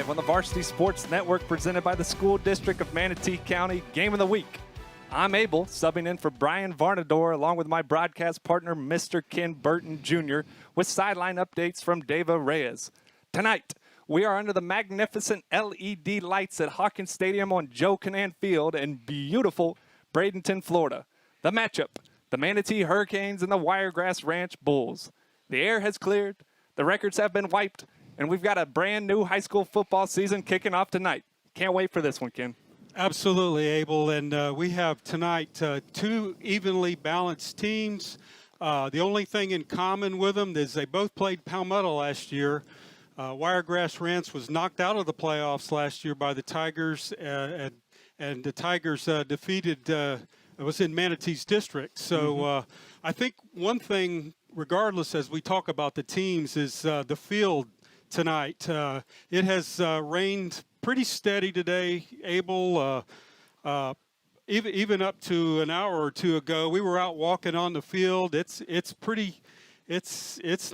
live on the Varsity Sports Network presented by the School District of Manatee County Game of the Week. I'm Abel, subbing in for Brian Varnador, along with my broadcast partner, Mr. Ken Burton Jr., with sideline updates from Deva Reyes. Tonight, we are under the magnificent LED lights at Hawkins Stadium on Joe Canaan Field in beautiful Bradenton, Florida. The matchup, the Manatee Hurricanes and the Wiregrass Ranch Bulls. The air has cleared, the records have been wiped, and we've got a brand new high school football season kicking off tonight. Can't wait for this one, Ken. Absolutely, Abel. And we have tonight two evenly balanced teams. The only thing in common with them is they both played Palmetto last year. Wiregrass Ranch was knocked out of the playoffs last year by the Tigers, and the Tigers defeated, it was in Manatee's district. So I think one thing, regardless, as we talk about the teams, is the field tonight. It has rained pretty steady today, Abel. Even up to an hour or two ago, we were out walking on the field. It's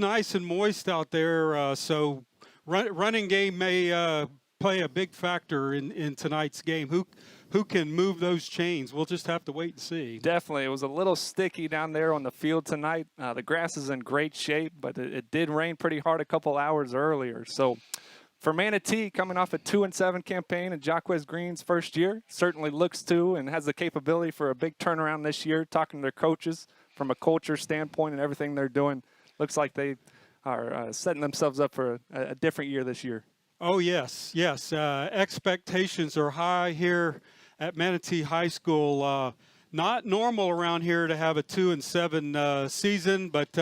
nice and moist out there. So running game may play a big factor in tonight's game. Who can move those chains? We'll just have to wait and see. Definitely. It was a little sticky down there on the field tonight. The grass is in great shape, but it did rain pretty hard a couple hours earlier. So for Manatee, coming off a 2-7 campaign in Jacquez Green's first year, certainly looks to and has the capability for a big turnaround this year, talking to their coaches from a culture standpoint and everything they're doing. Looks like they are setting themselves up for a different year this year. Oh, yes. Expectations are high here at Manatee High School. Not normal around here to have a 2-7 season, but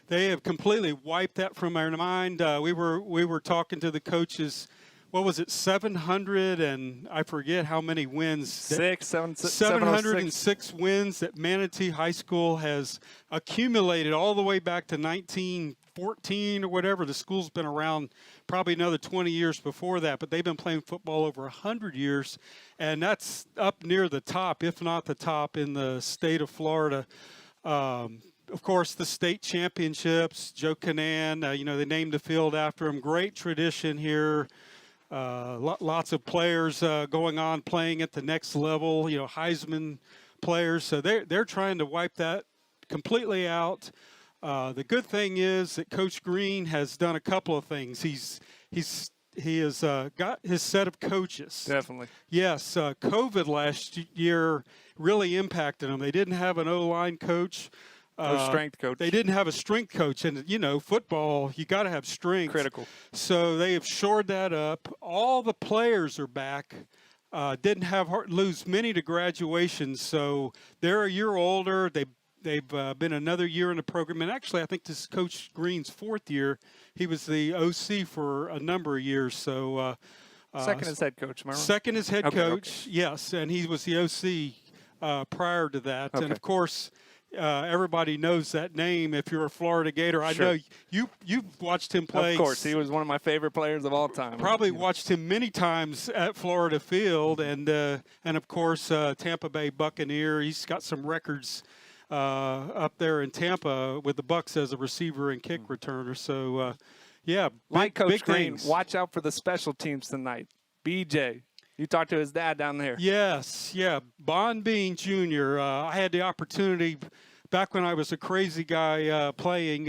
they have completely wiped that from our mind. We were talking to the coaches. What was it? 700 and I forget how many wins. 706 wins that Manatee High School has accumulated all the way back to 1914 or whatever. The school's been around probably another 20 years before that, but they've been playing football over 100 years, and that's up near the top, if not the top, in the state of Florida. Of course, the state championships, Joe Canaan, they named the field after him. Great tradition here. Lots of players going on playing at the next level, Heisman players. So they're trying to wipe that completely out. The good thing is that Coach Green has done a couple of things. He has got his set of coaches. Definitely. Yes, COVID last year really impacted them. They didn't have an O-line coach. No strength coach. They didn't have a strength coach. And, football, you got to have strength. Critical. So they have shored that up. All the players are back. Didn't lose many to graduation. So they're a year older. They've been another year in the program. And actually, I think this is Coach Green's fourth year. He was the OC for a number of years. So second as head coach, am I wrong? Second as head coach, okay. Yes. And he was the OC prior to that. Okay. And, of course, everybody knows that name if you're a Florida Gator. I Sure. know you've watched him play. Of course, he was one of my favorite players of all time. Probably watched him many times at Florida Field, and of course Tampa Bay Buccaneer. He's got some records up there in Tampa with the Bucs as a receiver and kick returner. So like Coach big Green, things. watch out for the special teams tonight. BJ. You talked to his dad down there. Yes, yeah. Bon Bean Jr. I had the opportunity back when I was a crazy guy playing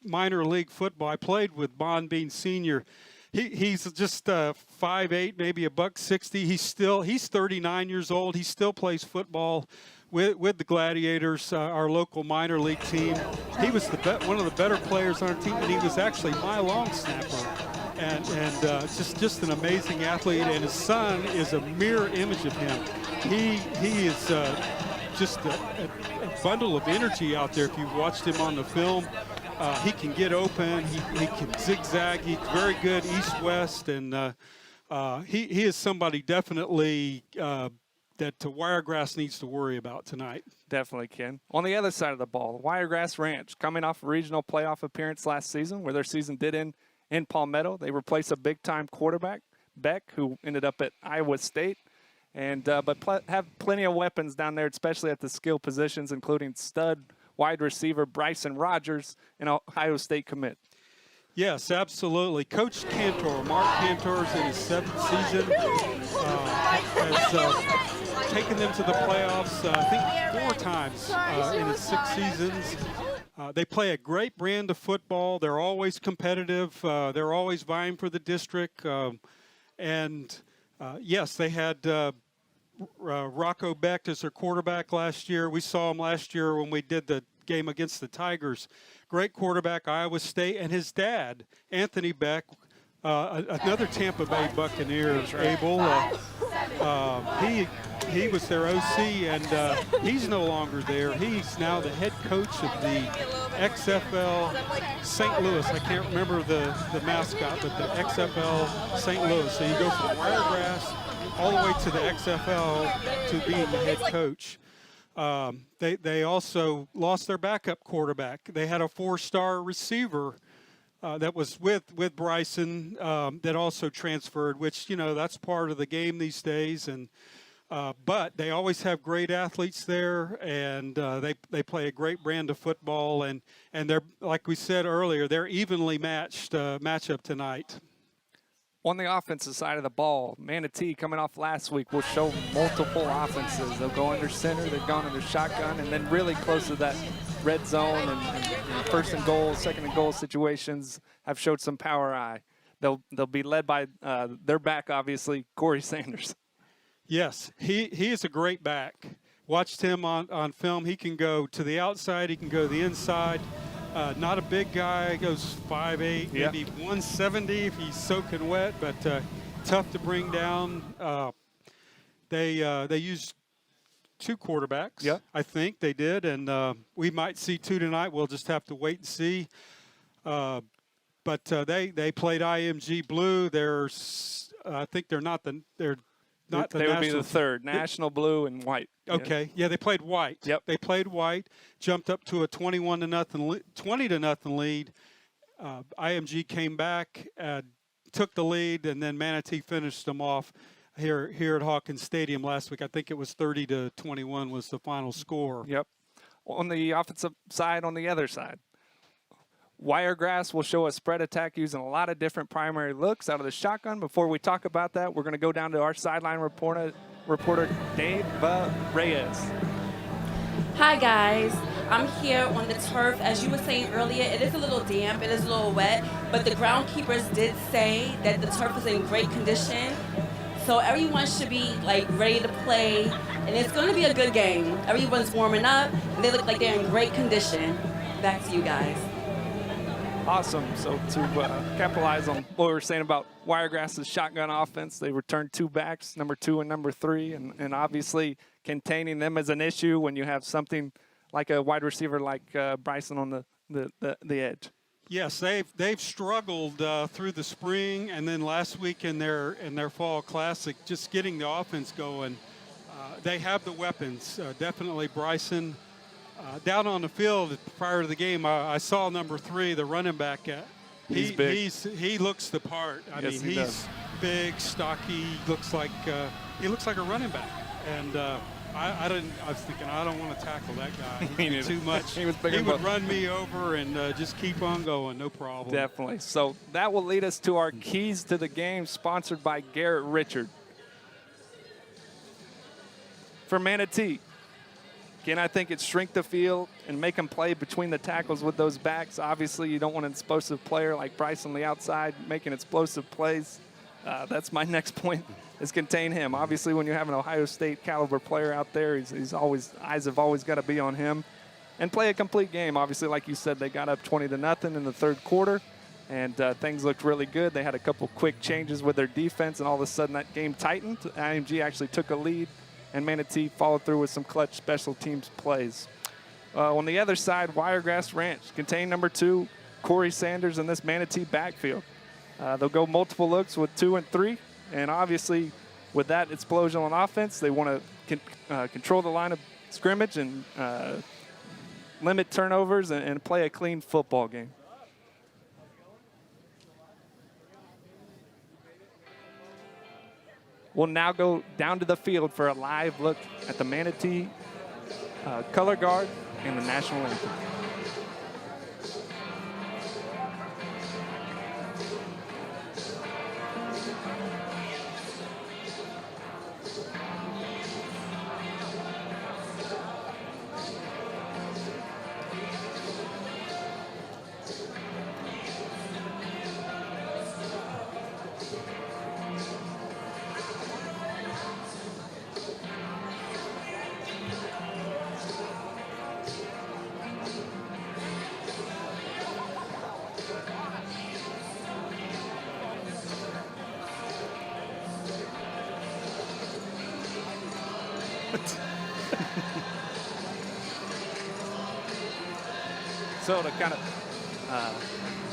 minor league football. I played with Bon Bean Sr. He's just 5'8", maybe $160. He's 39 years old. He still plays football with the Gladiators, our local minor league team. He was one of the better players on our team, and he was actually my long snapper. And just an amazing athlete, and his son is a mirror image of him. He is just a bundle of energy out there. If you've watched him on the film, he can get open. He can zigzag. He's very good east-west, and he is somebody definitely that Wiregrass needs to worry about tonight. Definitely, Ken. On the other side of the ball, Wiregrass Ranch, coming off a regional playoff appearance last season, where their season did end in Palmetto. They replaced a big-time quarterback, Beck, who ended up at Iowa State, and have plenty of weapons down there, especially at the skill positions, including stud wide receiver Bryson Rogers, an Ohio State commit. Yes, absolutely. Coach Cantor, Mark Cantor's in his 7th season, has taken them to the playoffs, I think 4 times in his 6 seasons. They play a great brand of football. They're always competitive. They're always vying for the district. Yes, they had Rocco Beck as their quarterback last year. We saw him last year when we did the game against the Tigers. Great quarterback, Iowa State, and his dad, Anthony Beck, another Tampa Bay Buccaneer, Abel. He was their OC, and he's no longer there. He's now the head coach of the XFL St. Louis. I can't remember the mascot, but the XFL St. Louis. So you go from Wiregrass all the way to the XFL to being the head coach. They also lost their backup quarterback. They had a 4-star receiver that was with Bryson that also transferred, which, you know, that's part of the game these days. And but they always have great athletes there, and they play a great brand of football. And they're, like we said earlier, they're evenly matched matchup tonight. On the offensive side of the ball, Manatee, coming off last week, will show multiple offenses. They'll go under center, they've gone under shotgun, and then really close to that red zone and first and goal, second and goal situations have showed some power eye. They'll be led by their back, obviously, Corey Sanders. Yes, he is a great back. Watched him on film. He can go to the outside, he can go to the inside. Not a big guy, goes 5'8", maybe 170 if he's soaking wet, but tough to bring down. They used 2 quarterbacks, I think they did, and we might see 2 tonight. We'll just have to wait and see. But they played IMG Blue. I think they're not the They would be the third, national blue and white. Okay, yeah, they played white. Yep. They played white, jumped up to a 20-0 lead. IMG came back, took the lead, and then Manatee finished them off here at Hawkins Stadium last week. I think it was 30-21 was the final score. Yep. On the offensive side, on the other side, Wiregrass will show a spread attack using a lot of different primary looks out of the shotgun. Before we talk about that, we're going to go down to our sideline reporter Dave Reyes. Hi guys, I'm here on the turf. As you were saying earlier, it is a little damp, it is a little wet, but the groundkeepers did say that the turf is in great condition. So everyone should be ready to play, and it's going to be a good game. Everyone's warming up, and they look like they're in great condition. Back to you guys. Awesome. So to capitalize on what we were saying about Wiregrass's shotgun offense, they returned 2 backs, number 2 and number 3, and obviously containing them is an issue when you have something like a wide receiver like Bryson on the edge. Yes, they've struggled through the spring, and then last week in their fall classic, just getting the offense going. They have the weapons. Definitely Bryson. Down on the field prior to the game, I saw number 3, the running back. He's big. He looks the part. I mean, he's big, stocky. Looks like a running back. And I was thinking, I don't want to tackle that guy. He's too much. He would run me over and just keep on going, no problem. Definitely. So that will lead us to our keys to the game, sponsored by Garrett Richard. For Manatee, again, I think it's shrink the field and make them play between the tackles with those backs. Obviously, you don't want an explosive player like Bryce on the outside making explosive plays. That's my next point, is contain him. Obviously, when you have an Ohio State caliber player out there, eyes have always got to be on him. And play a complete game. Obviously, like you said, they got up 20-0 in the third quarter, and things looked really good. They had a couple quick changes with their defense, and all of a sudden that game tightened. IMG actually took a lead, and Manatee followed through with some clutch special teams plays. On the other side, Wiregrass Ranch contain number 2, Corey Sanders, in this Manatee backfield. They'll go multiple looks with 2 and 3, and obviously with that explosion on offense, they want to control the line of scrimmage and limit turnovers and play a clean football game. We'll now go down to the field for a live look at the Manatee color guard and the national anthem. So to kind of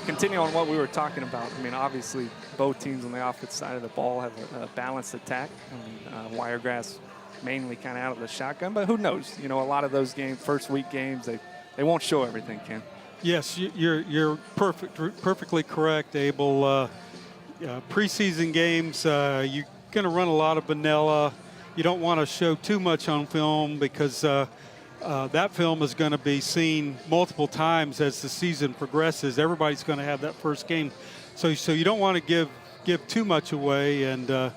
continue on what we were talking about, I mean, obviously both teams on the offensive side of the ball have a balanced attack. I mean, Wiregrass mainly kind of out of the shotgun, but who knows? You know, a lot of those games, first week games, they won't show everything, Ken. Yes, you're perfectly correct, Abel. Preseason games, you're going to run a lot of vanilla. You don't want to show too much on film because that film is going to be seen multiple times as the season progresses. Everybody's going to have that first game, so you don't want to give too much away, and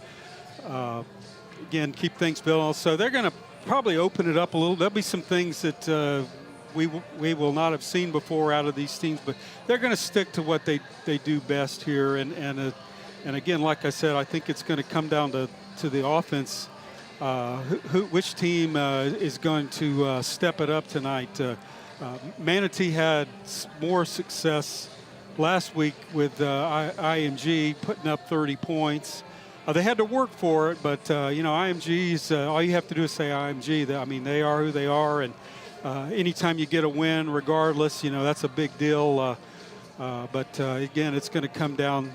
again, keep things balanced. So they're going to probably open it up a little. There'll be some things that we will not have seen before out of these teams, but they're going to stick to what they do best here. And again, like I said, I think it's going to come down to the offense. Which team is going to step it up tonight? Manatee had more success last week with IMG putting up 30 points. They had to work for it, but IMG's all you have to do is say IMG. I mean, they are who they are, and anytime you get a win, regardless, that's a big deal. But again, it's going to come down,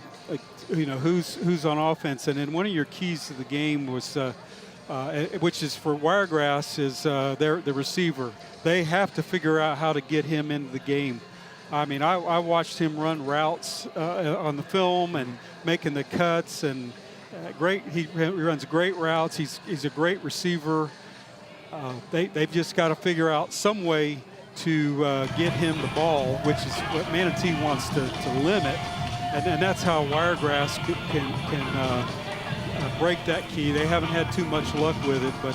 who's on offense. And then one of your keys to the game was, which is for Wiregrass, is the receiver. They have to figure out how to get him into the game. I mean, I watched him run routes on the film and making the cuts, and he runs great routes. He's a great receiver. They've just got to figure out some way to get him the ball, which is what Manatee wants to limit, and that's how Wiregrass can break that key. They haven't had too much luck with it, but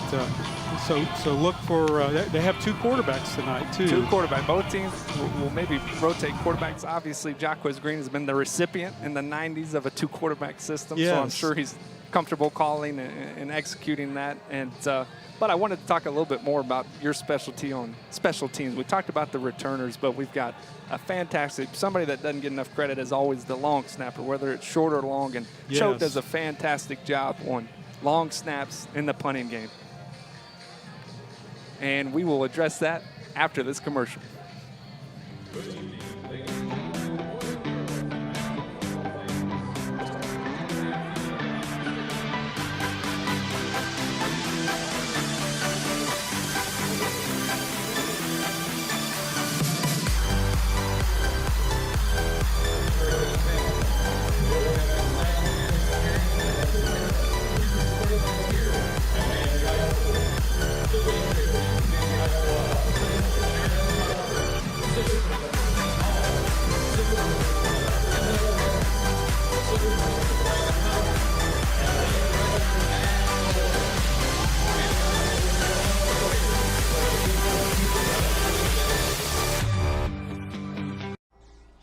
so look for they have two quarterbacks tonight too. Two quarterbacks. Both teams will maybe rotate quarterbacks. Obviously, Jacquez Green has been the recipient in the 90s of a two quarterback system, yes. So I'm sure he's comfortable calling and executing that. And but I wanted to talk a little bit more about your specialty on special teams. We talked about the returners, but we've got a fantastic, somebody that doesn't get enough credit is always the long snapper, whether it's short or long. And yes. Cho does a fantastic job on long snaps in the punting game. And we will address that after this commercial.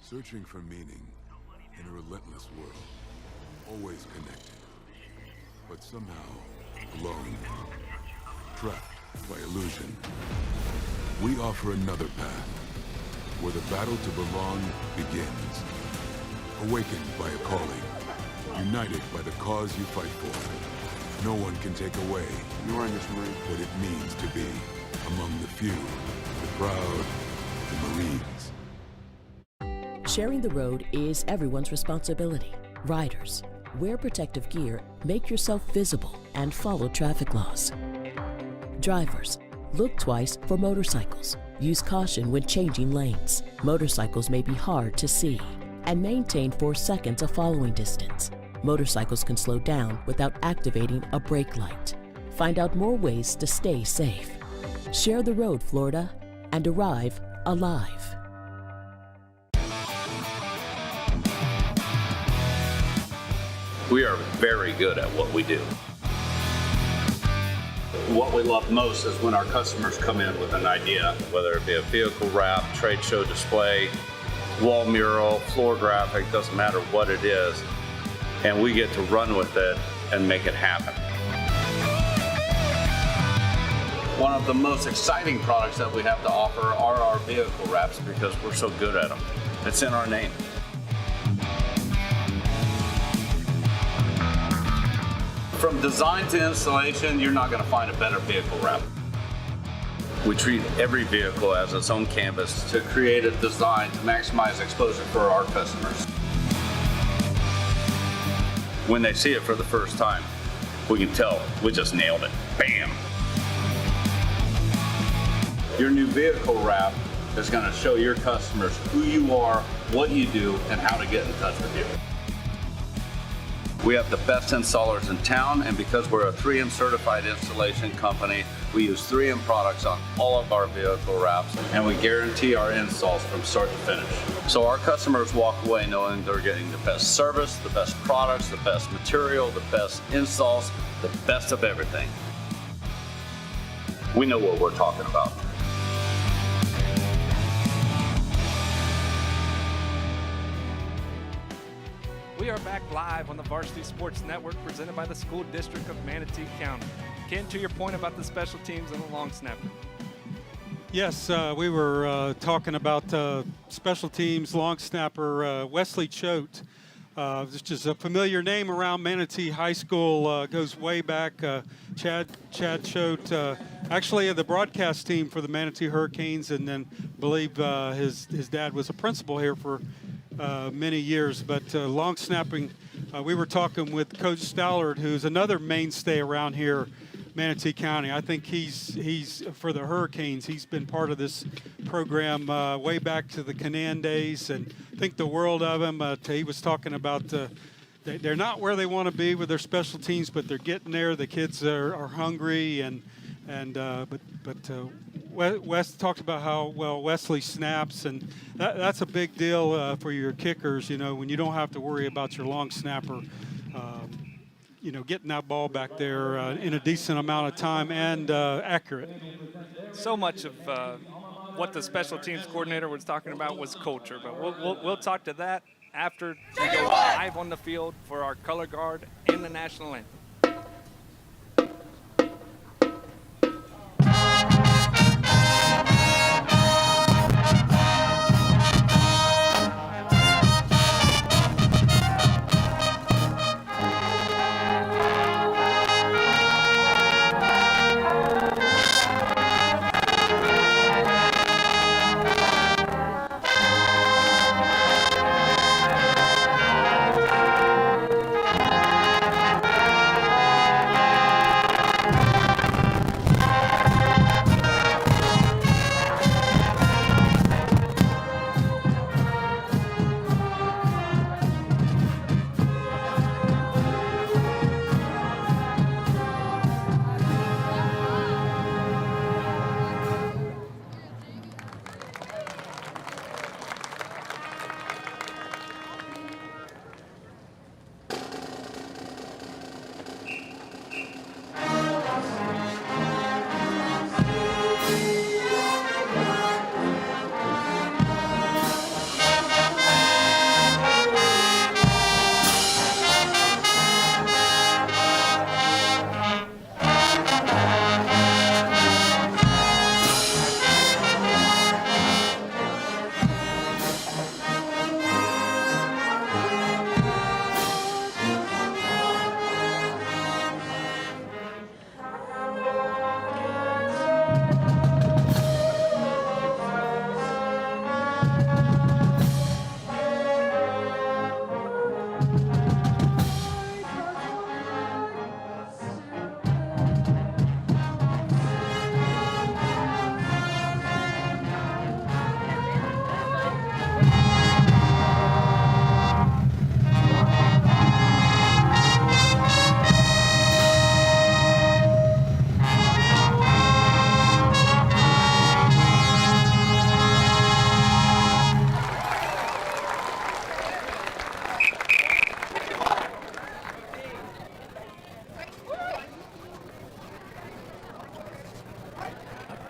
Searching for meaning in a relentless world, always connected, but somehow alone, trapped by illusion. We offer another path, where the battle to belong begins. Awakened by a calling, united by the cause you fight for. No one can take away what it means to be among the few, the proud, the Marines. Sharing the road is everyone's responsibility. Riders, wear protective gear, make yourself visible, and follow traffic laws. Drivers, look twice for motorcycles. Use caution when changing lanes. Motorcycles may be hard to see. And maintain 4 seconds of following distance. Motorcycles can slow down without activating a brake light. Find out more ways to stay safe. Share the road, Florida, and arrive alive. We are very good at what we do. What we love most is when our customers come in with an idea, whether it be a vehicle wrap, trade show display, wall mural, floor graphic, doesn't matter what it is, and we get to run with it and make it happen. One of the most exciting products that we have to offer are our vehicle wraps because we're so good at them. It's in our name. From design to installation, you're not going to find a better vehicle wrap. We treat every vehicle as its own canvas to create a design to maximize exposure for our customers. When they see it for the first time, we can tell we just nailed it. Bam! Your new vehicle wrap is going to show your customers who you are, what you do, and how to get in touch with you. We have the best installers in town, and because we're a 3M certified installation company, we use 3M products on all of our vehicle wraps, and we guarantee our installs from start to finish. So our customers walk away knowing they're getting the best service, the best products, the best material, the best installs, the best of everything. We know what we're talking about. We are back live on the Varsity Sports Network presented by the School District of Manatee County. Ken, to your point about the special teams and the long snapper. Yes, we were talking about special teams, long snapper Wesley Choate, which is a familiar name around Manatee High School, goes way back. Chad Choate, actually the broadcast team for the Manatee Hurricanes, and then I believe his dad was a principal here for many years. But long snapping, we were talking with Coach Stallard, who's another mainstay around here, Manatee County. I think he's for the Hurricanes. He's been part of this program way back to the Canaan days, and think the world of him. He was talking about they're not where they want to be with their special teams, but they're getting there. The kids are hungry, but Wes talked about how well Wesley snaps, and that's a big deal for your kickers. You know, when you don't have to worry about your long snapper. Getting that ball back there in a decent amount of time and accurate. So much of what the special teams coordinator was talking about was culture, but we'll talk to that after we go live on the field for our color guard and the national anthem.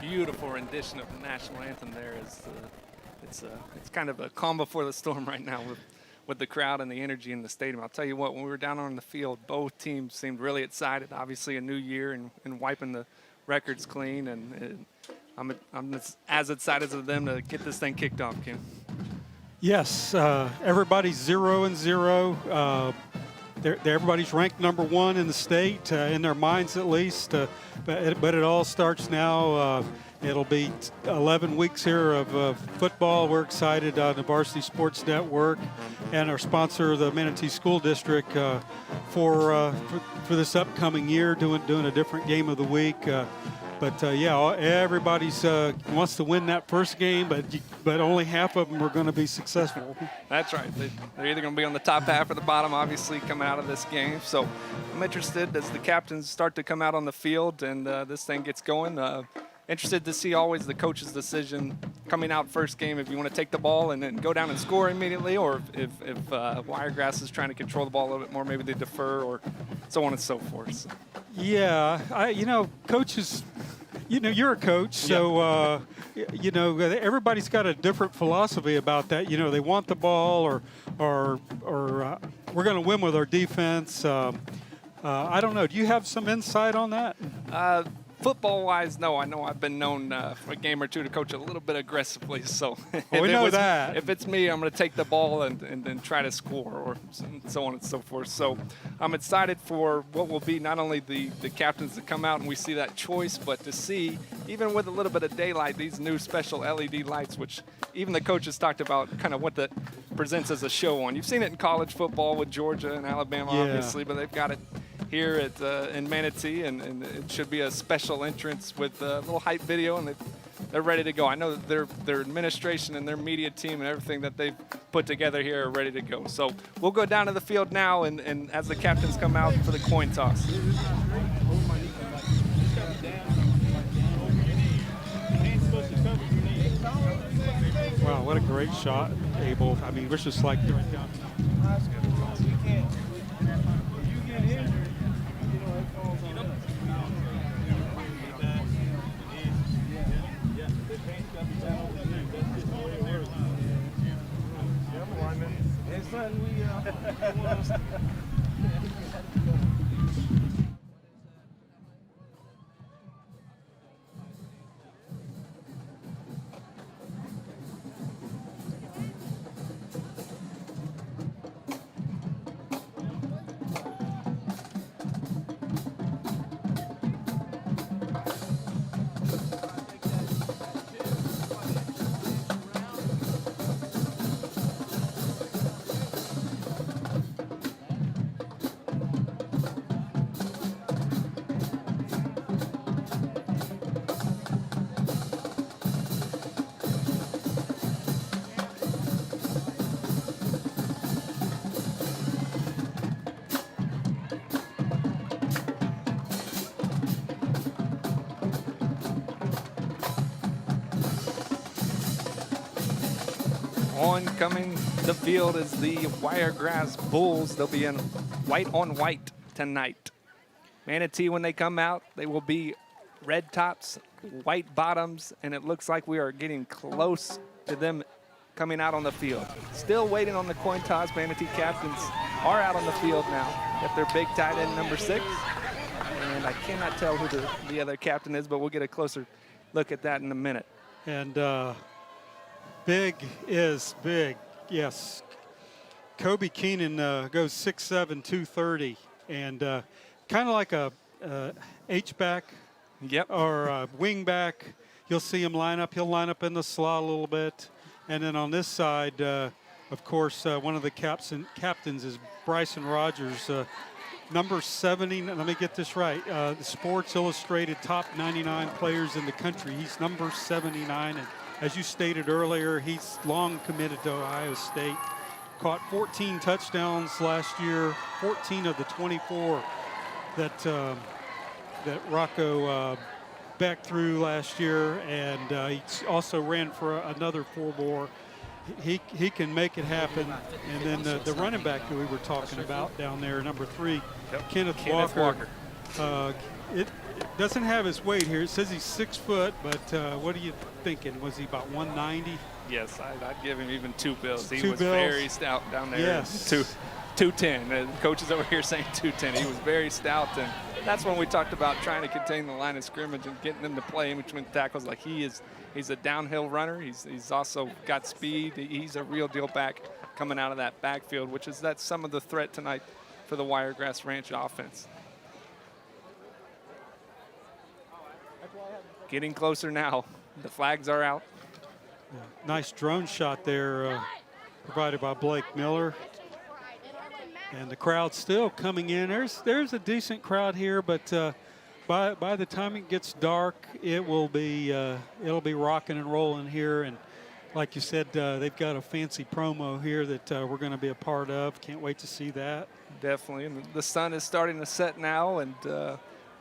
Beautiful rendition of the national anthem there. It's kind of a calm before the storm right now with the crowd and the energy in the stadium. I'll tell you what, when we were down on the field, both teams seemed really excited. Obviously a new year and wiping the records clean, and I'm as excited as them to get this thing kicked off, Ken. Yes, everybody's 0-0. everybody's ranked number 1 in the state, in their minds at least. But it all starts now. It'll be 11 weeks here of football. We're excited on the Varsity Sports Network and our sponsor, the Manatee School District, for this upcoming year, doing a different game of the week. Yeah, everybody's wants to win that first game, but only half of them are going to be successful. That's right. They're either going to be on the top half or the bottom, obviously, coming out of this game. So I'm interested as the captains start to come out on the field and this thing gets going. Interested to see always the coach's decision coming out first game, if you want to take the ball and then go down and score immediately, or if Wiregrass is trying to control the ball a little bit more, maybe they defer, or so on and so forth. So. Yeah, coaches, you're a coach, so, everybody's got a different philosophy about that. They want the ball or we're going to win with our defense. I don't know. Do you have some insight on that? Football-wise, no. I know I've been known for a game or two to coach a little bit aggressively. So we know that. If it's me, I'm going to take the ball and then try to score, or so on and so forth. So I'm excited for what will be not only the captains to come out and we see that choice, but to see, even with a little bit of daylight, these new special LED lights, which even the coaches talked about kind of what that presents as a show on. You've seen it in college football with Georgia and Alabama, obviously, but they've got it here in Manatee, and it should be a special entrance with a little hype video, and they're ready to go. I know that their administration and their media team and everything that they've put together here are ready to go. So we'll go down to the field now, and as the captains come out for the coin toss. Wow, what a great shot, Abel. I mean, we're just like right down. Coming the field is the Wiregrass Bulls. They'll be in white on white tonight. Manatee, when they come out, they will be red tops, white bottoms, and it looks like we are getting close to them coming out on the field. Still waiting on the coin toss. Manatee captains are out on the field now. Got their big tight end, number 6. And I cannot tell who the other captain is, but we'll get a closer look at that in a minute. And big is big, yes. Kobe Keenan goes 6'7", 230, and kind of like a H-back or a wing back. You'll see him line up. He'll line up in the slot a little bit. And then on this side, of course, one of the captains is Bryson Rogers, number 70. Let me get this right. The Sports Illustrated top 99 players in the country. He's number 79, and as you stated earlier, he's long committed to Ohio State. Caught 14 touchdowns last year, 14 of the 24 that Rocco Beck threw last year, and he also ran for another 4 more. He can make it happen. And then the running back who we were talking about down there, number 3, Kenneth Walker. It doesn't have his weight here. It says he's 6 foot, but what are you thinking? Was he about 190? Yes, I'd give him even 2 bills. He was 2 bills. very stout down there. Yes. 210. The coaches over here saying 210. He was very stout, and that's when we talked about trying to contain the line of scrimmage and getting them to play in between tackles. Like he's a downhill runner. He's also got speed. He's a real deal back coming out of that backfield, that's some of the threat tonight for the Wiregrass Ranch offense. Getting closer now. The flags are out. Nice drone shot there provided by Blake Miller. And the crowd still coming in. There's a decent crowd here, but by the time it gets dark, it'll be rocking and rolling here. And like you said, they've got a fancy promo here that we're going to be a part of. Can't wait to see that. Definitely. And the sun is starting to set now, and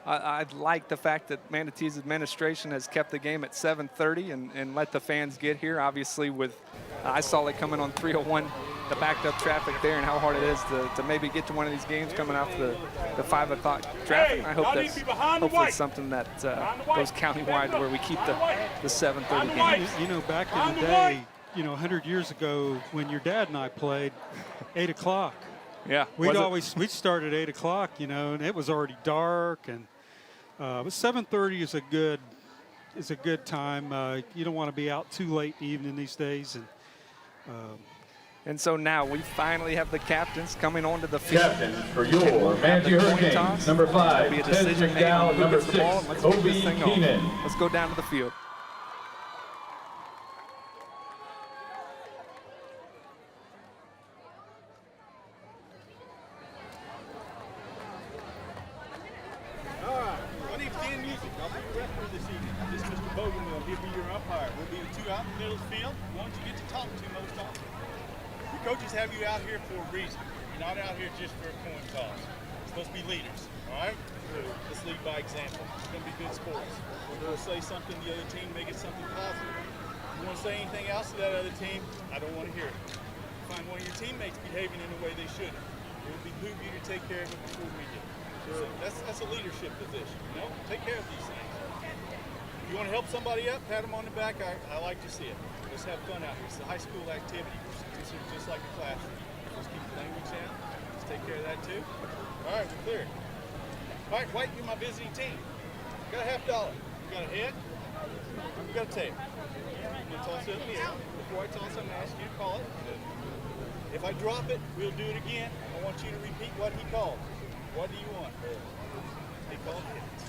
I like the fact that Manatee's administration has kept the game at 7:30 and let the fans get here. Obviously, with I saw it coming on 301, the backed up traffic there, and how hard it is to maybe get to one of these games coming off the 5 o'clock traffic. I hope that's hopefully something that goes countywide where we keep the 7:30 game. You know, back in the day, 100 years ago when your dad and I played, 8 o'clock. Yeah, we'd start at 8 o'clock, and it was already dark, and but 7:30 is a good time. You don't want to be out too late in the evening these days, and so now we finally have the captains coming onto the field. Captains for your Manatee Hurricanes, number 5, be a Ted decision made on McDowell, who number gets the ball, 6, and let's move Kobe this thing Keenan. on. Let's go down to the field. Coaches have you out here for a reason. You're not out here just for a coin toss. You're supposed to be leaders, all right? Let's lead by example. It's going to be good sports. We're going to say something to the other team, make it something positive. If you want to say anything else to that other team, I don't want to hear it. Find one of your teammates behaving in a way they shouldn't. It would behoove you to take care of it before we do. So that's a leadership position, Take care of these things. If you want to help somebody up, pat them on the back. I like to see it. Let's have fun out here. It's a high school activity. It's just like a classroom. Let's keep the language down. Let's take care of that too. All right, we're clear. All right, White, you're my visiting team. You got a $50. You got a head. You got a tail. You toss it in the air. Before I toss it, I'm going to ask you to call it. If I drop it, we'll do it again. I want you to repeat what he called. What do you want? They called heads.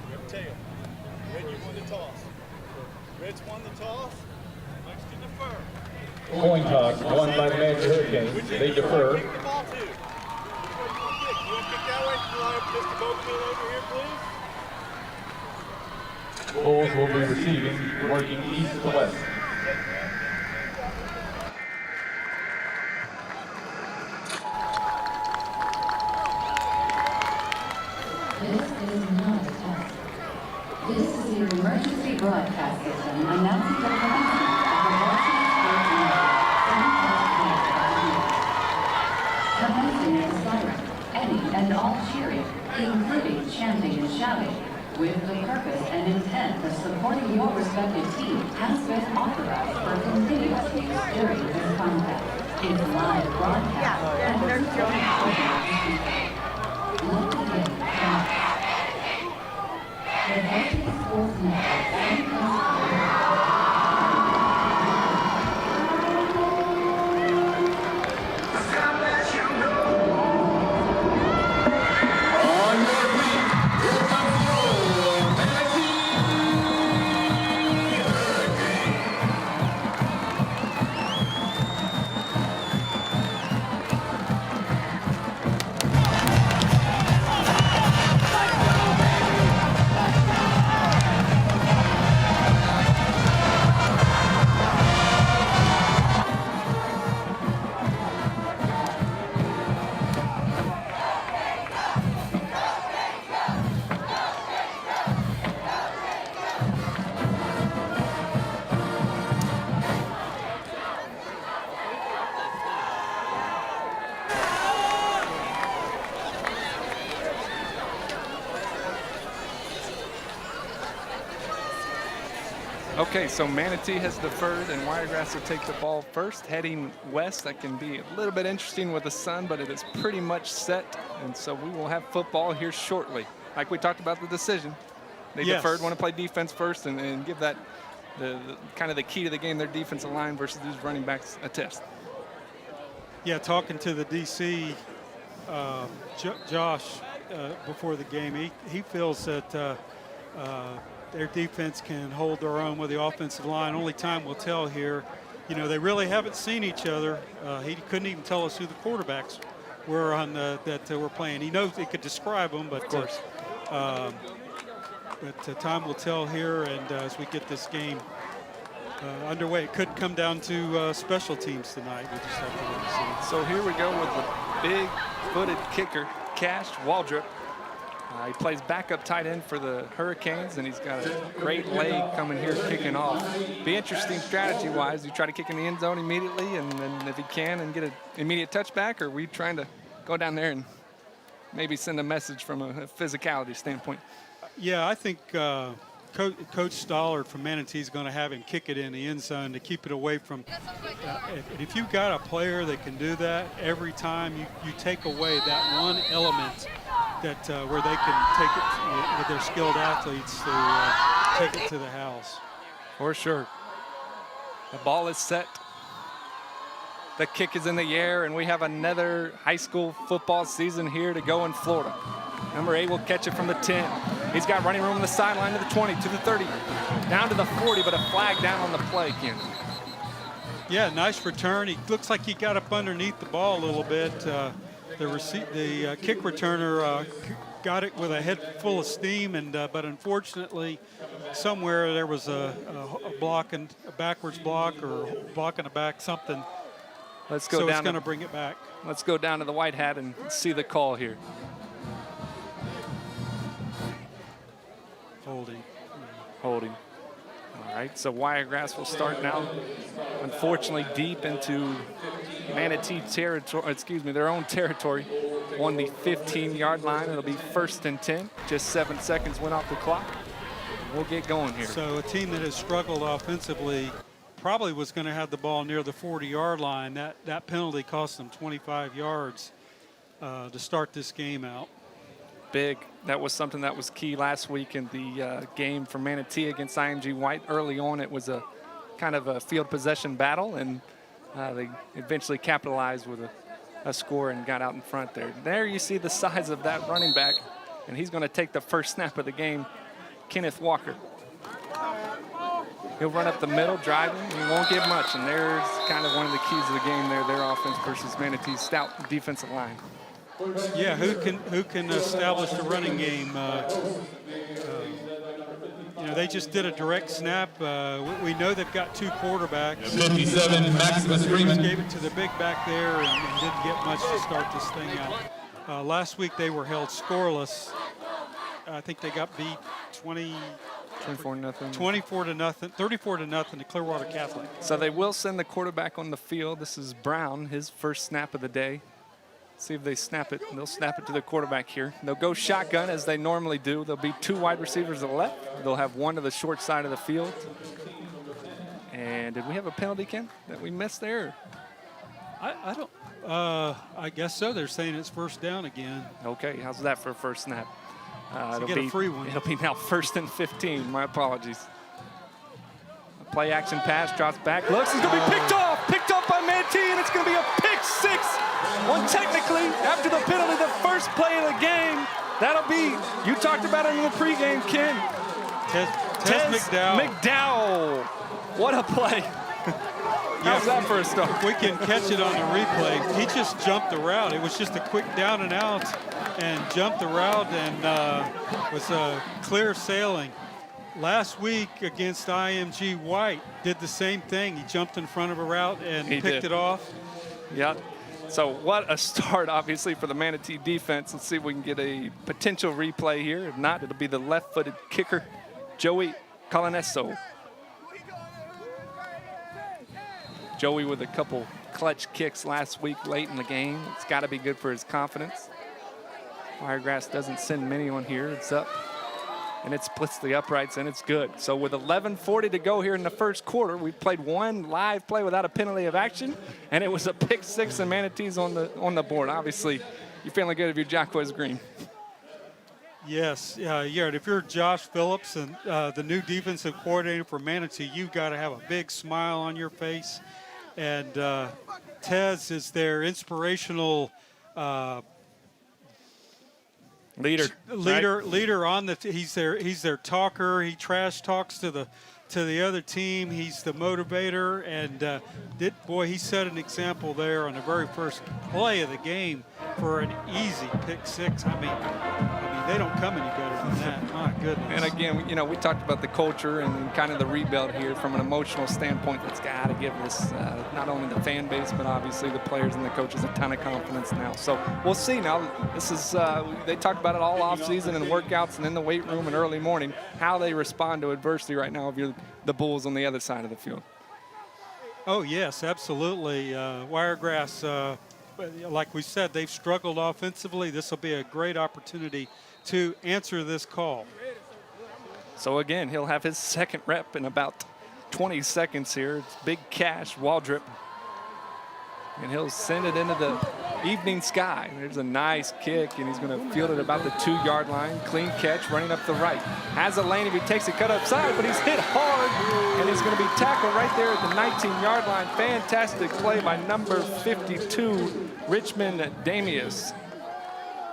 You have a tail. Red, you won the toss. Red's won the toss. Next to defer. Coin toss won by the Manatee Hurricanes. They defer. Kick the ball to. You want to kick that way? You want Mr. Bogomil over here, please? Bulls will be receiving, working east to west. This is not a test. This is the emergency broadcast system announcing the commencement of the Commencing the siren, any and all cheering, including chanting and shouting, with the purpose and intent of supporting your respective team, has been authorized for continuous use during this contest. It's live broadcast and let the game commence. The Varsity Sports Network Okay, so Manatee has deferred and Wiregrass will take the ball first, heading west. That can be a little bit interesting with the sun, but it is pretty much set. And so we will have football here shortly. Like we talked about the decision. They deferred, want to play defense first and give that the kind of the key to the game, their defensive line versus these running backs, a test. Yeah, talking to the DC, Josh, before the game, he feels that their defense can hold their own with the offensive line. Only time will tell here. You know, they really haven't seen each other. He couldn't even tell us who the quarterbacks were on that were playing. He knows he could describe them, but of course. But time will tell here, and as we get this game underway, it could come down to special teams tonight. We just have to wait and see. So here we go with the big-footed kicker, Cash Waldrop. He plays backup tight end for the Hurricanes, and he's got a great leg coming here kicking off. Be interesting strategy-wise. You try to kick in the end zone immediately, and then if he can, and get an immediate touchback, or are we trying to go down there and maybe send a message from a physicality standpoint? Yeah, I think Coach Stollard from Manatee is going to have him kick it in the end zone to keep it away from. If you've got a player that can do that, every time you take away that one element that where they can take it with their skilled athletes to take it to the house. For sure. The ball is set. The kick is in the air, and we have another high school football season here to go in Florida. Number 8 will catch it from the 10. He's got running room on the sideline to the 20, to the 30, down to the 40, but a flag down on the play, Ken. Yeah, nice return. He looks like he got up underneath the ball a little bit. The kick returner got it with a head full of steam, and but unfortunately, somewhere there was a block and a backwards block or block in the back, something. Let's go so down. It's going to bring it back. Let's go down to the white hat and see the call here. Holding. All right, so Wiregrass will start now. Unfortunately, deep into Manatee territory, their own territory on the 15-yard line. It'll be 1st and 10. Just 7 seconds went off the clock. We'll get going here. So a team that has struggled offensively probably was going to have the ball near the 40-yard line. That penalty cost them 25 yards to start this game out. Big. That was something that was key last week in the game for Manatee against IMG White. Early on, it was a kind of a field possession battle, and they eventually capitalized with a score and got out in front there. There you see the size of that running back, and he's going to take the first snap of the game, Kenneth Walker. He'll run up the middle, driving. He won't get much, and there's kind of one of the keys of the game there, their offense versus Manatee's stout defensive line. Yeah, who can establish the running game? They just did a direct snap. We know they've got 2 quarterbacks. 57, Maximus Freeman gave it to the big back there and didn't get much to start this thing out. Last week they were held scoreless. I think they got beat 24 nothing. 34 to nothing to Clearwater Catholic. So they will send the quarterback on the field. This is Brown, his first snap of the day. See if they snap it. They'll snap it to the quarterback here. They'll go shotgun as they normally do. There'll be 2 wide receivers to the left. They'll have 1 to the short side of the field. And did we have a penalty, Ken, that we missed there? I don't. I guess so. They're saying it's 1st down again. Okay, how's that for a first snap? It'll get a free one. It'll be now 1st and 15. My apologies. A play action pass, drops back, looks. It's going to be picked off by Manatee, and it's going to be a pick 6. Well, technically, after the penalty, the first play of the game, that'll be, you talked about it in the pregame, Ken. Tez McDowell. What a play. How's that for a start? If we can catch it on the replay, he just jumped the route. It was just a quick down and out and jumped the route and was clear sailing. Last week against IMG White, did the same thing. He jumped in front of a route and picked it off. Yeah. So what a start, obviously, for the Manatee defense. Let's see if we can get a potential replay here. If not, it'll be the left-footed kicker, Joey Colonesso. Joey with a couple clutch kicks last week late in the game. It's got to be good for his confidence. Wiregrass doesn't send many on here. It's up, and it splits the uprights, and it's good. So with 11:40 to go here in the first quarter, we played 1 live play without a penalty of action, and it was a pick 6, and Manatee's on the board. Obviously, you're feeling good if you're Jacquez Green. Yes, yeah. If you're Josh Phillips and the new defensive coordinator for Manatee, you've got to have a big smile on your face. And Tez is their inspirational leader on the. He's their talker. He trash talks to the other team. He's the motivator, and he set an example there on the very first play of the game for an easy pick six. I mean, they don't come any better than that. My goodness. And again, you know, we talked about the culture and kind of the rebuild here from an emotional standpoint. That's got to give this not only the fan base, but obviously the players and the coaches a ton of confidence now. So we'll see. Now, this is they talk about it all offseason and workouts and in the weight room and early morning, how they respond to adversity right now if you're the Bulls on the other side of the field. Oh, yes, absolutely. Wiregrass, like we said, they've struggled offensively. This will be a great opportunity to answer this call. So again, he'll have his second rep in about 20 seconds here. It's big cash, Waldrop. And he'll send it into the evening sky. There's a nice kick, and he's going to field it about the 2-yard line. Clean catch, running up the right. Has a lane if he takes it cut upside, but he's hit hard, and he's going to be tackled right there at the 19-yard line. Fantastic play by number 52, Richmond Damius.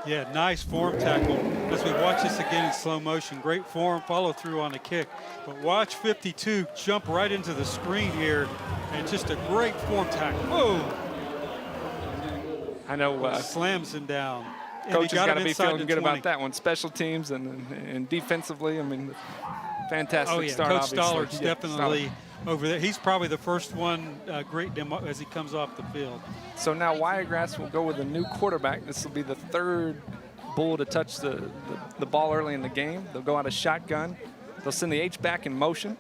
Yeah, nice form tackle. As we watch this again in slow motion, great form, follow through on the kick. But watch 52 jump right into the screen here, and just a great form tackle. Whoa! I know. Slams him down. Coach has got to be feeling good about that one. Special teams and defensively, I mean, fantastic start. Coach obviously. Stoller's definitely over there. He's probably the first one great demo as he comes off the field. So now Wiregrass will go with a new quarterback. This will be the third Bull to touch the ball early in the game. They'll go out of shotgun. They'll send the H-back in motion.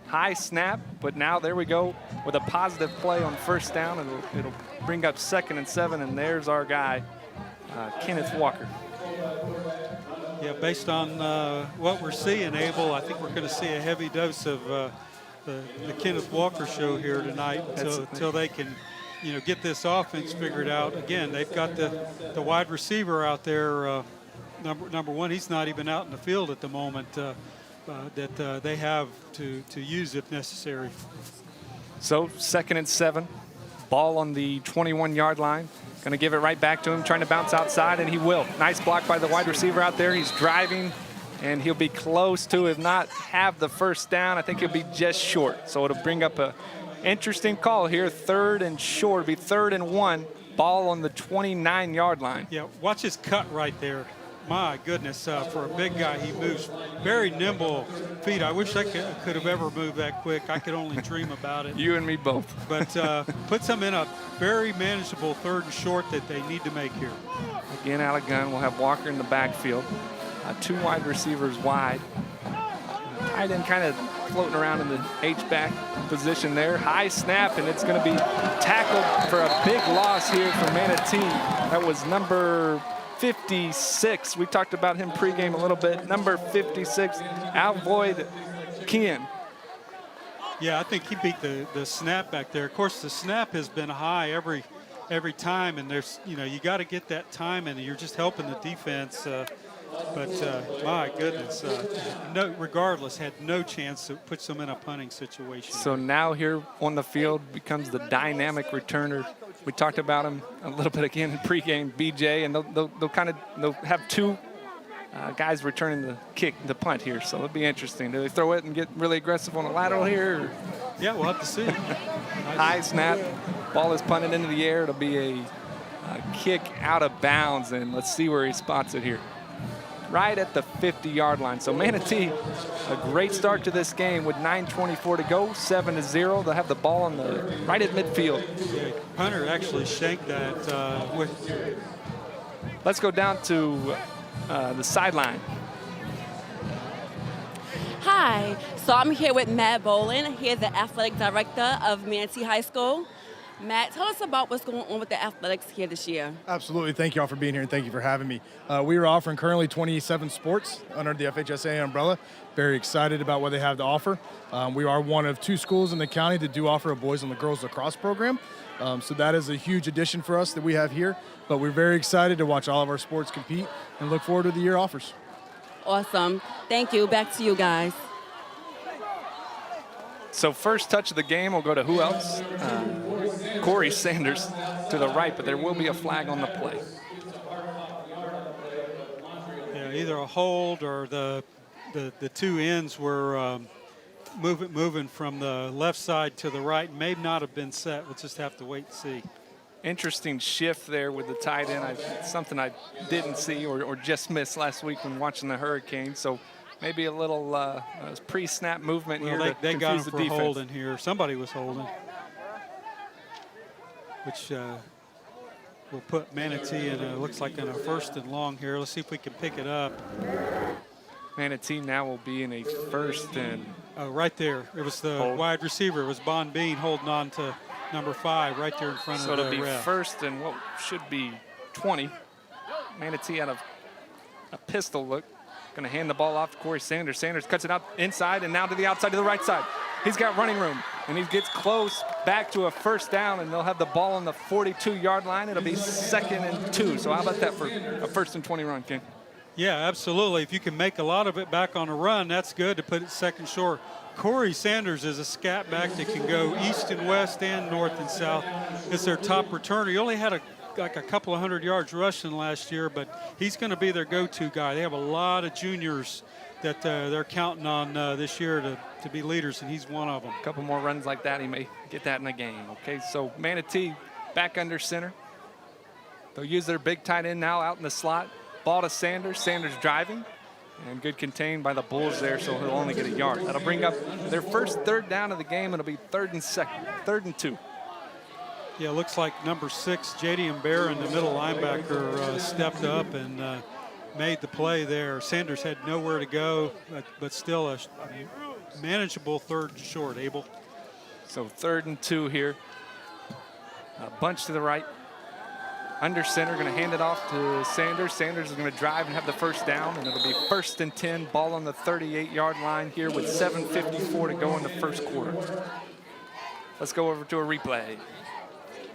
High snap, but now there we go with a positive play on first down. It'll bring up 2nd and 7, and there's our guy, Kenneth Walker. Yeah, based on what we're seeing, Abel, I think we're going to see a heavy dose of the Kenneth Walker show here tonight until they can, get this offense figured out. Again, they've got the wide receiver out there. Number one, he's not even out in the field at the moment. That they have to use if necessary. So 2nd and 7, ball on the 21-yard line. Going to give it right back to him, trying to bounce outside, and he will. Nice block by the wide receiver out there. He's driving, and he'll be close to, if not have the first down, I think he'll be just short. So it'll bring up a interesting call here. 3rd and short, it'll be 3rd and 1, ball on the 29-yard line. Yeah, watch his cut right there. My goodness, for a big guy, he moves very nimble feet. I wish I could have ever moved that quick. I could only dream about it. You and me both. But puts them in a very manageable 3rd and short that they need to make here. Again, out of gun, we'll have Walker in the backfield. 2 wide receivers wide. Tight end kind of floating around in the H-back position there. High snap, and it's going to be tackled for a big loss here for Manatee. That was number 56. We talked about him pregame a little bit. Number 56, Alvoid Kian. Yeah, I think he beat the snap back there. Of course, the snap has been high every time, and there's you got to get that time, and you're just helping the defense. But my goodness, regardless, had no chance to put them in a punting situation. So now here on the field becomes the dynamic returner. We talked about him a little bit again in pregame, BJ, and they'll have 2 guys returning the punt here. So it'll be interesting. Do they throw it and get really aggressive on a lateral here? Or? Yeah, we'll have to see. High snap, ball is punted into the air. It'll be a kick out of bounds, and let's see where he spots it here. Right at the 50-yard line. So Manatee, a great start to this game with 9:24 to go, 7-0. They'll have the ball on the right at midfield. Punter actually shanked that. Let's go down to the sideline. Hi, so I'm here with Matt Bolin. He's the athletic director of Manatee High School. Matt, tell us about what's going on with the athletics here this year. Absolutely. Thank you all for being here, and thank you for having me. We are offering currently 27 sports under the FHSA umbrella. Very excited about what they have to offer. We are one of 2 schools in the county that do offer a boys and girls lacrosse program. So that is a huge addition for us that we have here. But we're very excited to watch all of our sports compete and look forward to the year offers. Awesome. Thank you. Back to you guys. So first touch of the game will go to who else? Corey Sanders to the right, but there will be a flag on the play. Yeah, either a hold or the two ends were moving from the left side to the right. May not have been set. We'll just have to wait and see. Interesting shift there with the tight end. Something I didn't see or just missed last week when watching the Hurricanes. So maybe a little pre-snap movement here to they got him confuse the for defense. holding here. Somebody was holding, which will put Manatee in looks like in a 1st and long here. Let's see if we can pick it up. Manatee now will be in a 1st and. Oh, right there. It was the wide receiver. It was Bon Bean holding on to number 5 right there in front of the ref. So it'll be 1st and what should be 20. Manatee out of a pistol look. Going to hand the ball off to Corey Sanders. Sanders cuts it out inside and now to the outside to the right side. He's got running room and he gets close back to a 1st down and they'll have the ball on the 42-yard line. It'll be 2nd and 2. So how about that for a 1st and 20 run, Ken? Yeah, absolutely. If you can make a lot of it back on a run, that's good to put it 2nd short. Corey Sanders is a scat back that can go east and west and north and south. It's their top returner. He only had like a couple of 100 yards rushing last year, but he's going to be their go-to guy. They have a lot of juniors that they're counting on this year to be leaders, and he's one of them. A couple more runs like that, he may get that in a game. Okay, so Manatee back under center. They'll use their big tight end now out in the slot. Ball to Sanders. Sanders driving. And good contained by the Bulls there, so he'll only get a yard. That'll bring up their first 3rd down of the game. It'll be 3rd and 2. Yeah, looks like number 6, Jadian Barron, the middle linebacker, stepped up and made the play there. Sanders had nowhere to go, but still a manageable 3rd and short, Abel. So 3rd and 2 here. A bunch to the right. Under center, going to hand it off to Sanders. Sanders is going to drive and have the 1st down, and it'll be 1st and 10. Ball on the 38-yard line here with 7:54 to go in the 1st quarter. Let's go over to a replay.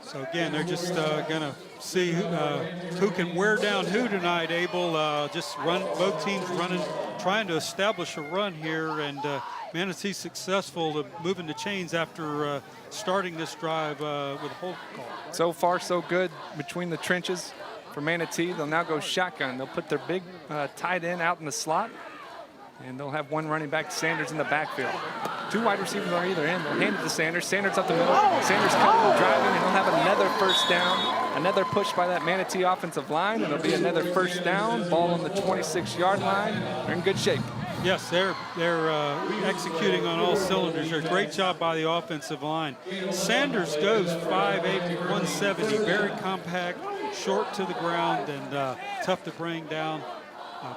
So again, they're just going to see who can wear down who tonight, Abel. Just run, both teams running, trying to establish a run here, and Manatee successful to moving the chains after starting this drive with a hold call. So far, so good between the trenches for Manatee. They'll now go shotgun. They'll put their big tight end out in the slot, and they'll have one running back, Sanders, in the backfield. 2 wide receivers on either end. They'll hand it to Sanders. Sanders up the middle. Sanders coming, driving, and he'll have another 1st down. Another push by that Manatee offensive line, and it'll be another 1st down. Ball on the 26-yard line. They're in good shape. Yes, they're executing on all cylinders. They're a great job by the offensive line. Sanders goes 5'8", 170, very compact, short to the ground, and tough to bring down,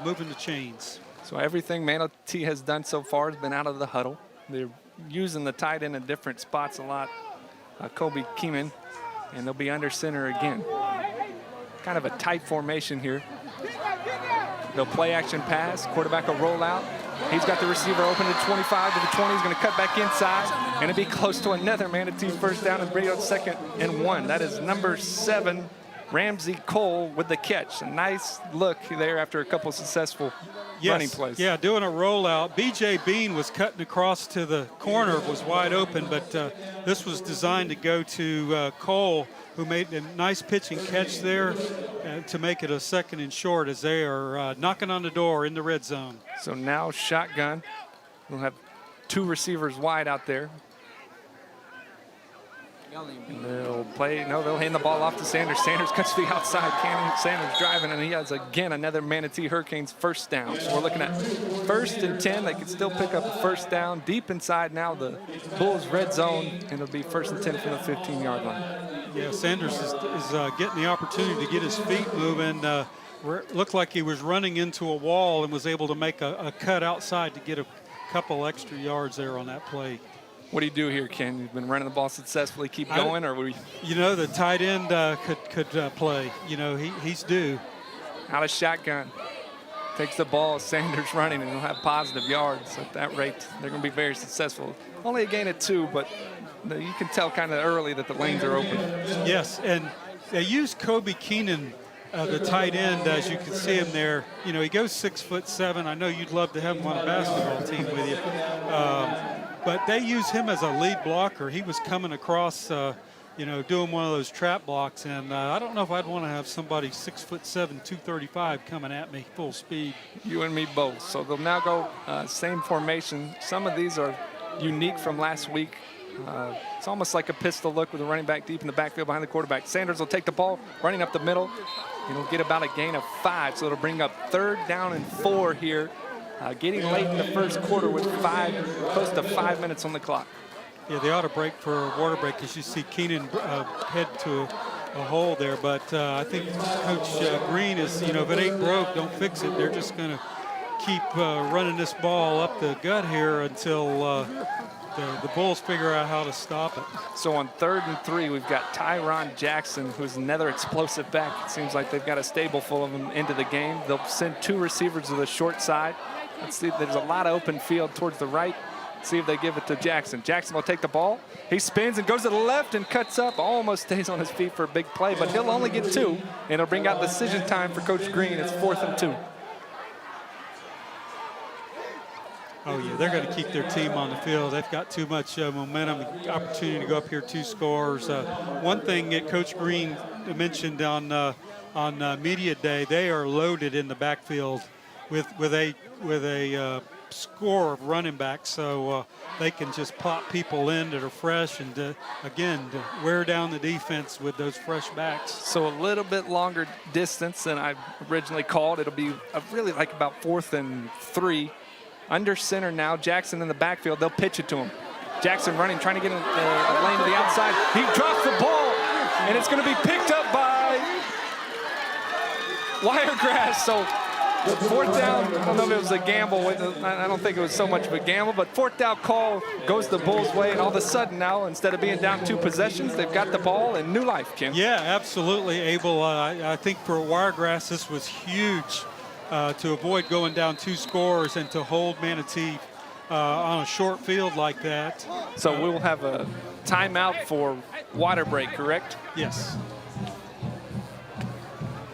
moving the chains. So everything Manatee has done so far has been out of the huddle. They're using the tight end in different spots a lot. Kobe Keeman, and they'll be under center again. Kind of a tight formation here. They'll play action pass, quarterback will roll out. He's got the receiver open to 25 to the 20. He's going to cut back inside, and it'll be close to another Manatee 1st down and bring it up 2nd and 1. That is number 7, Ramsey Cole with the catch. A nice look there after a couple successful running plays. Yeah, doing a rollout. B.J. Bean was cutting across to the corner, was wide open, but this was designed to go to Cole, who made a nice pitch and catch there to make it a 2nd and short as they are knocking on the door in the red zone. So now shotgun. We'll have 2 receivers wide out there. And they'll hand the ball off to Sanders. Sanders cuts to the outside. Sanders driving, and he has, again, another Manatee Hurricanes 1st down. So we're looking at 1st and 10. They can still pick up a 1st down. Deep inside now the Bulls' red zone, and it'll be 1st and 10 from the 15-yard line. Yeah, Sanders is getting the opportunity to get his feet moving. Looked like he was running into a wall and was able to make a cut outside to get a couple extra yards there on that play. What do you do here, Ken? You've been running the ball successfully. Keep going, or we? You know, the tight end could play. You know, he's due. Out of shotgun. Takes the ball. Sanders running, and he'll have positive yards. At that rate, they're going to be very successful. Only a gain of 2, but you can tell kind of early that the lanes are open. Yes, and they use Kobe Keenan, the tight end, as you can see him there. You know, he goes 6'7". I know you'd love to have him on a basketball team with you. but they use him as a lead blocker. He was coming across, you know, doing one of those trap blocks, and I don't know if I'd want to have somebody 6'7", 235 coming at me full speed. You and me both. So they'll now go same formation. Some of these are unique from last week. It's almost like a pistol look with a running back deep in the backfield behind the quarterback. Sanders will take the ball, running up the middle. It'll get about a gain of 5, so it'll bring up 3rd down and 4 here. Getting late in the first quarter with close to 5 minutes on the clock. Yeah, they ought to break for a water break, as you see Keenan head to a hole there. But I think Coach Green is, you know, if it ain't broke, don't fix it. They're just going to keep running this ball up the gut here until the Bulls figure out how to stop it. So on 3rd and 3, we've got Tyron Jackson, who's another explosive back. It seems like they've got a stable full of them into the game. They'll send 2 receivers to the short side. Let's see, there's a lot of open field towards the right. See if they give it to Jackson. Jackson will take the ball. He spins and goes to the left and cuts up. Almost stays on his feet for a big play, but he'll only get 2. And it'll bring out decision time for Coach Green. It's 4th and 2. Oh, yeah, they're going to keep their team on the field. They've got too much momentum and opportunity to go up here 2 scores. One thing that Coach Green mentioned on media day, they are loaded in the backfield with a score of running backs, so they can just pop people in that are fresh and, again, to wear down the defense with those fresh backs. So a little bit longer distance than I originally called. It'll be really like about 4th and 3. Under center now, Jackson in the backfield. They'll pitch it to him. Jackson running, trying to get a lane to the outside. He drops the ball, and it's going to be picked up by Wiregrass. So 4th down, I don't know if it was a gamble. I don't think it was so much of a gamble, but 4th down call goes the Bulls' way, and all of a sudden now, instead of being down 2 possessions, they've got the ball and new life, Kim. Yeah, absolutely, Abel. I think for Wiregrass, this was huge to avoid going down 2 scores and to hold Manatee on a short field like that. So we will have a timeout for water break, correct? Yes.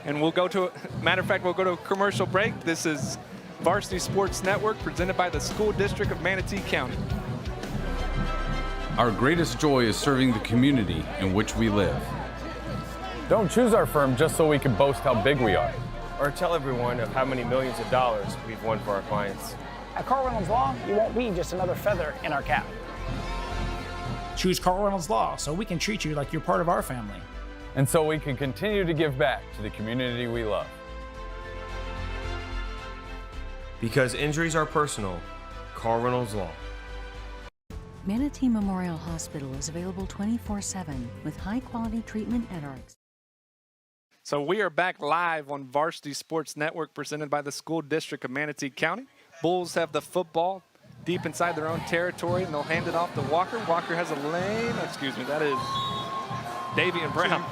And we'll go to, matter of fact, we'll go to a commercial break. This is Varsity Sports Network presented by the School District of Manatee County. Our greatest joy is serving the community in which we live. Don't choose our firm just so we can boast how big we are. Or tell everyone of how many millions of dollars we've won for our clients. At Carl Reynolds Law, you won't be just another feather in our cap. Choose Carl Reynolds Law so we can treat you like you're part of our family. And so we can continue to give back to the community we love. Because injuries are personal, Carl Reynolds Law. Manatee Memorial Hospital is available 24/7 with high-quality treatment at our... So we are back live on Varsity Sports Network presented by the School District of Manatee County. Bulls have the football deep inside their own territory, and they'll hand it off to Walker. Walker has a lane. Excuse me, that is Davian Brown.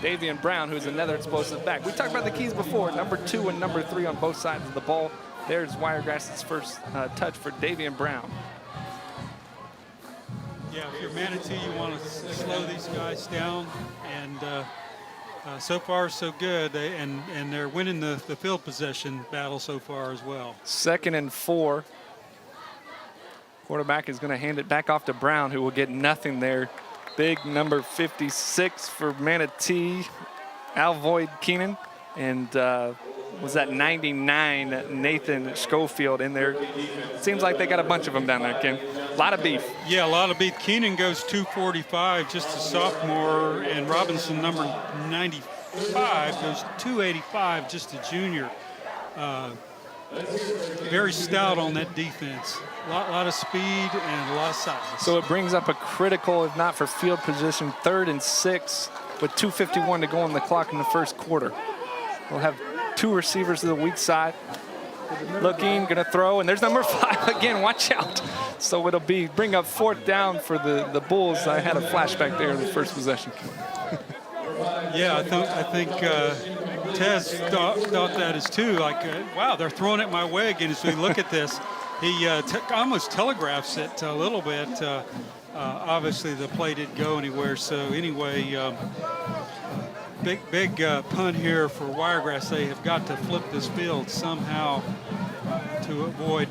Davian Brown, who's another explosive back. We talked about the keys before, number 2 and number 3 on both sides of the ball. There's Wiregrass's first touch for Davian Brown. Yeah, if you're Manatee, you want to slow these guys down, and so far so good. And they're winning the field possession battle so far as well. 2nd and 4. Quarterback is going to hand it back off to Brown, who will get nothing there. Big number 56 for Manatee, Alvoid Keenan, and was that 99 Nathan Schofield in there. Seems like they got a bunch of them down there, Ken. A lot of beef. Yeah, a lot of beef. Keenan goes 245, just a sophomore, and Robinson, number 95, goes 285, just a junior. Very stout on that defense. A lot of speed and a lot of size. So it brings up a critical, if not for field position, 3rd and 6 with 2:51 to go on the clock in the first quarter. We'll have 2 receivers to the weak side. Looking, going to throw, and there's number 5 again. Watch out. So it'll bring up 4th down for the Bulls. I had a flashback there in the first possession. Yeah, I think Tez thought that as too. Like, wow, they're throwing it my way again. As we look at this, he almost telegraphs it a little bit. Obviously, the play didn't go anywhere. So anyway, big punt here for Wiregrass. They have got to flip this field somehow to avoid.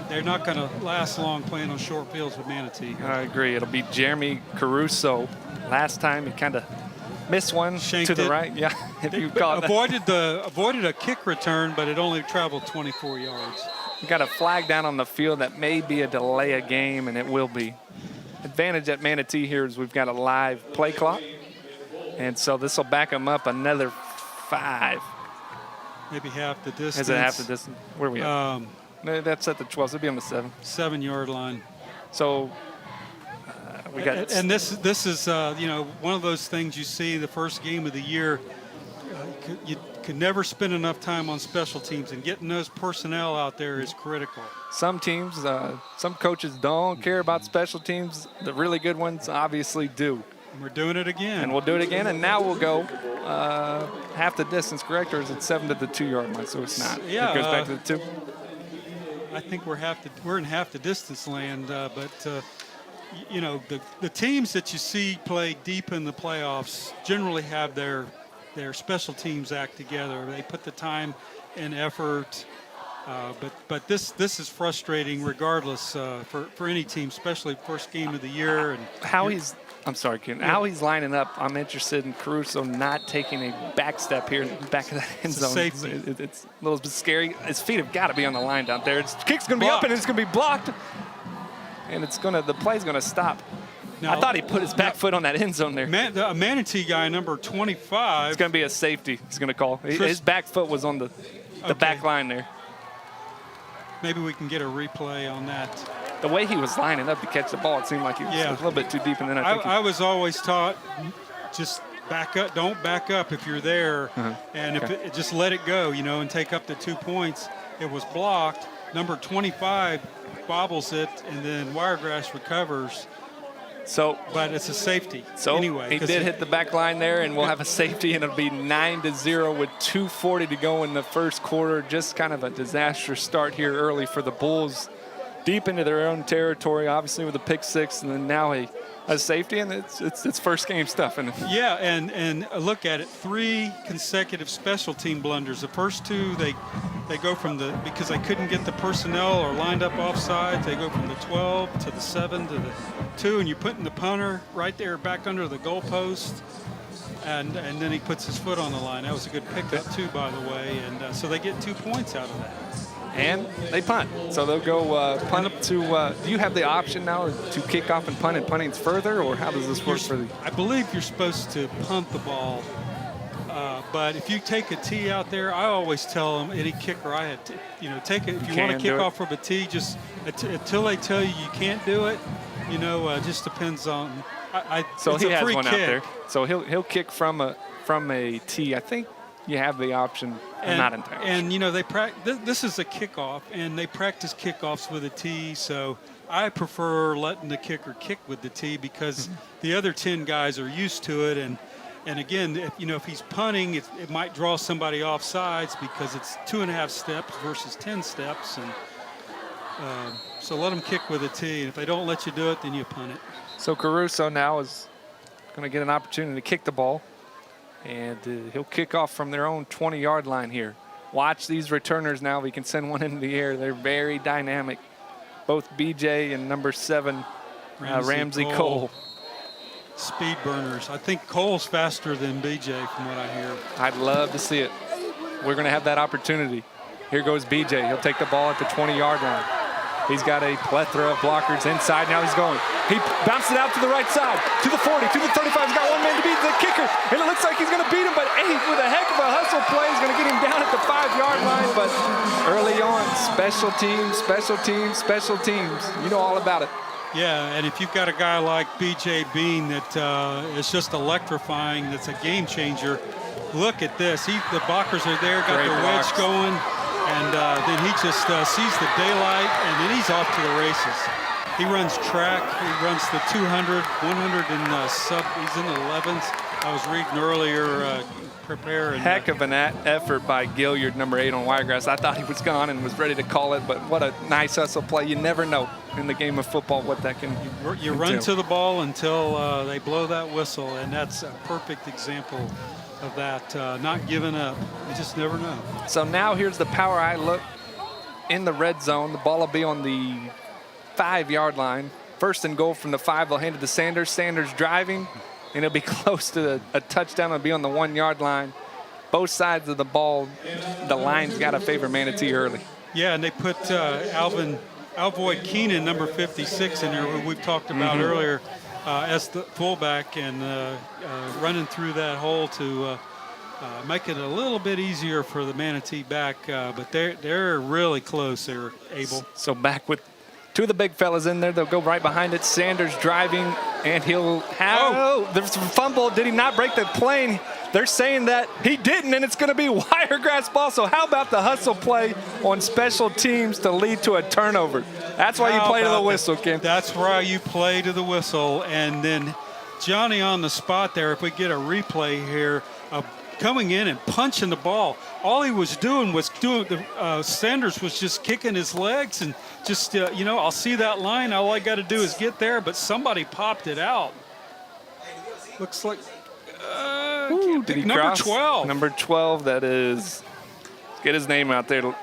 They're not going to last long playing on short fields with Manatee. I agree. It'll be Jeremy Caruso. Last time he kind of missed one to the right. Yeah, if you caught that. Avoided a kick return, but it only traveled 24 yards. We got a flag down on the field that may be a delay of game, and it will be. Advantage at Manatee here is we've got a live play clock, and so this will back them up another 5. Maybe half the distance. Is it half the distance? Where are we at? That's at the 12, so it'll be on the 7. 7-yard line. So we got. And this is one of those things you see the first game of the year. You could never spend enough time on special teams, and getting those personnel out there is critical. Some teams, some coaches don't care about special teams. The really good ones obviously do. And we're doing it again. And we'll do it again, and now we'll go half the distance, correct? Or is it 7 to the 2-yard line? So it's not. Yeah. It goes back to the 2. I think we're in half the distance land, but the teams that you see play deep in the playoffs generally have their special teams act together. They put the time and effort, but this is frustrating regardless for any team, especially first game of the year. And I'm sorry, Ken. Yeah. How he's lining up, I'm interested in Caruso not taking a back step here in the back of the end zone. Safety. It's a little bit scary. His feet have got to be on the line down there. Kick's going to be up, and it's going to be blocked. And the play's going to stop. Now, I thought he put his back foot on that end zone there. A Manatee guy, number 25. It's going to be a safety. He's going to call. His back foot was on the back line there. Maybe we can get a replay on that. The way he was lining up to catch the ball, it seemed like he was a little bit too deep. And then I was always taught, just back up. Don't back up if you're there. And if just let it go, and take up the 2 points. It was blocked. Number 25 bobbles it, and then Wiregrass recovers. But it's a safety. So anyway, he did hit the back line there, and we'll have a safety, and it'll be 9-0 with 2:40 to go in the first quarter. Just kind of a disastrous start here early for the Bulls, deep into their own territory, obviously with a pick 6, and then now a safety, and it's first game stuff. Yeah, and look at it, 3 consecutive special team blunders. The first 2, they go from because they couldn't get the personnel or lined up offside. They go from the 12 to the 7 to the 2, and you're putting the punter right there back under the goalpost, and then he puts his foot on the line. That was a good pickup too, by the way, and so they get 2 points out of that. And they punt. So they'll go punt up to do you have the option now to kick off and punt, and punting's further, or how does this work for the? I believe you're supposed to punt the ball, but if you take a tee out there, I always tell them, any kicker I had, take it. If you want to kick off from a tee, just until they tell you can't do it, just depends on. So it's he a has free one kick. out there. So he'll kick from a tee. I think you have the option. I'm not entirely sure. And they practice. This is a kickoff, and they practice kickoffs with a tee. So I prefer letting the kicker kick with the tee because the other 10 guys are used to it. And again, if he's punting, it might draw somebody off sides because it's 2.5 steps versus 10 steps, and so let them kick with a tee. And if they don't let you do it, then you punt it. So Caruso now is going to get an opportunity to kick the ball. And he'll kick off from their own 20-yard line here. Watch these returners now. We can send one into the air. They're very dynamic. Both BJ and number 7, Ramsey Cole. Speed burners. I think Cole's faster than BJ from what I hear. I'd love to see it. We're going to have that opportunity. Here goes BJ. He'll take the ball at the 20-yard line. He's got a plethora of blockers inside. Now he's going. He bounced it out to the right side, to the 40, to the 35. He's got one man to beat the kicker, and it looks like he's going to beat him, but with a heck of a hustle play, he's going to get him down at the 5-yard line. But early on, special teams, special teams, special teams. You know all about it. Yeah, and if you've got a guy like B.J. Bean that is just electrifying, that's a game changer, look at this. The blockers are there, got the wedge going. And then he just sees the daylight, and then he's off to the races. He runs track. He runs the 200, 100 and sub. He's in the 11s. I was reading earlier, prepare. And, heck of an effort by Gilliard, number 8 on Wiregrass. I thought he was gone and was ready to call it, but what a nice hustle play. You never know in the game of football what that can You run to the ball until they blow that whistle, and that's a perfect example of that, not giving up. You just never know. So now here's the power eye look in the red zone. The ball will be on the 5-yard line. First and goal from the 5. They'll hand it to Sanders. Sanders driving, and it'll be close to a touchdown. It'll be on the 1-yard line. Both sides of the ball, the line's got to favor Manatee early. Yeah, and they put Alvoid Keenan, number 56, in there, who we've talked about earlier, as the fullback, and running through that hole to make it a little bit easier for the Manatee back. But they're really close. They're able. So back with 2 of the big fellas in there. They'll go right behind it. Sanders driving, and he'll have. Oh, there's a fumble. Did he not break the plane? They're saying that he didn't, and it's going to be Wiregrass ball. So how about the hustle play on special teams to lead to a turnover? That's why you play to the whistle, Ken. That's why you play to the whistle. And then Johnny on the spot there, if we get a replay here, coming in and punching the ball. All he was doing was Sanders was just kicking his legs and just, I'll see that line. All I got to do is get there, but somebody popped it out. Looks like number 12. Number 12, that is, let's get his name out there.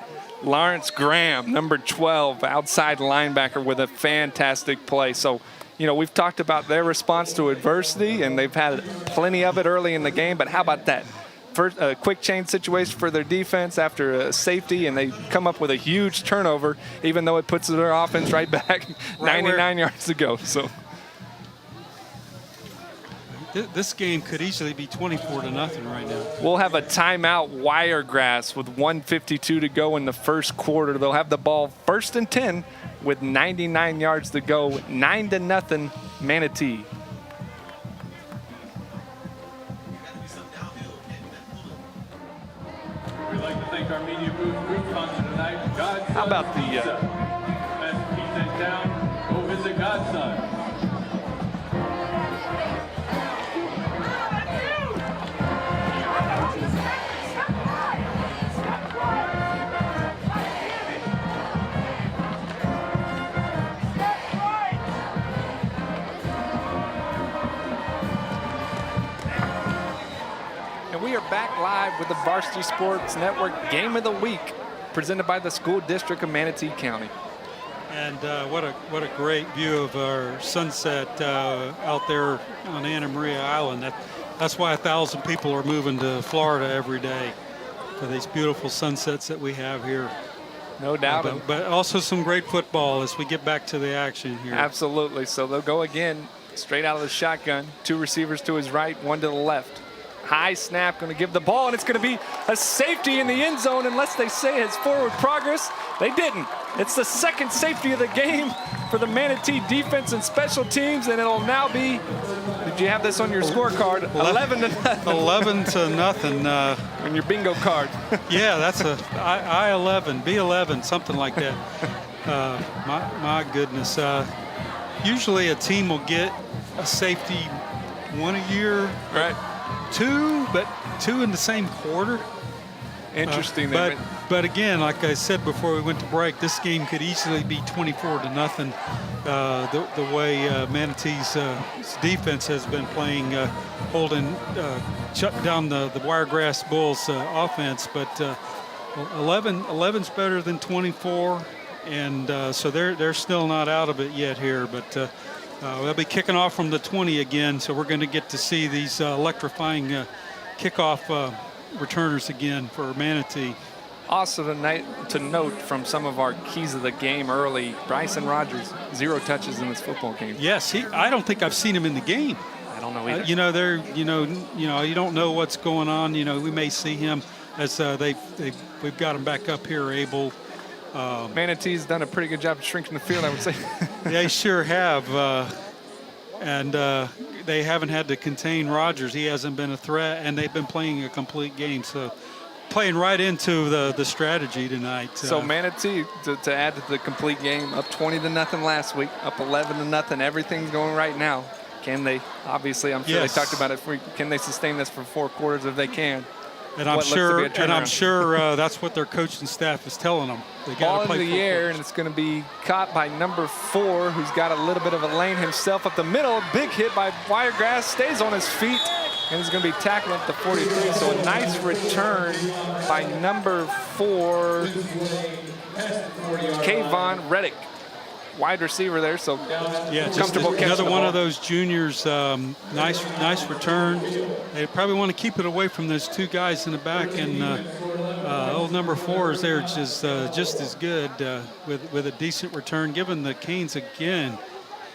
Lawrence Graham, number 12, outside linebacker with a fantastic play. So, we've talked about their response to adversity, and they've had plenty of it early in the game, but how about that? First, a quick change situation for their defense after a safety, and they come up with a huge turnover, even though it puts their offense right back 99 yards to go. So this game could easily be 24-0 right now. We'll have a timeout, Wiregrass, with 1:52 to go in the first quarter. They'll have the ball 1st and 10 with 99 yards to go. 9-0 Manatee. We'd like to thank our media group sponsor tonight, Godson. How about the Best pizza in town, go visit Godson. We are back live with the Varsity Sports Network Game of the Week, presented by the School District of Manatee County. And what a great view of our sunset out there on Anna Maria Island. That's why 1,000 people are moving to Florida every day for these beautiful sunsets that we have here. No doubt. But also some great football as we get back to the action here. Absolutely. So they'll go again, straight out of the shotgun. 2 receivers to his right, 1 to the left. High snap, going to give the ball, and it's going to be a safety in the end zone unless they say it's forward progress. They didn't. It's the second safety of the game for the Manatee defense and special teams, and it'll now be, did you have this on your scorecard? 11-0. 11-0. On your bingo card. Yeah, that's a I-11, B11, something like that. My goodness. Usually a team will get a safety 1 a year. Right. 2, but 2 in the same quarter. Interesting. But again, like I said before we went to break, this game could easily be 24-0. The way Manatee's defense has been playing, shutting down the Wiregrass Bulls offense. But 11's better than 24, and so they're still not out of it yet here. But they'll be kicking off from the 20 again, so we're going to get to see these electrifying kickoff returners again for Manatee. Also tonight, to note from some of our keys of the game early, Bryson Rogers, 0 touches in this football game. Yes, I don't think I've seen him in the game. I don't know either. You don't know what's going on. We may see him as we've got him back up here, able. Manatee's done a pretty good job of shrinking the field, I would say. They sure have, and they haven't had to contain Rogers. He hasn't been a threat, and they've been playing a complete game. So playing right into the strategy tonight. So Manatee, to add to the complete game, up 20-0 last week, up 11-0. Everything's going right now. Can they? Obviously, I'm sure They talked about it. Can they sustain this for 4 quarters if they can? And I'm sure that's what their coaching staff is telling them. They got to play in the air, and it's going to be caught by number 4, who's got a little bit of a lane himself up the middle. Big hit by Wiregrass, stays on his feet, And it's going to be tackled at the 43. So a nice return by number 4, Kayvon Reddick, wide receiver there. So yeah, just comfortable catching another the one ball. of those juniors. Nice return. They probably want to keep it away from those 2 guys in the back, and old number 4 is there, just as good with a decent return. Given the Canes again,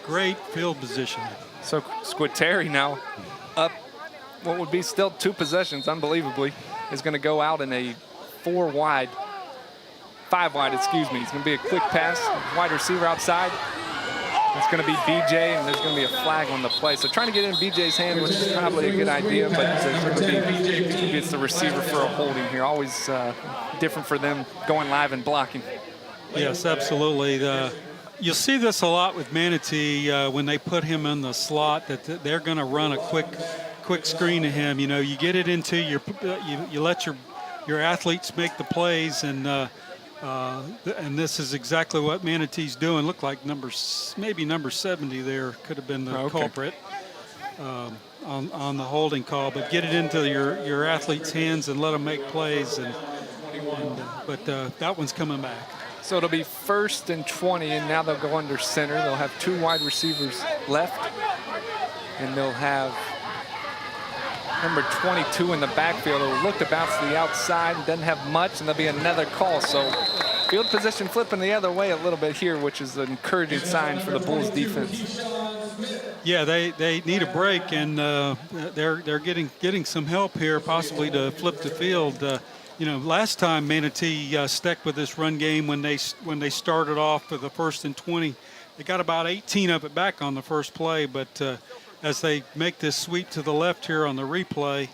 great field position. So Squitieri now up what would be still 2 possessions, unbelievably, is going to go out in a 5 wide, excuse me. It's going to be a quick pass, wide receiver outside. It's going to be BJ, and there's going to be a flag on the play. So trying to get it in BJ's hand was probably a good idea, but it's the receiver for a holding here. Always different for them going live and blocking. Yes, absolutely. You'll see this a lot with Manatee when they put him in the slot, that they're going to run a quick screen to him. You know, you get it into you let your athletes make the plays, and this is exactly what Manatee's doing. Looked like maybe number 70 there could have been the culprit on the holding call, but get it into your athletes' hands and let them make plays. But that one's coming back. So it'll be 1st and 20, and now they'll go under center. They'll have 2 wide receivers left, and they'll have number 22 in the backfield. It'll look to bounce to the outside, doesn't have much, and there'll be another call. So field position flipping the other way a little bit here, which is an encouraging sign for the Bulls defense. Yeah, they need a break, and they're getting some help here, possibly to flip the field. You know, last time Manatee stuck with this run game when they started off with the 1st and 20, they got about 18 of it back on the first play, but as they make this sweep to the left here on the replay.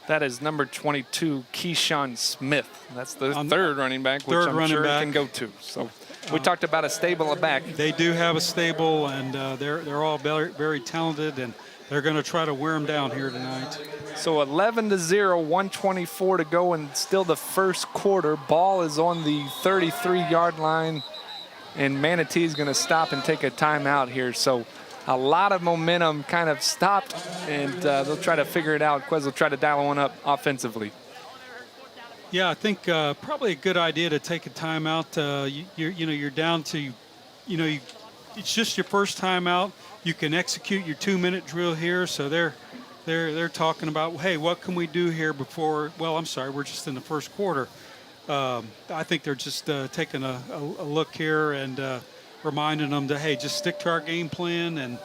That is number 22, Keyshawn Smith. That's the 3rd running back, which I'm sure he can go to. So we talked about a stable of back. They do have a stable, and they're all very, very talented, and they're going to try to wear them down here tonight. So 11-0, 124 to go, and still the first quarter. Ball is on the 33-yard line, and Manatee is going to stop and take a timeout here. So a lot of momentum kind of stopped, and they'll try to figure it out. Quez will try to dial one up offensively. Yeah, I think probably a good idea to take a timeout. You're down to, it's just your first timeout. You can execute your 2-minute drill here. So they're talking about, hey, what can we do here before? Well, I'm sorry, we're just in the first quarter. I think they're just taking a look here and reminding them that, hey, just stick to our game plan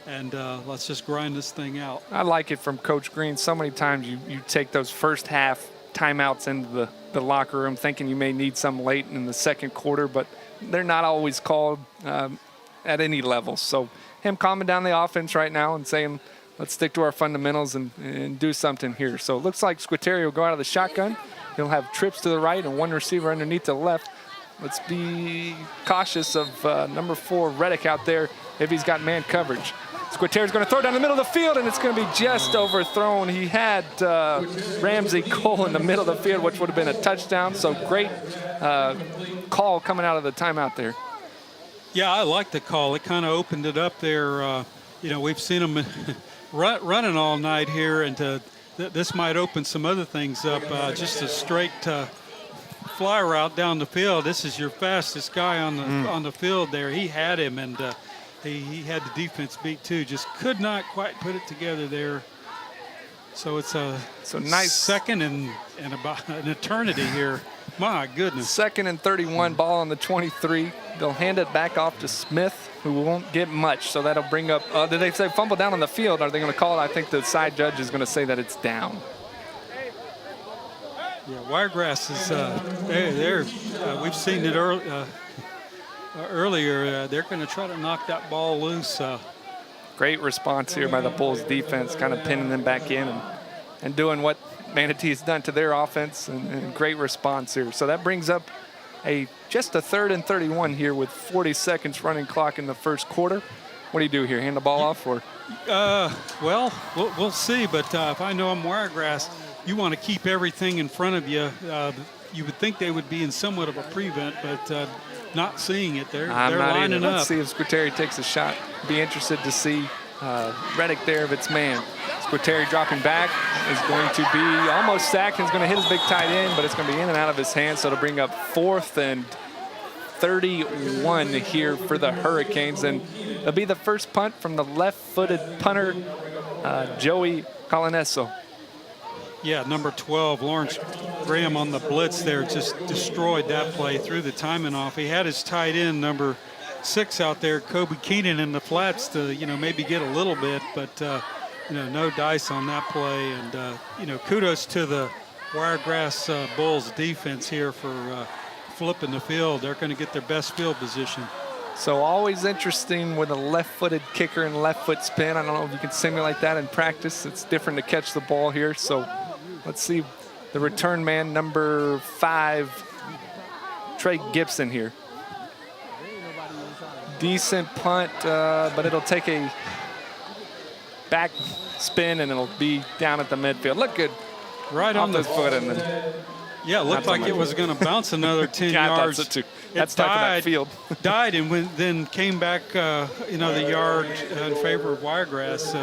and let's just grind this thing out. I like it from Coach Green. So many times you take those first half timeouts into the locker room thinking you may need some late in the second quarter, but they're not always called at any level. So him calming down the offense right now and saying, let's stick to our fundamentals and do something here. So it looks like Squitieri will go out of the shotgun. He'll have trips to the right and 1 receiver underneath the left. Let's be cautious of number 4, Reddick, out there if he's got man coverage. Squitieri's going to throw down the middle of the field, and it's going to be just overthrown. He had Ramsey Cole in the middle of the field, which would have been a touchdown. So great call coming out of the timeout there. Yeah, I like the call. It kind of opened it up there. We've seen them running all night here, and this might open some other things up. Just a straight fly route down the field. This is your fastest guy on the field there. He had him, and he had the defense beat too. Just could not quite put it together there. So it's a nice second and about an eternity here. My goodness. 2nd and 31, ball on the 23. They'll hand it back off to Smith, who won't get much. So that'll bring up, did they say fumble down on the field? Are they going to call it? I think the side judge is going to say that it's down. Yeah, Wiregrass is, we've seen it earlier. They're going to try to knock that ball loose. Great response here by the Bulls defense, kind of pinning them back in and doing what Manatee has done to their offense, and great response here. So that brings up just a 3rd and 31 here with 40 seconds running clock in the first quarter. What do you do here? Hand the ball off, or? Well, we'll see. But if I know I'm Wiregrass, you want to keep everything in front of you. You would think they would be in somewhat of a prevent, but not seeing it. They're lining up. Let's see if Squitieri takes a shot. Be interested to see Reddick there of its man. Squitieri dropping back is going to be almost sacked. He's going to hit his big tight end, but it's going to be in and out of his hands. So to bring up 4th and 31 here for the Hurricanes. And it'll be the first punt from the left-footed punter, Joey Colonesso. Yeah, number 12, Lawrence Graham on the blitz there just destroyed that play, threw the timing off. He had his tight end, number 6 out there, Kobe Keenan in the flats to, maybe get a little bit, but, no dice on that play. And, kudos to the Wiregrass Bulls defense here for flipping the field. They're going to get their best field position. So always interesting with a left-footed kicker and left foot spin. I don't know if you can simulate that in practice. It's different to catch the ball here. So let's see the return man, number 5, Trey Gibson here. Decent punt, but it'll take a back spin and it'll be down at the midfield. Look good. Right on the foot. And then yeah, it looked like it was going to bounce another 10 yards. I thought so too. That's tough in that field. Died and then came back, the yard in favor of Wiregrass.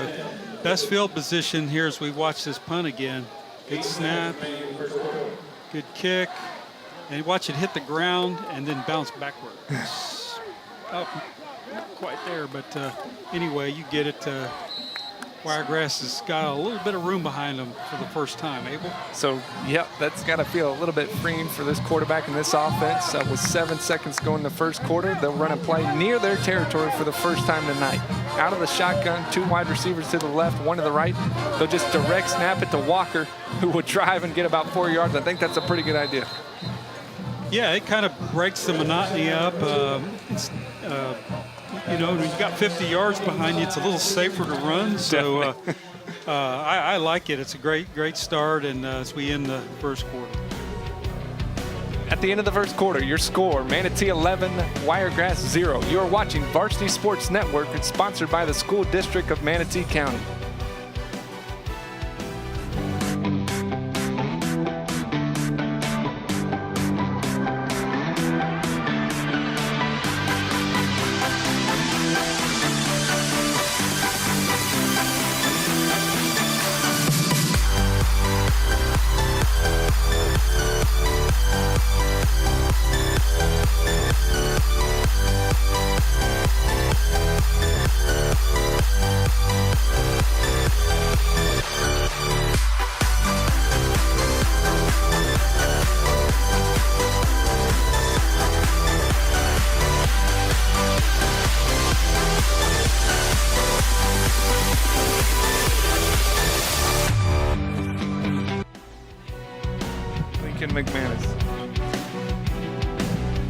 Best field position here as we watch this punt again. Good snap, good kick, and watch it hit the ground and then bounce backward. Oh, not quite there, but anyway, you get it. Wiregrass has got a little bit of room behind them for the first time. Abel? So, yep, that's got to feel a little bit freeing for this quarterback in this offense. With 7 seconds to go in the first quarter, they'll run a play near their territory for the first time tonight. Out of the shotgun, 2 wide receivers to the left, 1 to the right. They'll just direct snap it to Walker, who will drive and get about 4 yards. I think that's a pretty good idea. Yeah, it kind of breaks the monotony up. When you got 50 yards behind you, it's a little safer to run. So I like it. It's a great start, and as we end the first quarter. At the end of the first quarter, your score, Manatee 11, Wiregrass 0. You are watching Varsity Sports Network. It's sponsored by the School District of Manatee County.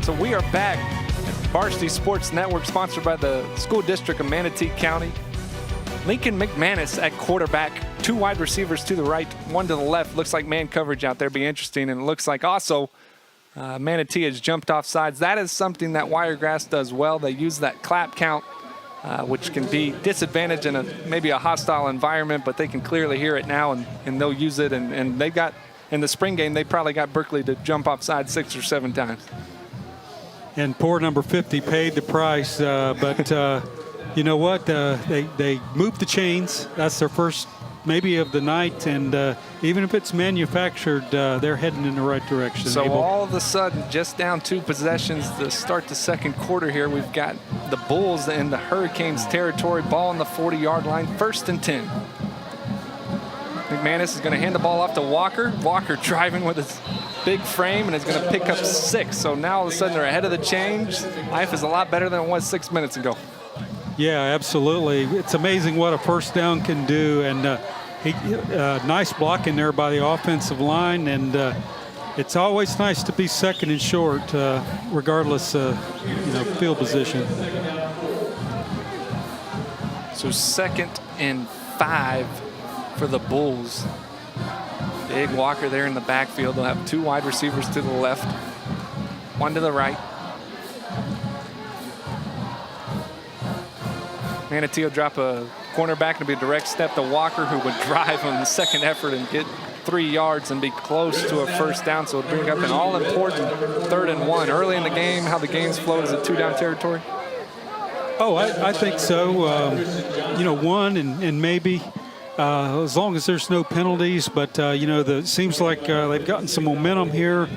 So we are back at Varsity Sports Network, sponsored by the School District of Manatee County. Lincoln McManus at quarterback, 2 wide receivers to the right, 1 to the left. Looks like man coverage out there. Be interesting. And it looks like also Manatee has jumped off sides. That is something that Wiregrass does well. They use that clap count, which can be disadvantage in maybe a hostile environment, but they can clearly hear it now, and they'll use it. And they got, in the spring game, they probably got Berkeley to jump off sides 6 or 7 times. And poor number 50 paid the price, but you know what? They moved the chains. That's their first maybe of the night, and even if it's manufactured, they're heading in the right direction. So Abel. all of a sudden, just down 2 possessions to start the second quarter here, we've got the Bulls in the Hurricanes territory, ball on the 40-yard line, 1st and 10. McManus is going to hand the ball off to Walker. Walker driving with his big frame and is going to pick up 6. So now all of a sudden they're ahead of the change. Life is a lot better than it was 6 minutes ago. Yeah, absolutely. It's amazing what a first down can do, and nice blocking there by the offensive line, and it's always nice to be second and short, regardless field position. So 2nd and 5 for the Bulls. Big Walker there in the backfield. They'll have 2 wide receivers to the left, 1 to the right. Manatee will drop a cornerback and be a direct step to Walker, who would drive on the second effort and get 3 yards and be close to a first down. So it'll bring up an all-important 3rd and 1. Early in the game, how the game's flowed, is it 2-down territory? Oh, I think so. You know, one and maybe as long as there's no penalties. But you know, it seems like they've gotten some momentum here.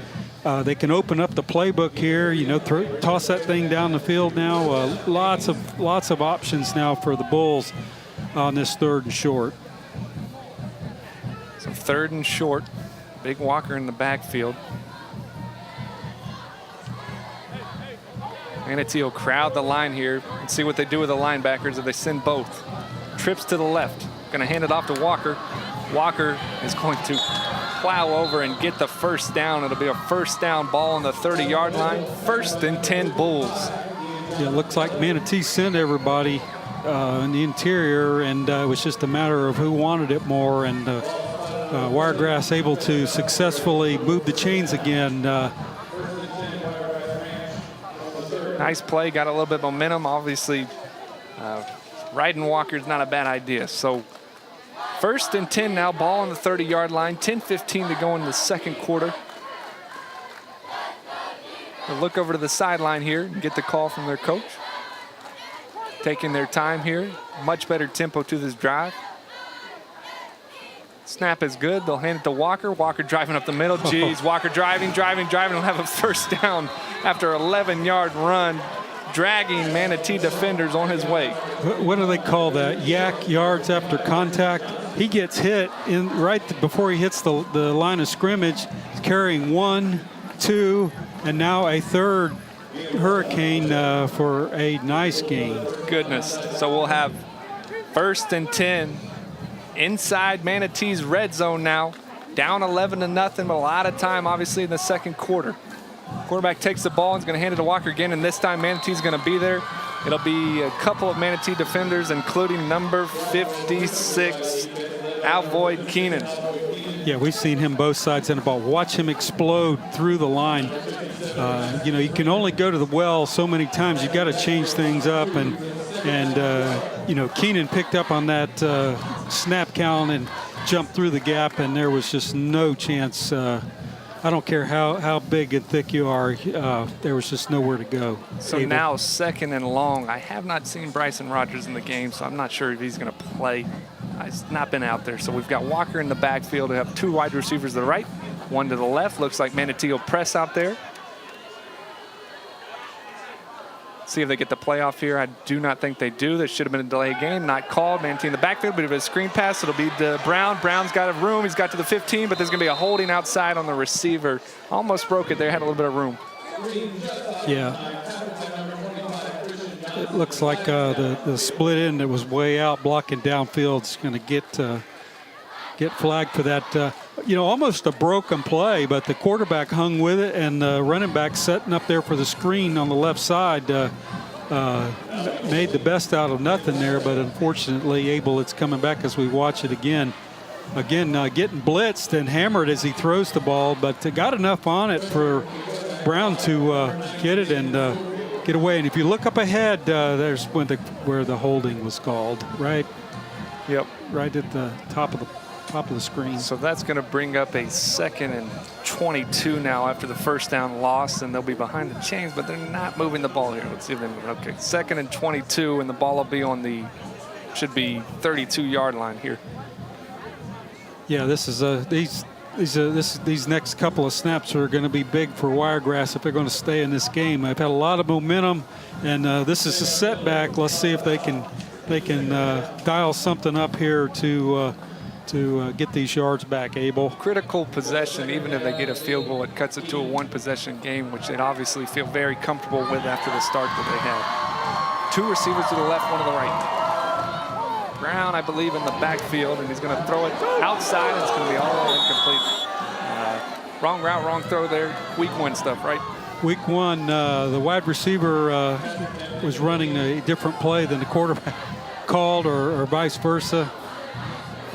They can open up the playbook here. You know, toss that thing down the field now. Lots of options now for the Bulls on this 3rd and short. So 3rd and short. Big Walker in the backfield. Manatee will crowd the line here and see what they do with the linebackers if they send both. Trips to the left. Going to hand it off to Walker. Walker is going to plow over and get the first down. It'll be a 1st down ball on the 30-yard line. 1st and 10 Bulls. Yeah, it looks like Manatee sent everybody in the interior, and it was just a matter of who wanted it more. And Wiregrass able to successfully move the chains again. Nice play, got a little bit of momentum. Obviously, riding Walker is not a bad idea. So 1st and 10 now, ball on the 30-yard line. 10:15 to go in the 2nd quarter. They'll look over to the sideline here and get the call from their coach. Taking their time here. Much better tempo to this drive. Snap is good. They'll hand it to Walker. Walker driving up the middle. Geez, Walker driving. He'll have a 1st down after an 11-yard run, dragging Manatee defenders on his way. What do they call that? Yak yards after contact. He gets hit right before he hits the line of scrimmage. He's carrying 1, 2, and now a 3rd Hurricane for a nice gain. Goodness. So we'll have 1st and 10 inside Manatee's red zone now. Down 11-0, but a lot of time obviously in the 2nd quarter. Quarterback takes the ball and is going to hand it to Walker again, and this time Manatee's going to be there. It'll be a couple of Manatee defenders, including number 56, Alvoid Keenan. Yeah, we've seen him both sides of the ball. Watch him explode through the line. You know, you can only go to the well so many times. You've got to change things up, and you know, Keenan picked up on that snap count and jumped through the gap, and there was just no chance. I don't care how big and thick you are, there was just nowhere to go. So now 2nd and long. I have not seen Bryson Rogers in the game, so I'm not sure if he's going to play. He's not been out there. So we've got Walker in the backfield. We have 2 wide receivers to the right, 1 to the left. Looks like Manatee will press out there. See if they get the playoff here. I do not think they do. There should have been a delayed game, not called. Manatee in the backfield, but if it's a screen pass, it'll be to Brown. Brown's got a room. He's got to the 15, but there's going to be a holding outside on the receiver. Almost broke it there, had a little bit of room. Yeah. It looks like the split end that was way out blocking downfield is going to get flagged for that. You know, almost a broken play, but the quarterback hung with it, and the running back setting up there for the screen on the left side made the best out of nothing there, but unfortunately it's coming back as we watch it again. Getting blitzed and hammered as he throws the ball, but got enough on it for Brown to get it and get away. And if you look up ahead, there's where the holding was called, right? Yep. Right at the top of the screen. So that's going to bring up a 2nd and 22 now after the 1st down loss, and they'll be behind the chains, but they're not moving the ball here. Let's see if they move it. Okay, 2nd and 22, and the ball will be on the, should be 32-yard line here. Yeah, this is these next couple of snaps are going to be big for Wiregrass if they're going to stay in this game. They've had a lot of momentum, and this is a setback. Let's see if they can dial something up here to get these yards back, Abel. Critical possession. Even if they get a field goal, it cuts it to a 1-possession game, which they'd obviously feel very comfortable with after the start that they had. 2 receivers to the left, 1 to the right. Brown, I believe, in the backfield, and he's going to throw it outside, and it's going to be all incomplete. Wrong route, wrong throw there. Week 1 stuff, right? Week 1, the wide receiver was running a different play than the quarterback called, or vice versa.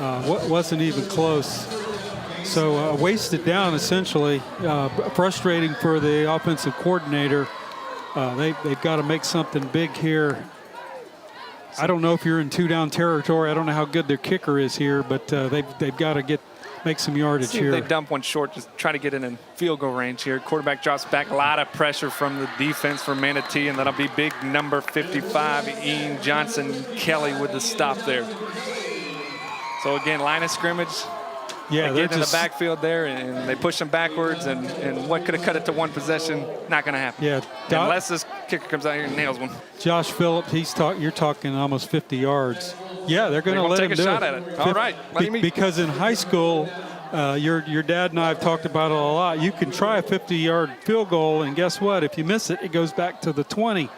Wasn't even close. So wasted down, essentially. Frustrating for the offensive coordinator. They've got to make something big here. I don't know if you're in 2-down territory. I don't know how good their kicker is here, but they've got to get make some yardage See if here. they dump one short, just try to get it in field goal range here. Quarterback drops back, a lot of pressure from the defense for Manatee, and that'll be big number 55, Ian Johnson Kelly with the stop there. So again, line of scrimmage. Yeah, they get in the backfield there, and they push them backwards, and what could have cut it to one possession, not going to happen. Yeah, unless this kicker comes out here and nails one. Josh Phillips, you're talking almost 50 yards. Yeah, they're going to let him take a shot at it. All right, because in high school, your dad and I have talked about it a lot. You can try a 50-yard field goal, and guess what? If you miss it, it goes back to the 20.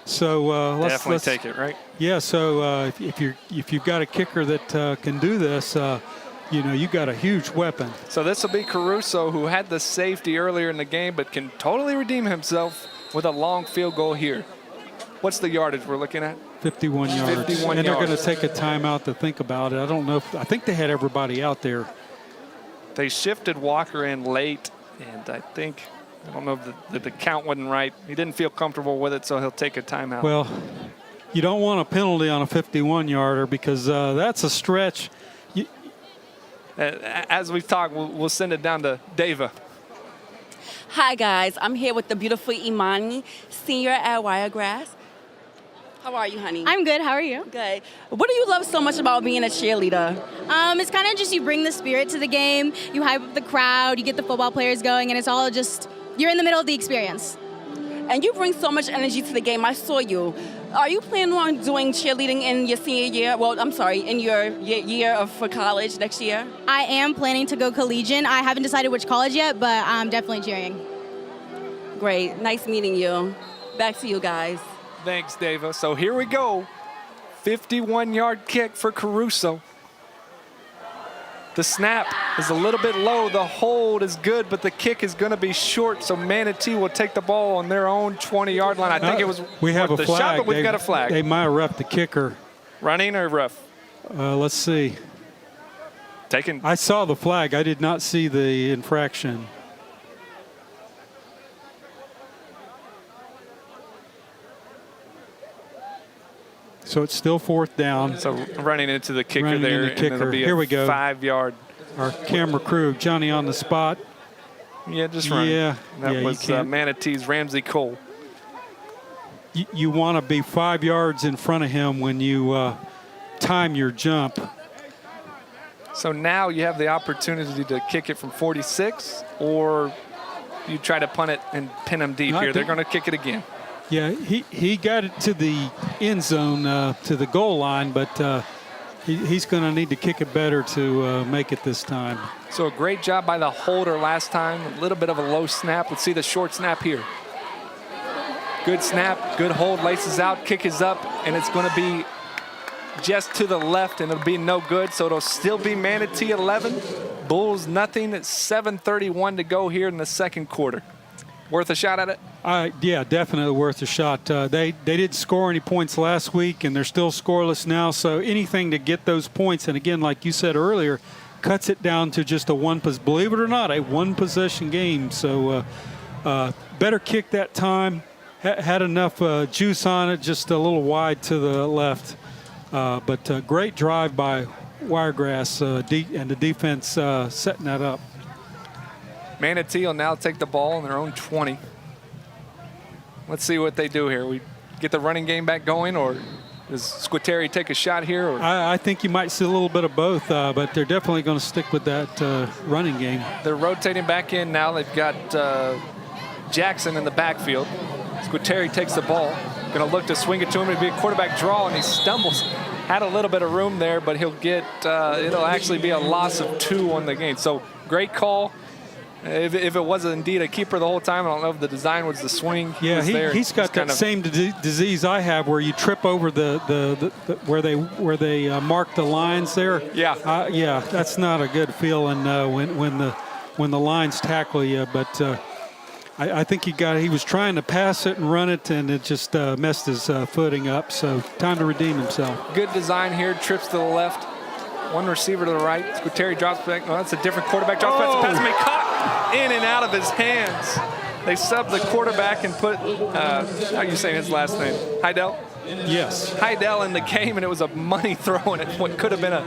So let's take it, right? Yeah. So if you've got a kicker that can do this. You got a huge weapon. So this will be Caruso, who had the safety earlier in the game, but can totally redeem himself with a long field goal here. What's the yardage we're looking at? 51 yards. 51 and yards. They're going to take a timeout to think about it. I don't know. I think they had everybody out there. They shifted Walker in late, and I don't know if the count wasn't right. He didn't feel comfortable with it, so he'll take a timeout. Well, you don't want a penalty on a 51-yarder because that's a stretch. As we've talked, we'll send it down to Dava. Hi, guys. I'm here with the beautiful Imani, senior at Wiregrass. How are you, honey? I'm good. How are you? Good. What do you love so much about being a cheerleader? It's kind of just you bring the spirit to the game, you hype up the crowd, you get the football players going, and it's all just, you're in the middle of the experience. And you bring so much energy to the game. I saw you. Are you planning on doing cheerleading in your senior year? Well, I'm sorry, in your year for college next year? I am planning to go collegiate. I haven't decided which college yet, but I'm definitely cheering. Great. Nice meeting you. Back to you guys. Thanks, Dava. So here we go. 51-yard kick for Caruso. The snap is a little bit low. The hold is good, but the kick is going to be short. So Manatee will take the ball on their own 20-yard line. I think it was we have a the flag. shot, but we've got a flag. They might have roughed the kicker. Running or rough? Let's see. Taken. I saw the flag. I did not see the infraction. So it's still fourth down. So running into the kicker there. And it'll be Here we go. 5-yard. Our camera crew, Johnny on the spot. Yeah, just running. Yeah. That was Manatee's Ramsey Cole. You want to be 5 yards in front of him when you time your jump. So now you have the opportunity to kick it from 46, or you try to punt it and pin him deep here. They're going to kick it again. Yeah, he got it to the end zone, to the goal line, but he's going to need to kick it better to make it this time. So a great job by the holder last time. A little bit of a low snap. Let's see the short snap here. Good snap, good hold, laces out, kick is up, and it's going to be just to the left, and it'll be no good. So it'll still be Manatee 11, Bulls nothing. It's 7:31 to go here in the second quarter. Worth a shot at it? Yeah, definitely worth a shot. They didn't score any points last week, and they're still scoreless now. So anything to get those points, and again, like you said earlier, cuts it down to just a believe it or not, a one-possession game. So better kick that time. Had enough juice on it, just a little wide to the left. But great drive by Wiregrass and the defense setting that up. Manatee will now take the ball on their own 20. Let's see what they do here. We get the running game back going, or does Squitieri take a shot here? Or? I think you might see a little bit of both, but they're definitely going to stick with that running game. They're rotating back in now. They've got Jackson in the backfield. Squitieri takes the ball. Going to look to swing it to him. It'll be a quarterback draw, and he stumbles. Had a little bit of room there, but he'll get, it'll actually be a loss of 2 on the game. So great call. If it was indeed a keeper the whole time, I don't know if the design was the swing. Yeah, he's got that same disease I have, where you trip over the where they mark the lines there. Yeah. Yeah, that's not a good feeling when the lines tackle you. But I think he was trying to pass it and run it, and it just messed his footing up. So time to redeem himself. Good design here. Trips to the left. One receiver to the right. Squitieri drops back. Well, that's a different quarterback. Drops back. The pass may caught in and out of his hands. They subbed the quarterback and put, how are you saying his last name? Heidel? Yes. Heidel in the game, and it was a money throw, and what could have been an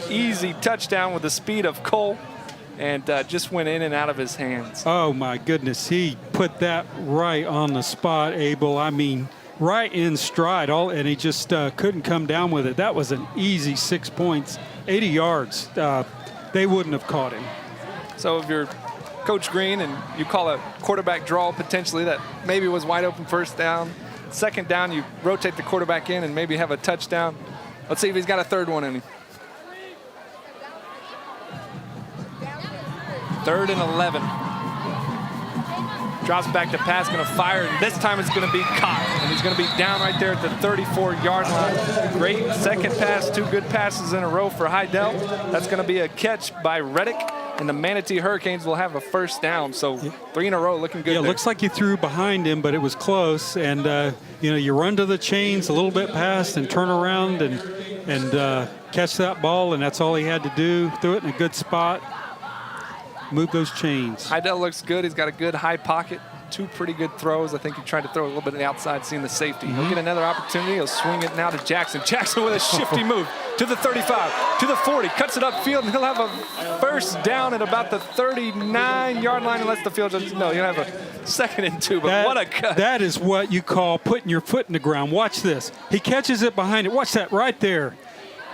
easy touchdown with the speed of Cole. and just went in and out of his hands. Oh, my goodness. He put that right on the spot, Abel. I mean, right in stride, and he just couldn't come down with it. That was an easy 6 points, 80 yards. They wouldn't have caught him. So if you're Coach Green and you call a quarterback draw potentially that maybe was wide open first down, second down, you rotate the quarterback in and maybe have a touchdown. Let's see if he's got a third one in him. 3rd and 11. Drops back to pass, going to fire, and this time it's going to be caught. And he's going to be down right there at the 34-yard line. Great second pass, 2 good passes in a row for Heidel. That's going to be a catch by Reddick, and the Manatee Hurricanes will have a first down. So 3 in a row, looking good. Yeah, it there. looks like he threw behind him, but it was close. And, you run to the chains a little bit past and turn around and catch that ball, and that's all he had to do. Threw it in a good spot. Move those chains. Heidel looks good. He's got a good high pocket. 2 pretty good throws. I think he tried to throw a little bit on the outside, seeing the safety. He'll get another opportunity. He'll swing it now to Jackson. Jackson with a shifty move to the 35, to the 40, cuts it upfield, and he'll have a first down at about the 39-yard line unless the field just, no, he'll have a 2nd and 2, but what a cut. That is what you call putting your foot in the ground. Watch this. He catches it behind it. Watch that right there.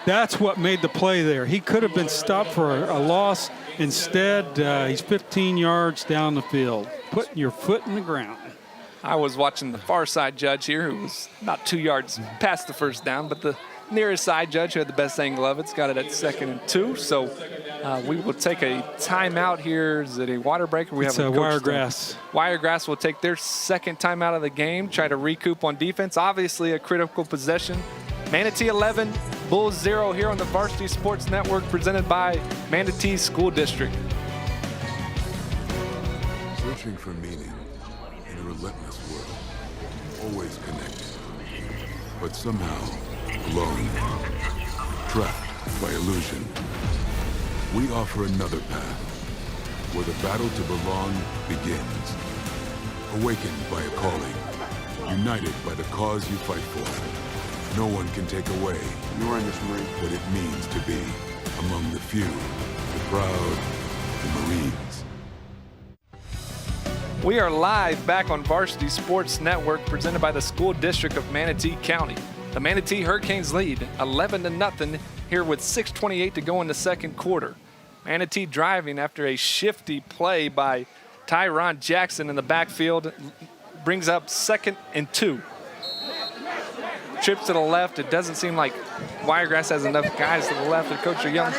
That's what made the play there. He could have been stopped for a loss. Instead, he's 15 yards down the field, putting your foot in the ground. I was watching the far side judge here, who was about 2 yards past the first down, but the nearest side judge who had the best angle of it's got it at 2nd and 2. So we will take a timeout here. Is it a water break? Or we it's have a Wiregrass. Wiregrass will take their 2nd timeout of the game, try to recoup on defense. Obviously a critical possession. Manatee 11, Bulls 0 here on the Varsity Sports Network, presented by Manatee School District. Searching for meaning in a relentless world, always connected, but somehow alone, trapped by illusion. We offer another path, where the battle to belong begins. Awakened by a calling, united by the cause you fight for. No one can take away what it means to be among the few, the proud, the Marines. We are live back on Varsity Sports Network, presented by the School District of Manatee County. The Manatee Hurricanes lead 11-0 here with 6:28 to go in the 2nd quarter. Manatee driving after a shifty play by Tyron Jackson in the backfield, brings up 2nd and 2. Trips to the left. It doesn't seem like Wiregrass has enough guys to the left. And Coach are young.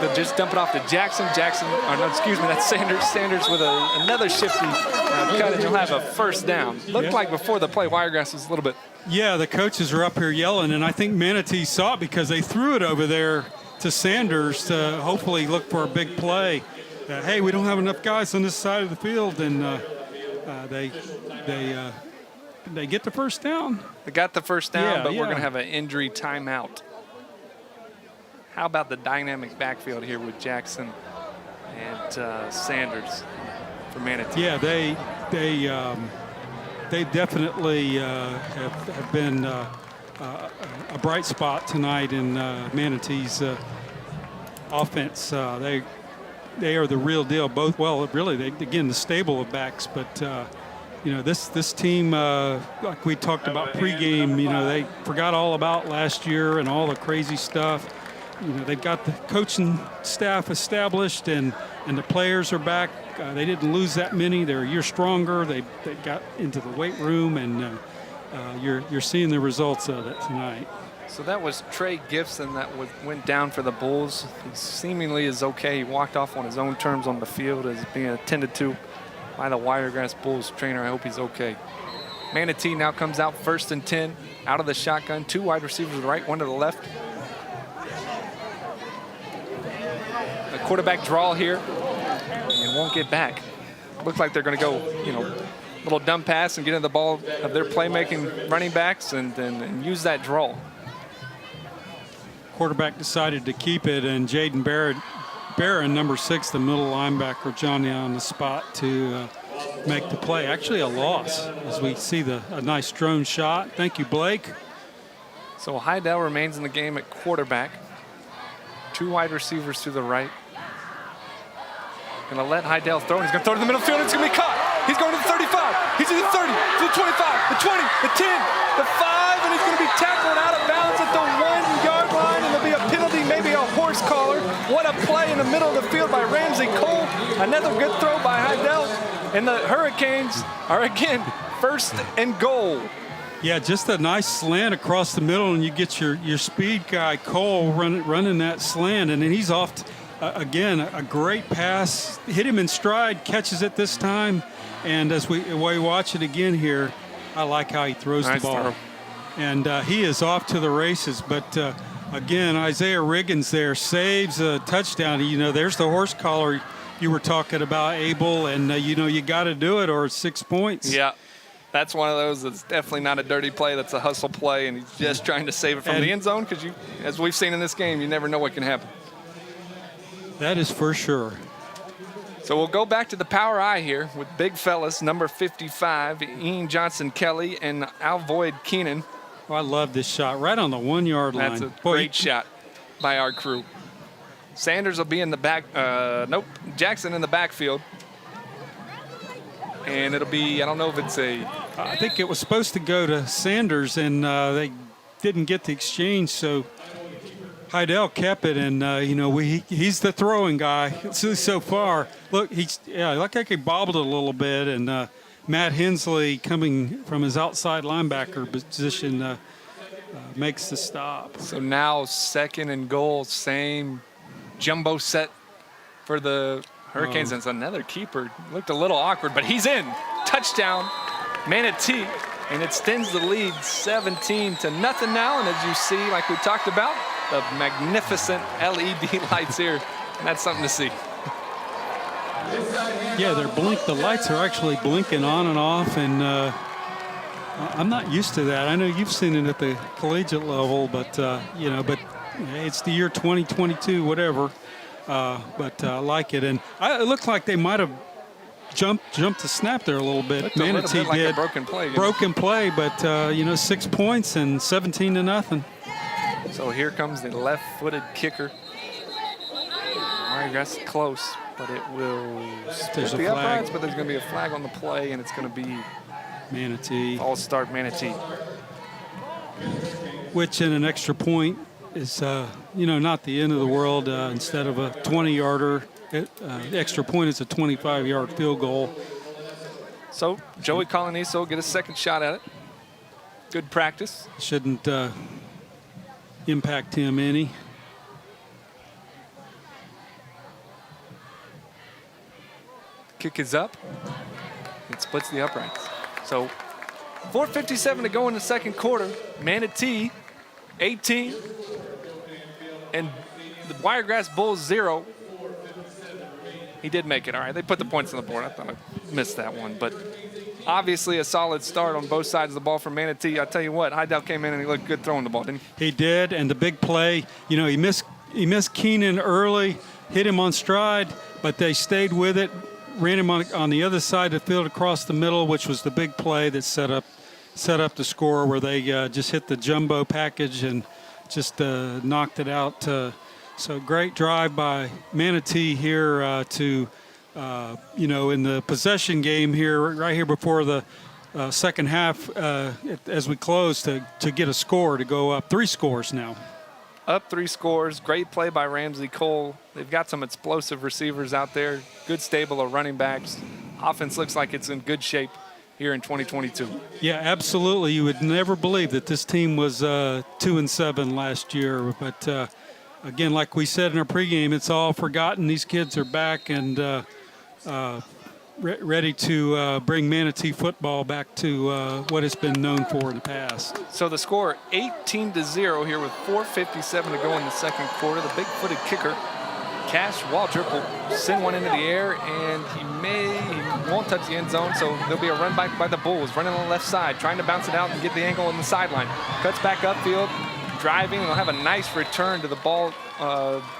They'll just dump it off to Jackson. That's Sanders. Sanders with another shifty cut, and you'll have a first down. Looked like before the play, Wiregrass was a little bit. Yeah, the coaches are up here yelling, and I think Manatee saw it because they threw it over there to Sanders to hopefully look for a big play. Hey, we don't have enough guys on this side of the field, and they get the first down. They got the first down, but yeah. We're going to have an injury timeout. How about the dynamic backfield here with Jackson and Sanders for Manatee? Yeah, they definitely have been a bright spot tonight in Manatee's offense. They are the real deal. Both, well, really, again, the stable of backs, but. This team, like we talked about pregame, they forgot all about last year and all the crazy stuff. They've got the coaching staff established and the players are back. They didn't lose that many. They're a year stronger. They got into the weight room, and you're seeing the results of it tonight. So that was Trey Gibson that went down for the Bulls. He seemingly is okay. He walked off on his own terms on the field as being attended to by the Wiregrass Bulls trainer. I hope he's okay. Manatee now comes out 1st and 10, out of the shotgun. 2 wide receivers to the right, 1 to the left. A quarterback draw here, and won't get back. Looks like they're going to go, little dumb pass and get into the ball of their playmaking running backs and use that draw. Quarterback decided to keep it, and Jaden Barron, number 6, the middle linebacker, Johnny on the spot to make the play. Actually a loss as we see a nice drone shot. Thank you, Blake. So Heidel remains in the game at quarterback. 2 wide receivers to the right. Gonna let Heidel throw, and he's gonna throw to the middle field, and it's gonna be caught. He's going to the 35, he's to the 30, to the 25, the 20, the 10, the 5, and he's gonna be tackled out of bounds at the 1-yard line, and there'll be a penalty, maybe a horse collar. What a play in the middle of the field by Ramsey Cole. Another good throw by Heidel, and the Hurricanes are again first and goal. Yeah, just a nice slant across the middle, and you get your speed guy, Cole, running that slant, and then he's off. Again, a great pass, hit him in stride, catches it this time, and as we watch it again here, I like how he throws the ball. Throw. And he is off to the races, but again, Isaiah Riggins there saves a touchdown. You know, there's the horse collar you were talking about, Abel, and you know, you got to do it or it's 6 points. Yeah. That's one of those that's definitely not a dirty play. That's a hustle play, and he's just trying to save it from the end zone because, as we've seen in this game, you never know what can happen. That is for sure. So we'll go back to the power eye here with big fellas, number 55, Ian Johnson-Kelly and Alvoid Keenan. Oh, I love this shot, right on the 1-yard line. That's a great shot by our crew. Sanders will be in the back. Jackson in the backfield. And it'll be, I don't know if it's I think it was supposed to go to Sanders, and they didn't get the exchange, so Heidel kept it, and you know, he's the throwing guy so far. Look, like he bobbled it a little bit, and Matt Hensley, coming from his outside linebacker position, makes the stop. So now 2nd and goal, same jumbo set for the Hurricanes. And it's another keeper. Looked a little awkward, but he's in. Touchdown, Manatee, and it extends the lead 17-0 now. And as you see, like we talked about, the magnificent LED lights here, and that's something to see. Yeah, the lights are actually blinking on and off, and I'm not used to that. I know you've seen it at the collegiate level, but you know, but it's the year 2022, whatever. But I like it, and it looked like they might have jumped the snap there a little bit. Manatee like did. A broken play. Broken play, but you know, 6 points and 17-0. So here comes the left-footed kicker. Wiregrass close, but it will split the uprights, but there's going to be a flag on the play, and it's going to be Manatee. All-start Manatee. Which in an extra point is, you know, not the end of the world. Instead of a 20-yarder, the extra point is a 25-yard field goal. So Joey Coloniso will get a second shot at it. Good practice. Shouldn't impact him any. Kick is up. It splits the uprights. So 4:57 to go in the second quarter. Manatee 18 and the Wiregrass Bulls 0. He did make it. All right, they put the points on the board. I thought I missed that one, but obviously a solid start on both sides of the ball for Manatee. I tell you what, Heidel came in and he looked good throwing the ball, didn't he? He did, and the big play, you know, he missed Keenan early, hit him on stride, but they stayed with it, ran him on the other side of the field across the middle, which was the big play that set up the score, where they just hit the jumbo package and just knocked it out. So great drive by Manatee here to, you know, in the possession game here, right here before the second half, as we close, to get a score, to go up 3 scores now. Up 3 scores. Great play by Ramsey Cole. They've got some explosive receivers out there. Good stable of running backs. Offense looks like it's in good shape here in 2022. Yeah, absolutely. You would never believe that this team was 2-7 last year. But again, like we said in our pregame, it's all forgotten. These kids are back and ready to bring Manatee football back to what it's been known for in the past. So the score 18-0 here with 4:57 to go in the second quarter. The big-footed kicker, Cash Waldrop, will send one into the air, and he won't touch the end zone, so there'll be a run back by the Bulls, running on the left side, trying to bounce it out and get the angle on the sideline. Cuts back upfield, driving, and they'll have a nice return to the ball,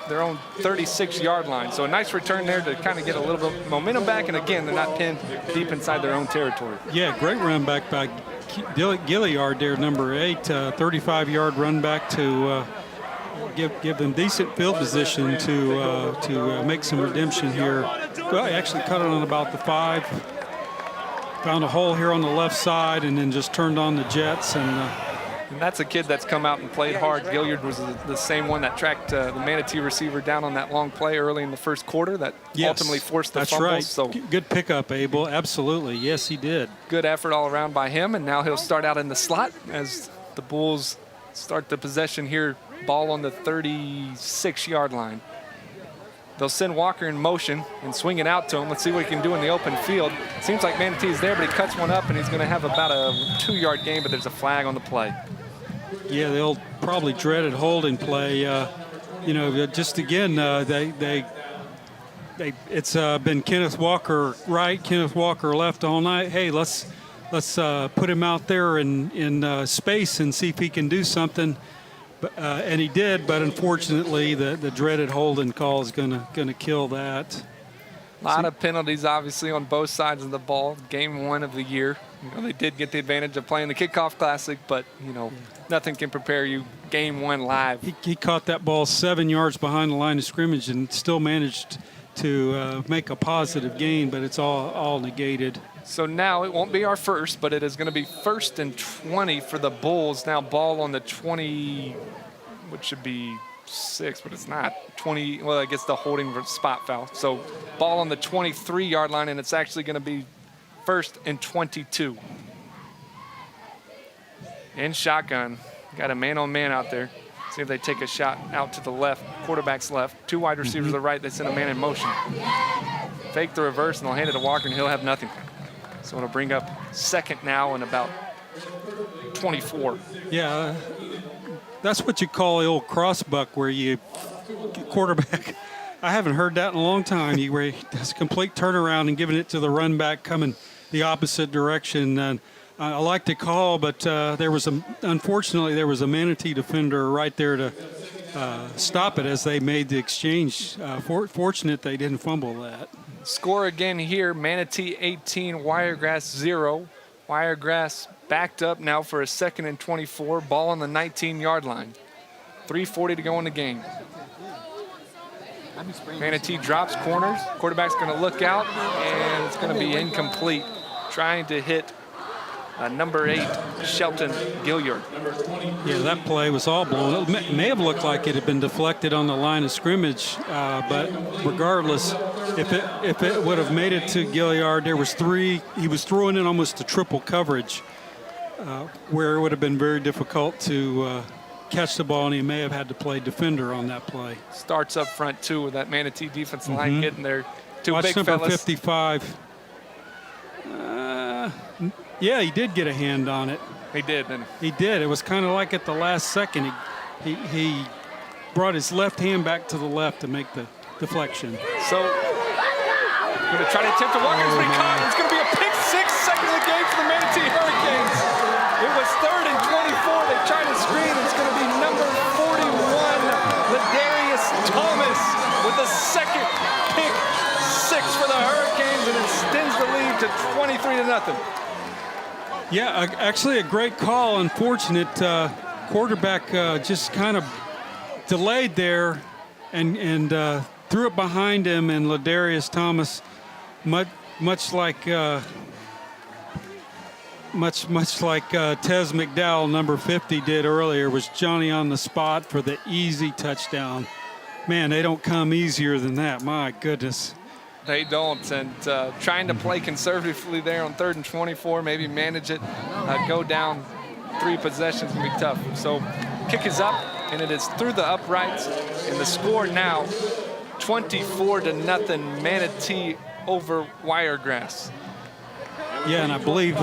their own 36-yard line. So a nice return there to kind of get a little bit of momentum back, and again, they're not pinned deep inside their own territory. Yeah, great run back by Gilliard there, number 8, 35-yard run back to give them decent field position to make some redemption here. Well, I actually cut it on about the 5. Found a hole here on the left side and then just turned on the jets. And that's a kid that's come out and played hard. Gilliard was the same one that tracked the Manatee receiver down on that long play early in the first quarter that ultimately forced the fumble. Right. So good pickup, Abel. Absolutely. Yes, he did. Good effort all around by him, and now he'll start out in the slot as the Bulls start the possession here. Ball on the 36-yard line. They'll send Walker in motion and swing it out to him. Let's see what he can do in the open field. Seems like Manatee's there, but he cuts one up, and he's going to have about a 2-yard gain, but there's a flag on the play. Yeah, they'll probably dreaded holding play. You know, just again, it's been Kenneth Walker right, Kenneth Walker left all night. Hey, let's put him out there in space and see if he can do something. And he did, but unfortunately, the dreaded holding call is gonna kill that. A lot of penalties, obviously, on both sides of the ball. Game 1 of the year. You know, they did get the advantage of playing the Kickoff Classic, but, you know, nothing can prepare you Game 1 live. He caught that ball 7 yards behind the line of scrimmage and still managed to make a positive gain, but it's all negated. So now it won't be our first, but it is going to be 1st and 20 for the Bulls. Now ball on the 20, which should be 6, but it's not. 20, well, I guess the holding spot foul. So ball on the 23-yard line, and it's actually going to be 1st and 22. In shotgun. Got a man-on-man out there. See if they take a shot out to the left. Quarterback's left. 2 wide receivers to the right. They send a man in motion. Fake the reverse, and they'll hand it to Walker, and he'll have nothing. So it'll bring up 2nd now and about 24. Yeah, that's what you call the old crossbuck, where you quarterback. I haven't heard that in a long time. Where he does a complete turnaround and giving it to the run back coming the opposite direction. And I like the call, but unfortunately there was a Manatee defender right there to stop it as they made the exchange. Fortunate they didn't fumble that. Score again here, Manatee 18, Wiregrass 0. Wiregrass backed up now for a 2nd and 24. Ball on the 19-yard line. 3:40 to go in the game. Manatee drops corners. Quarterback's going to look out, and it's going to be incomplete. Trying to hit number 8, Shelton Gilliard. Yeah, that play was all blown. It may have looked like it had been deflected on the line of scrimmage, but regardless, if it would have made it to Gilliard, there was 3. He was throwing in almost to triple coverage, where it would have been very difficult to catch the ball, and he may have had to play defender on that play. Starts up front, too, with that Manatee defensive line getting there. 2 Watch big number fellas. 55. Yeah, he did get a hand on it. He did, didn't he? He did. It was kind of like at the last second. He brought his left hand back to the left to make the deflection. So, going to try to attempt to walk. It's been caught. It's going to be a pick 6, second of the game for the Manatee Hurricanes. It was 3rd and 24. They tried to screen. It's going to be number 41, Ladarius Thomas, with the 2nd pick 6 for the Hurricanes, and extends the lead to 23-0. Yeah, actually a great call. Unfortunate quarterback just kind of delayed there and threw it behind him, and Ladarius Thomas, much like Tez McDowell, number 50, did earlier, was Johnny on the spot for the easy touchdown. Man, they don't come easier than that. My goodness. They don't, and trying to play conservatively there on 3rd and 24, maybe manage it, go down 3 possessions can be tough. So kick is up, and it is through the uprights, and the score now 24-0, Manatee over Wiregrass. Yeah, and I believe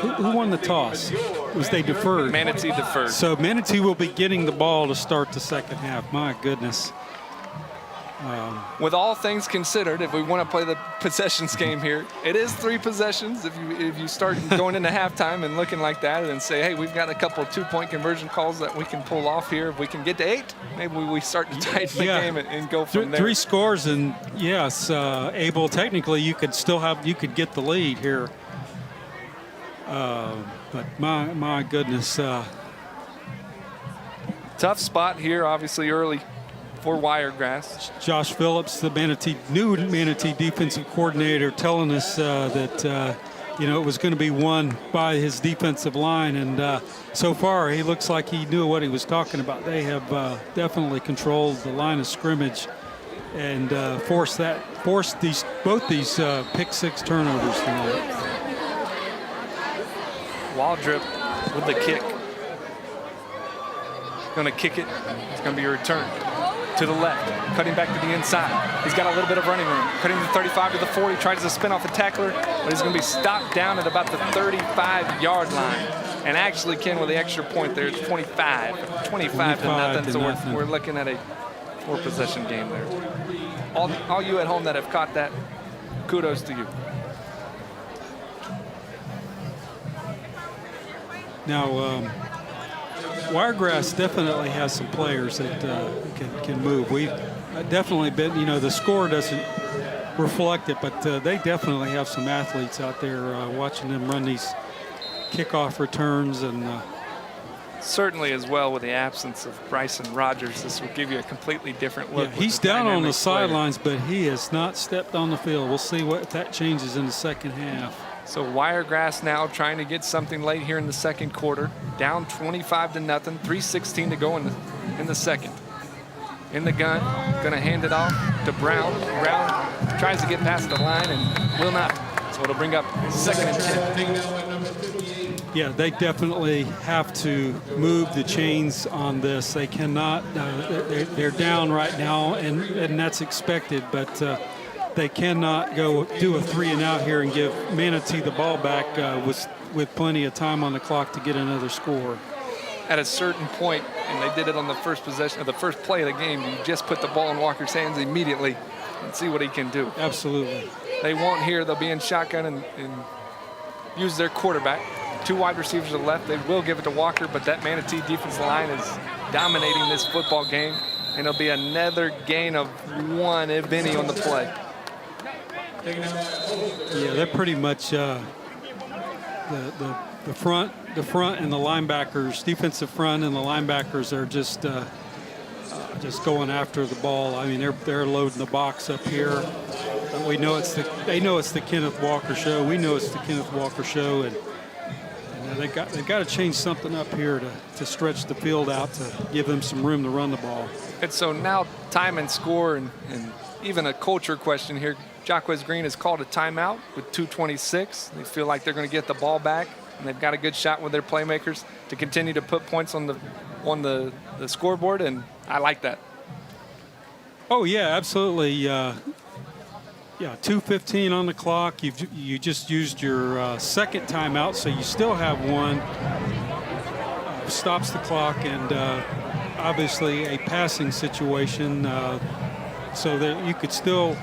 who won the toss? It was they deferred. Manatee deferred. So Manatee will be getting the ball to start the 2nd half. My goodness. With all things considered, if we want to play the possessions game here, it is 3 possessions. If you start going into halftime and looking like that and say, hey, we've got a couple of 2-point conversion calls that we can pull off here. If we can get to 8, maybe we start to tighten the game and go from there. 3 scores, and yes, Abel, technically you could get the lead here. But my goodness. Tough spot here, obviously, early for Wiregrass. Josh Phillips, the new Manatee defensive coordinator, telling us that you know, it was going to be won by his defensive line, and so far he looks like he knew what he was talking about. They have definitely controlled the line of scrimmage and forced both these pick six turnovers tonight. Waldrop with the kick. Going to kick it. It's going to be a return to the left, cutting back to the inside. He's got a little bit of running room. Cutting the 35 to the 40, tries to spin off the tackler, but he's going to be stopped down at about the 35-yard line. And actually, Ken, with the extra point there, it's 25 to nothing. So we're looking at a 4-possession game there. All you at home that have caught that, kudos to you. Now, Wiregrass definitely has some players that can move. We've definitely been, you know, the score doesn't reflect it, but they definitely have some athletes out there watching them run these kickoff returns. And certainly as well with the absence of Bryson Rogers, this will give you a completely different look. Yeah, he's down on the sidelines, but he has not stepped on the field. We'll see what that changes in the second half. So Wiregrass now trying to get something late here in the second quarter. Down 25 to nothing, 3:16 to go in the second. In the gun, gonna hand it off to Brown. Brown tries to get past the line and will not. So it'll bring up 2nd and 10. Yeah, they definitely have to move the chains on this. They cannot, they're down right now, and that's expected, but they cannot go do a 3-and-out here and give Manatee the ball back with plenty of time on the clock to get another score. At a certain point, and they did it on the first possession of the first play of the game, you just put the ball in Walker's hands immediately and see what he can do. Absolutely. They won't here. They'll be in shotgun and use their quarterback. 2 wide receivers to the left. They will give it to Walker, but that Manatee defensive line is dominating this football game, and it'll be another gain of 1, if any, on the play. Yeah, they're pretty much the front and the linebackers, defensive front and the linebackers are just going after the ball. I mean, they're loading the box up here. We know they know it's the Kenneth Walker show. We know it's the Kenneth Walker show, and they got to change something up here to stretch the field out to give them some room to run the ball. And so now time and score and even a culture question here. Jacquez Green has called a timeout with 2:26. They feel like they're going to get the ball back, and they've got a good shot with their playmakers to continue to put points on the scoreboard, and I like that. Oh yeah, absolutely. Yeah, 2:15 on the clock. You just used your second timeout, so you still have one. Stops the clock, and obviously a passing situation, so that you could still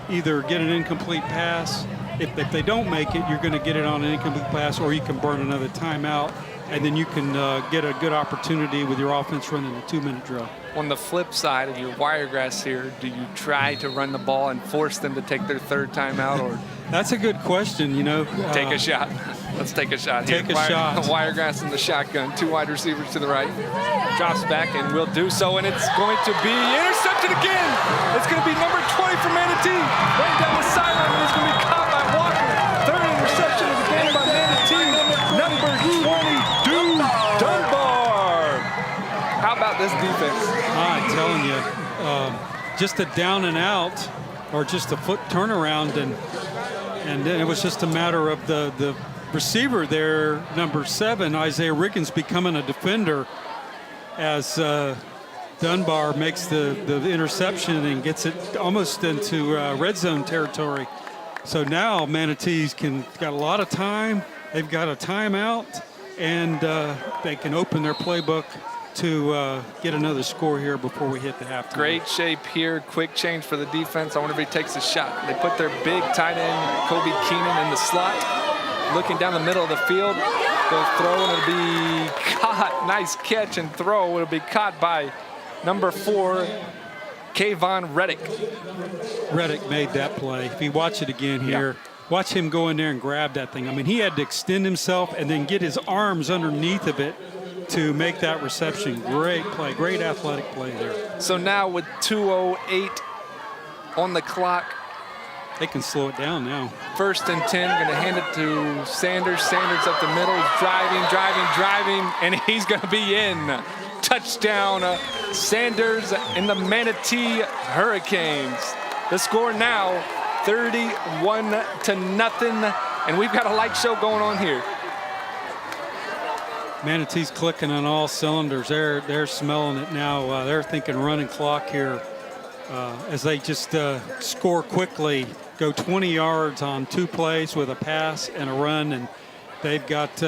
either get an incomplete pass. If they don't make it, you're going to get it on an incomplete pass, or you can burn another timeout, and then you can get a good opportunity with your offense running a 2-minute drill. On the flip side of your Wiregrass here, do you try to run the ball and force them to take their 3rd timeout, or? That's a good question, you know. Take a shot. Let's take a shot here. Take a shot. Wiregrass in the shotgun, 2 wide receivers to the right. Drops back and will do so, and it's going to be intercepted again. It's going to be number 20 for Manatee. Right down the sideline, and it's going to be caught by Walker. 3rd interception of the game by Manatee. Number 22, Dunbar. How about this defense? I'm telling you, just a down and out, or just a foot turnaround, and then it was just a matter of the receiver there, number 7, Isaiah Riggins, becoming a defender as Dunbar makes the interception and gets it almost into red zone territory. So now Manatee's got a lot of time. They've got a timeout, and they can open their playbook to get another score here before we hit the halftime. Great shape here, quick change for the defense. I wonder if he takes a shot. They put their big tight end, Kobe Keenan, in the slot, looking down the middle of the field. They'll throw, and it'll be caught. Nice catch and throw. It'll be caught by number 4, Kayvon Reddick. Reddick made that play. If you watch it again here, watch him go in there and grab that thing. I mean, he had to extend himself and then get his arms underneath of it to make that reception. Great play, great athletic play there. So now with 2:08 on the clock, they can slow it down now. 1st and 10, going to hand it to Sanders. Sanders up the middle, driving, and he's going to be in. Touchdown, Sanders in the Manatee Hurricanes. The score now 31-0, and we've got a light show going on here. Manatee's clicking on all cylinders. They're smelling it now. They're thinking running clock here as they just score quickly, go 20 yards on 2 plays with a pass and a run, and they've got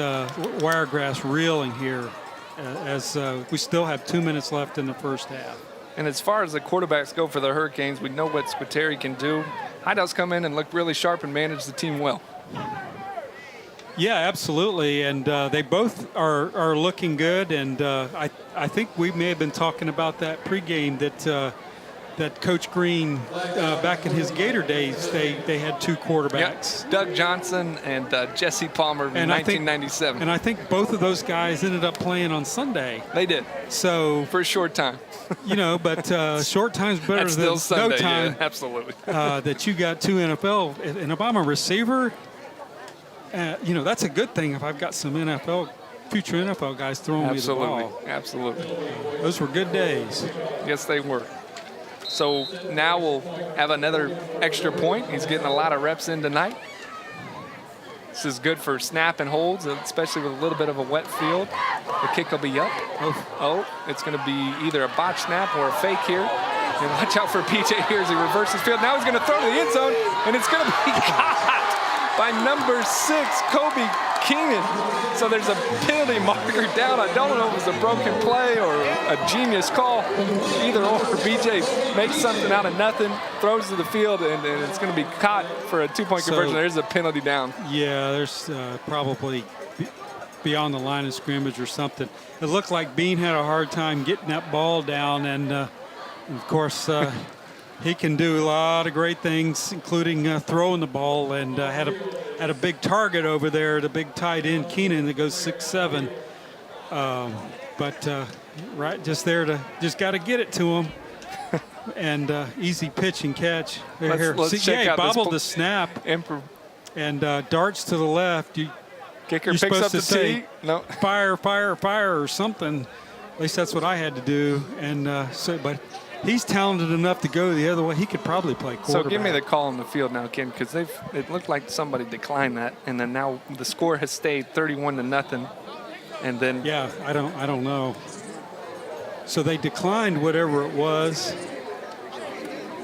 Wiregrass reeling here as we still have 2 minutes left in the first half. And as far as the quarterbacks go for the Hurricanes, we know what Squitieri can do. Hideouts come in and look really sharp and manage the team well. Yeah, absolutely, and they both are looking good, and I think we may have been talking about that pregame that Coach Green, back in his Gator days, they had 2 quarterbacks. Yep. Doug Johnson and Jesse Palmer in 1997. And I think both of those guys ended up playing on Sunday. They did. So for a short time. But short time's better That's than still Sunday, no time. Yeah, absolutely. That you got 2 NFL, and if I'm a receiver, that's a good thing if I've got some future NFL guys throwing me the ball. Absolutely. Those were good days. Yes, they were. So now we'll have another extra point. He's getting a lot of reps in tonight. This is good for snap and holds, especially with a little bit of a wet field. The kick will be up. Oh, it's going to be either a botch snap or a fake here. And watch out for PJ here as he reverses field. Now he's going to throw to the end zone, and it's going to be caught by number 6, Kobe Keenan. So there's a penalty marker down. I don't know if it was a broken play or a genius call. Either or, BJ makes something out of nothing, throws to the field, and it's going to be caught for a 2-point conversion. There's a penalty down. Yeah, there's probably beyond the line of scrimmage or something. It looked like Bean had a hard time getting that ball down, and of course, he can do a lot of great things, including throwing the ball, and had a big target over there, the big tight end Keenan that goes 6'7". Right, just got to get it to him, and easy pitch and catch. Let's check out bobbled the snap, and darts to the left. Kicker you're picks supposed up the to say, tee. No, fire, or something. At least that's what I had to do, and but. He's talented enough to go the other way. He could probably play quarterback. So give me the call on the field now, Ken, because it looked like somebody declined that, and then now the score has stayed 31-0, and then I don't know. So they declined whatever it was.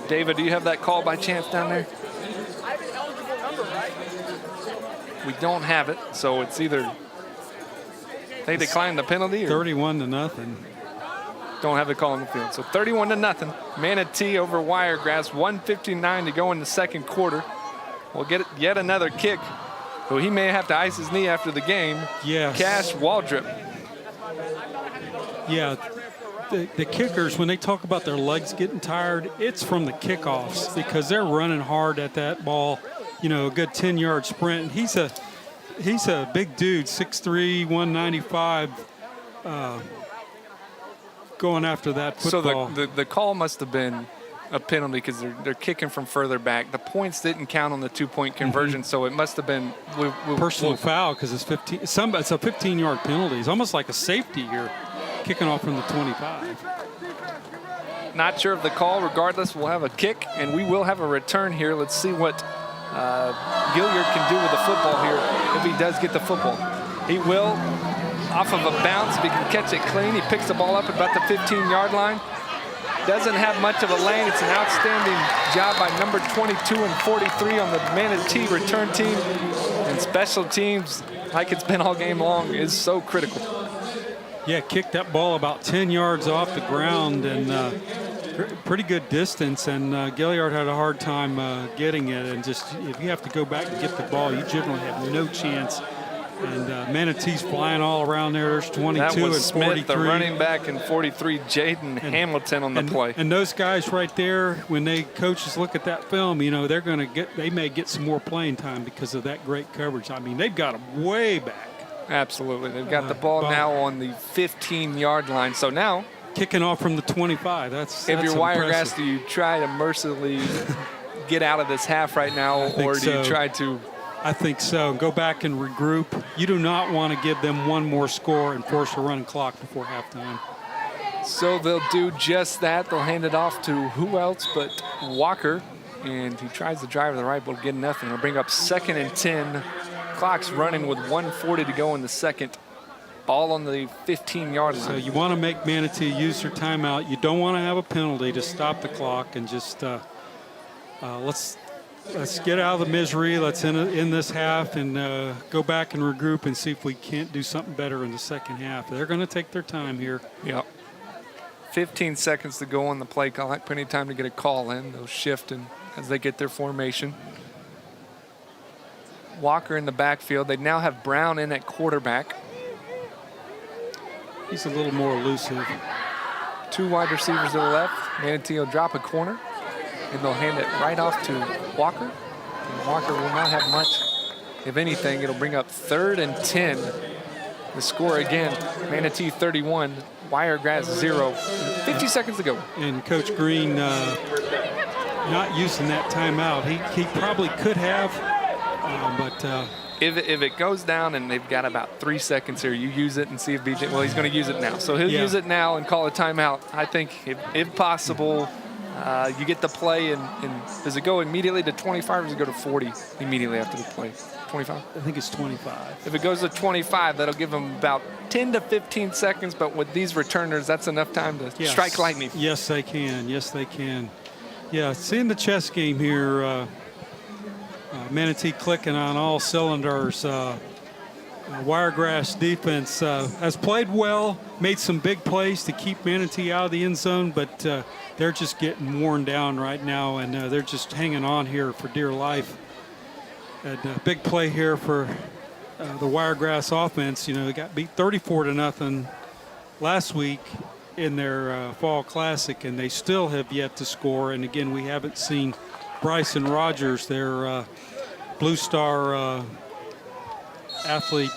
David, do you have that call by chance down there? I have an eligible number, right? We don't have it, so it's either they declined the penalty or 31-0. Don't have the call on the field. So 31-0. Manatee over Wiregrass. 1:59 to go in the second quarter. We'll get yet another kick. Well, he may have to ice his knee after the game. Yes. Cash Waldrop. Yeah. The kickers, when they talk about their legs getting tired, it's from the kickoffs because they're running hard at that ball. A good 10-yard sprint. He's a big dude, 6'3", 195. Going after that football. So the call must have been a penalty because they're kicking from further back. The points didn't count on the 2-point conversion, so it must have been personal foul because it's 15. It's a 15-yard penalty. It's almost like a safety here, kicking off from the 25. Not sure of the call. Regardless, we'll have a kick, and we will have a return here. Let's see what Gilliard can do with the football here if he does get the football. He will. Off of a bounce, if he can catch it clean, he picks the ball up at about the 15-yard line. Doesn't have much of a lane. It's an outstanding job by number 22 and 43 on the Manatee return team. And special teams, like it's been all game long, is so critical. Yeah, kicked that ball about 10 yards off the ground and pretty good distance. And Gilliard had a hard time getting it. And just if you have to go back and get the ball, you generally have no chance. And Manatee's flying all around there. There's 22 that was and Smith, 43. The running back, and 43, Jaden Hamilton on the play. And those guys right there, when coaches look at that film, they're going to they may get some more playing time because of that great coverage. I mean, they've got them way back. Absolutely. They've got the ball now on the 15-yard line. So now, kicking off from the 25. That's if you're Wiregrass, impressive. do you try to mercilessly get out of this half right now, or do you try to? I think so. Go back and regroup. You do not want to give them one more score and force a running clock before halftime. So they'll do just that. They'll hand it off to who else but Walker, and he tries to drive to the right, but will get nothing. He'll bring up 2nd and 10. Clock's running with 1:40 to go in the second. Ball on the 15-yard line. So you want to make Manatee use their timeout. You don't want to have a penalty to stop the clock, and just let's get out of the misery. Let's end this half and go back and regroup and see if we can't do something better in the second half. They're going to take their time here. Yep. 15 seconds to go on the play clock. Plenty of time to get a call in. They'll shift as they get their formation. Walker in the backfield. They now have Brown in at quarterback. He's a little more elusive. 2 wide receivers to the left. Manatee will drop a corner, and they'll hand it right off to Walker. And Walker will not have much. If anything, it'll bring up 3rd and 10. The score again, Manatee 31, Wiregrass 0. 50 seconds to go. And Coach Green not using that timeout. He probably could have, but if it goes down and they've got about 3 seconds here, you use it and see if BJ, well, he's going to use it now. So he'll use it now and call a timeout. I think if possible, you get the play, and does it go immediately to 25 or does it go to 40 immediately after the play? 25? I think it's 25. If it goes to 25, that'll give them about 10 to 15 seconds, but with these returners, that's enough time to strike lightning. Yes, they can. Yes, they can. Yeah, seeing the chess game here, Manatee clicking on all cylinders. Wiregrass defense has played well, made some big plays to keep Manatee out of the end zone, but they're just getting worn down right now, and they're just hanging on here for dear life. And a big play here for the Wiregrass offense. You know, they got beat 34-0 last week in their fall classic, and they still have yet to score. And again, we haven't seen Bryson Rogers, their Blue Star athlete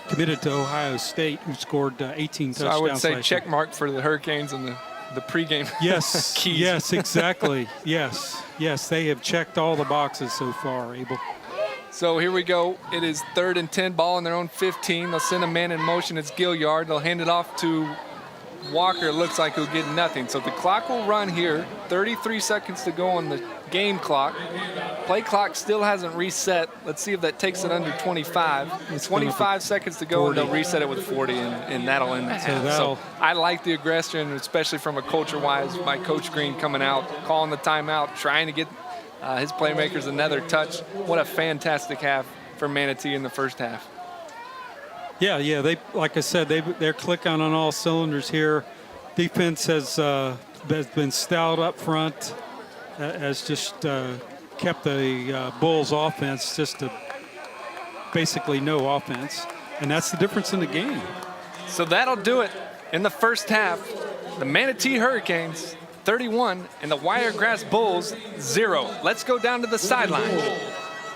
committed to Ohio State, who scored 18 touchdowns. So I would say last check year. mark for the Hurricanes and the pregame. Yes, keys. yes, exactly. Yes, they have checked all the boxes so far, Abel. So here we go. It is 3rd and 10, ball on their own 15. They'll send a man in motion. It's Gilliard. They'll hand it off to Walker. It looks like he'll get nothing. So the clock will run here. 33 seconds to go on the game clock. Play clock still hasn't reset. Let's see if that takes it under 25. 25 seconds to go, 40. and they'll reset it with 40, and that'll end the half. So I like the aggression, especially from a culture-wise, by Coach Green coming out, calling the timeout, trying to get his playmakers another touch. What a fantastic half for Manatee in the first half. Yeah. They, like I said, they're clicking on all cylinders here. Defense has been stout up front, has just kept the Bulls' offense just to basically no offense, and that's the difference in the game. So that'll do it in the first half. The Manatee Hurricanes 31 and the Wiregrass Bulls 0. Let's go down to the sideline.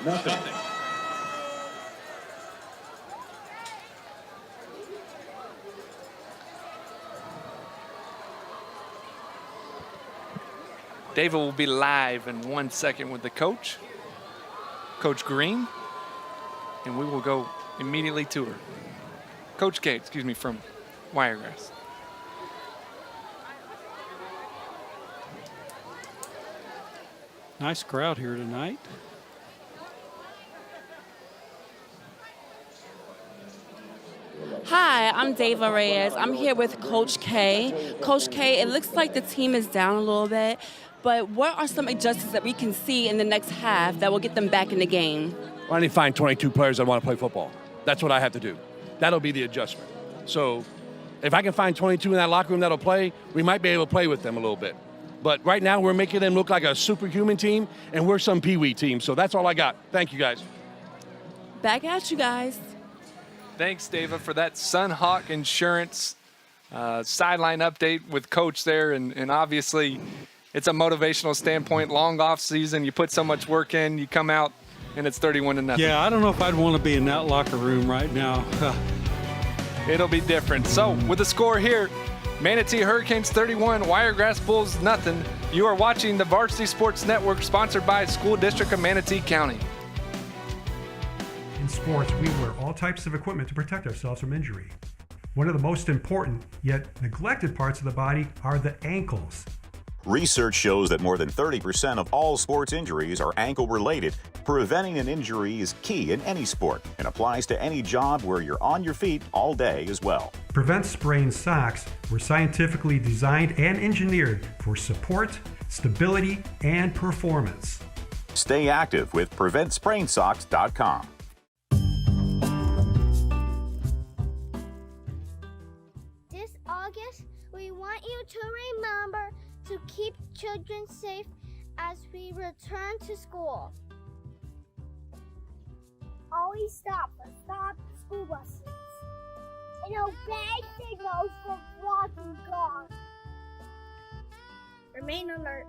Nothing. David will be live in 1 second with the coach, Coach Green, and we will go immediately to her. Coach K, from Wiregrass. Nice crowd here tonight. Hi, I'm Dava Reyes. I'm here with Coach K. Coach K, it looks like the team is down a little bit, but what are some adjustments that we can see in the next half that will get them back in the game? I need to find 22 players that want to play football. That's what I have to do. That'll be the adjustment. So if I can find 22 in that locker room that'll play, we might be able to play with them a little bit. But right now we're making them look like a superhuman team, and we're some peewee team. So that's all I got. Thank you, guys. Back at you guys. Thanks, Dava, for that Sunhawk Insurance sideline update with Coach there. And obviously, it's a motivational standpoint. Long off season, you put so much work in, you come out and it's 31-0. Yeah, I don't know if I'd want to be in that locker room right now. It'll be different. So with the score here, Manatee Hurricanes 31, Wiregrass Bulls nothing. You are watching the Varsity Sports Network, sponsored by School District of Manatee County. In sports, we wear all types of equipment to protect ourselves from injury. One of the most important, yet neglected parts of the body are the ankles. Research shows that more than 30% of all sports injuries are ankle-related. Preventing an injury is key in any sport and applies to any job where you're on your feet all day as well. Prevent Sprain socks were scientifically designed and engineered for support, stability, and performance. Stay active with PreventSprainSocks.com. This August, we want you to remember to keep children safe as we return to school. Always stop school buses and obey signals for blocking cars. Remain alert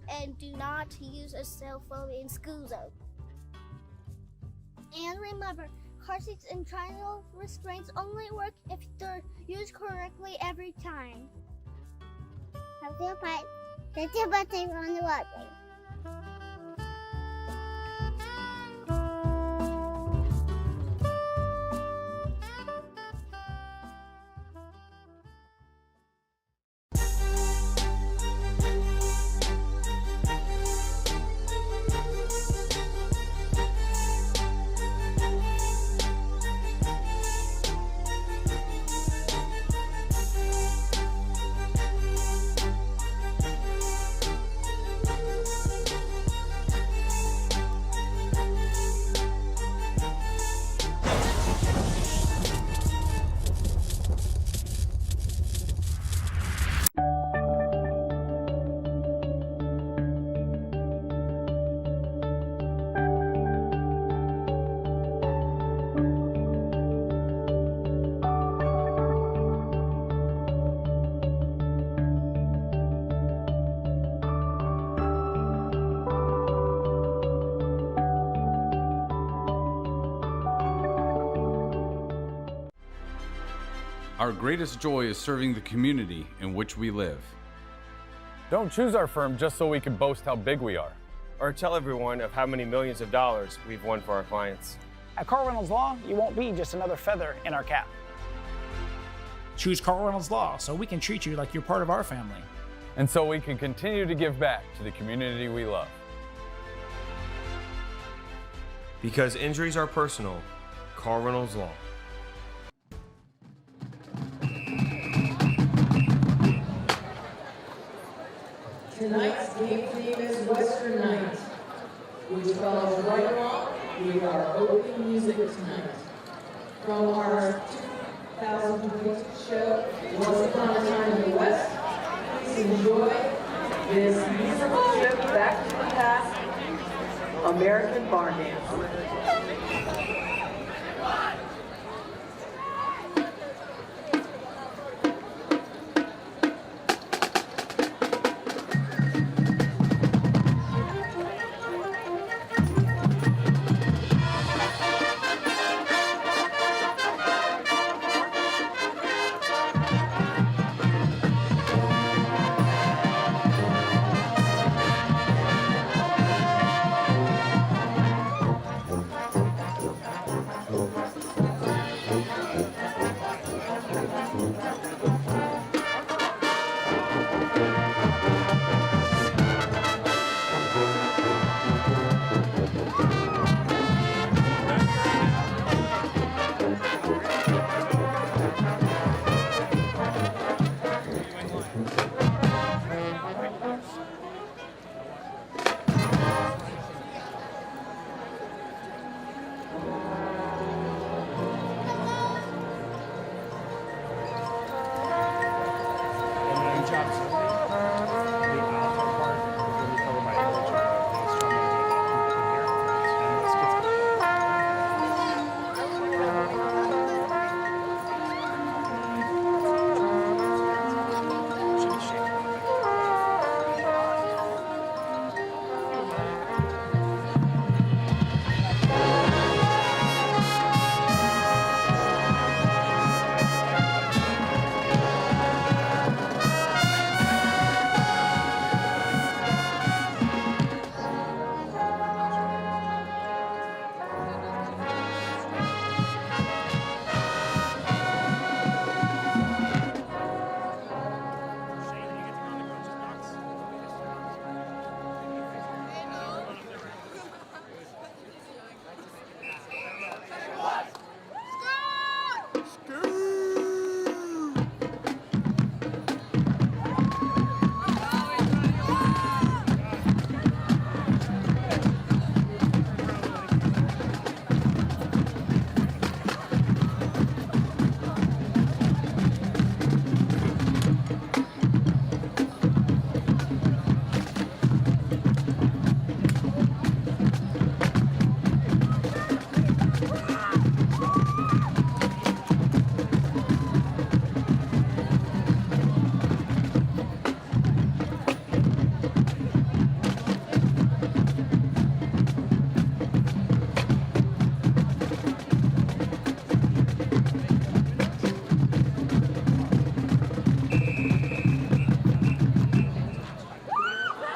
and do not use a cell phone in school zone. And remember, car seats and triangle restraints only work if they're used correctly every time. Have your pipe. Get your birthday on the roadway. Our greatest joy is serving the community in which we live. Don't choose our firm just so we can boast how big we are. Or tell everyone of how many millions of dollars we've won for our clients. At Carl Reynolds Law, you won't be just another feather in our cap. Choose Carl Reynolds Law so we can treat you like you're part of our family. And so we can continue to give back to the community we love. Because injuries are personal, Carl Reynolds Law. Tonight's game theme is Western Night, which follows right along with our opening music tonight. From our 2022 show, Once Upon a Time in the West, please enjoy this musical trip back to the past, American Barn Dance.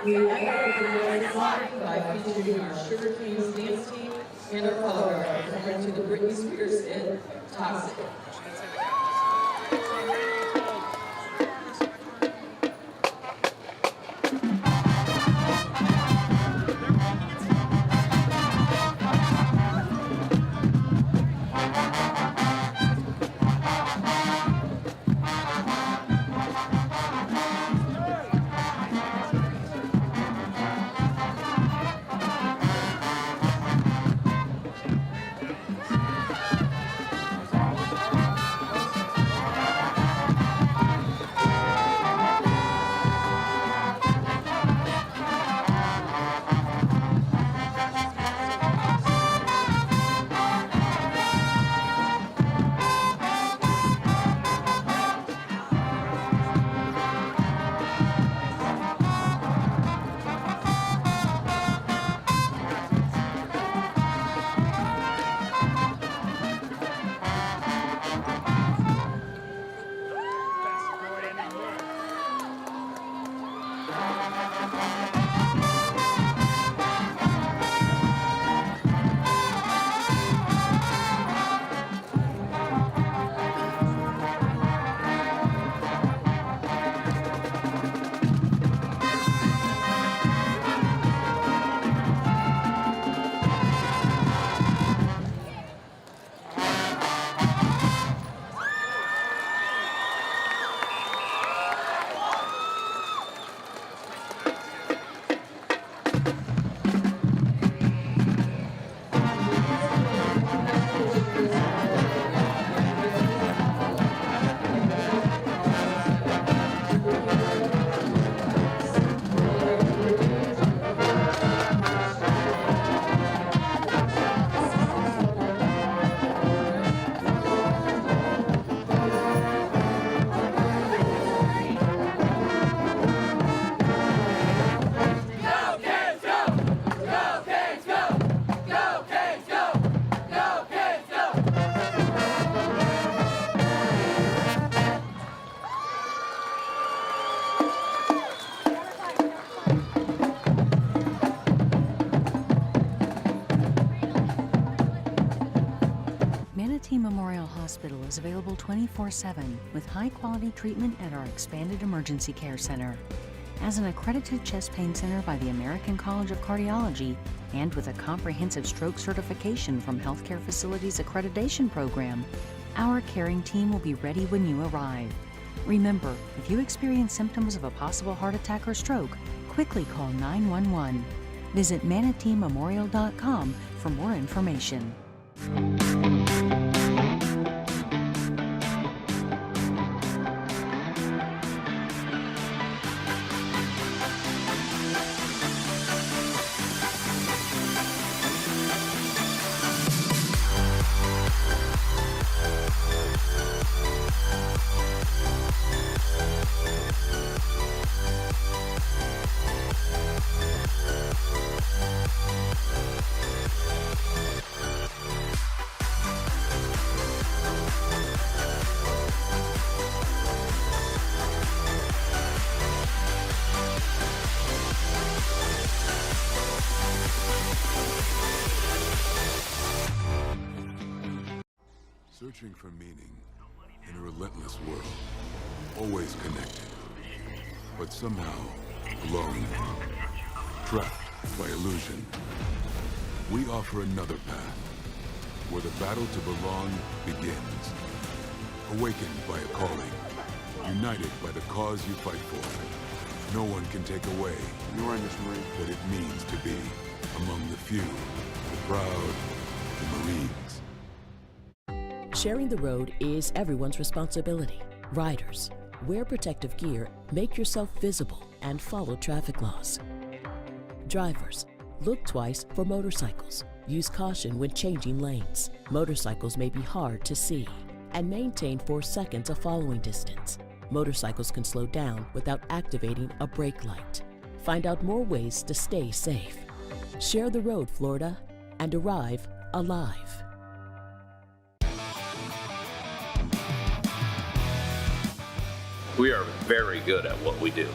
We echo the noise by featuring our Sugar Kings dance team and our color guard, compared to the Britney Spears hit Toxic. Manatee Memorial Hospital is available 24/7 with high-quality treatment at our expanded emergency care center. As an accredited chest pain center by the American College of Cardiology and with a comprehensive stroke certification from Healthcare Facilities Accreditation Program, our caring team will be ready when you arrive. Remember, if you experience symptoms of a possible heart attack or stroke, quickly call 911. Visit manateememorial.com for more information. Searching for meaning in a relentless world, always connected, but somehow alone, trapped by illusion. We offer another path, where the battle to belong begins. Awakened by a calling, united by the cause you fight for. No one can take away what it means to be among the few, the proud, the Marines. Sharing the road is everyone's responsibility. Riders, wear protective gear, make yourself visible, and follow traffic laws. Drivers, look twice for motorcycles. Use caution when changing lanes. Motorcycles may be hard to see. And maintain 4 seconds of following distance. Motorcycles can slow down without activating a brake light. Find out more ways to stay safe. Share the road, Florida, and arrive alive. We are very good at what we do.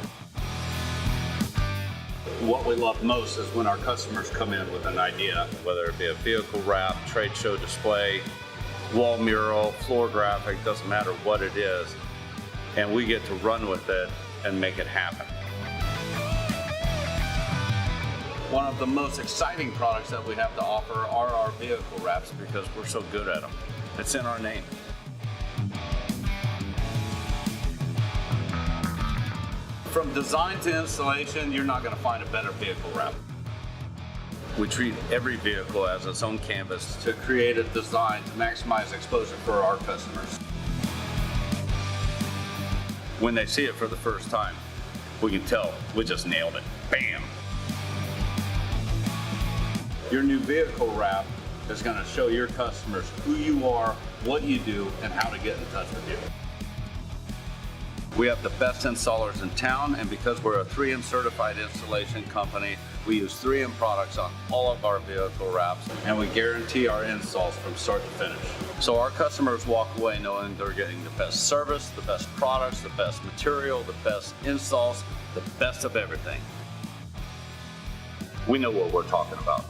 What we love most is when our customers come in with an idea, whether it be a vehicle wrap, trade show display, wall mural, floor graphic, doesn't matter what it is, and we get to run with it and make it happen. One of the most exciting products that we have to offer are our vehicle wraps because we're so good at them. It's in our name. From design to installation, you're not going to find a better vehicle wrap. We treat every vehicle as its own canvas to create a design to maximize exposure for our customers. When they see it for the first time, we can tell we just nailed it. Bam! Your new vehicle wrap is going to show your customers who you are, what you do, and how to get in touch with you. We have the best installers in town, and because we're a 3M certified installation company, we use 3M products on all of our vehicle wraps, and we guarantee our installs from start to finish. So our customers walk away knowing they're getting the best service, the best products, the best material, the best installs, the best of everything. We know what we're talking about.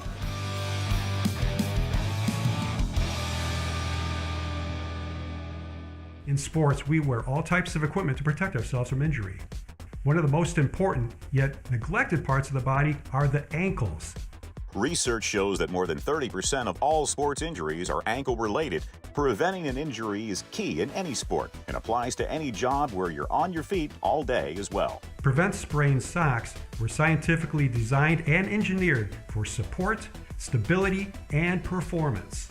In sports, we wear all types of equipment to protect ourselves from injury. One of the most important, yet neglected parts of the body are the ankles. Research shows that more than 30% of all sports injuries are ankle-related. Preventing an injury is key in any sport and applies to any job where you're on your feet all day as well. Prevent Sprain socks were scientifically designed and engineered for support, stability, and performance.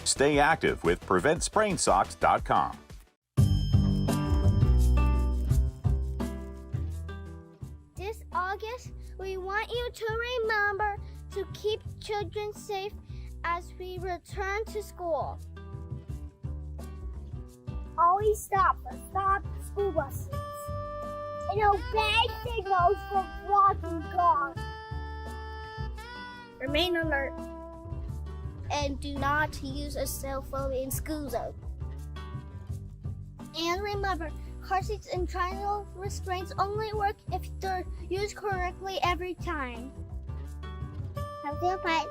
Stay active with PreventSprainSocks.com. This August, we want you to remember to keep children safe as we return to school. Always stop school buses and obey signals for walking dogs. Remain alert and do not use a cell phone in school zone. And remember, car seats and triangle restraints only work if they're used correctly every time. Have your bike.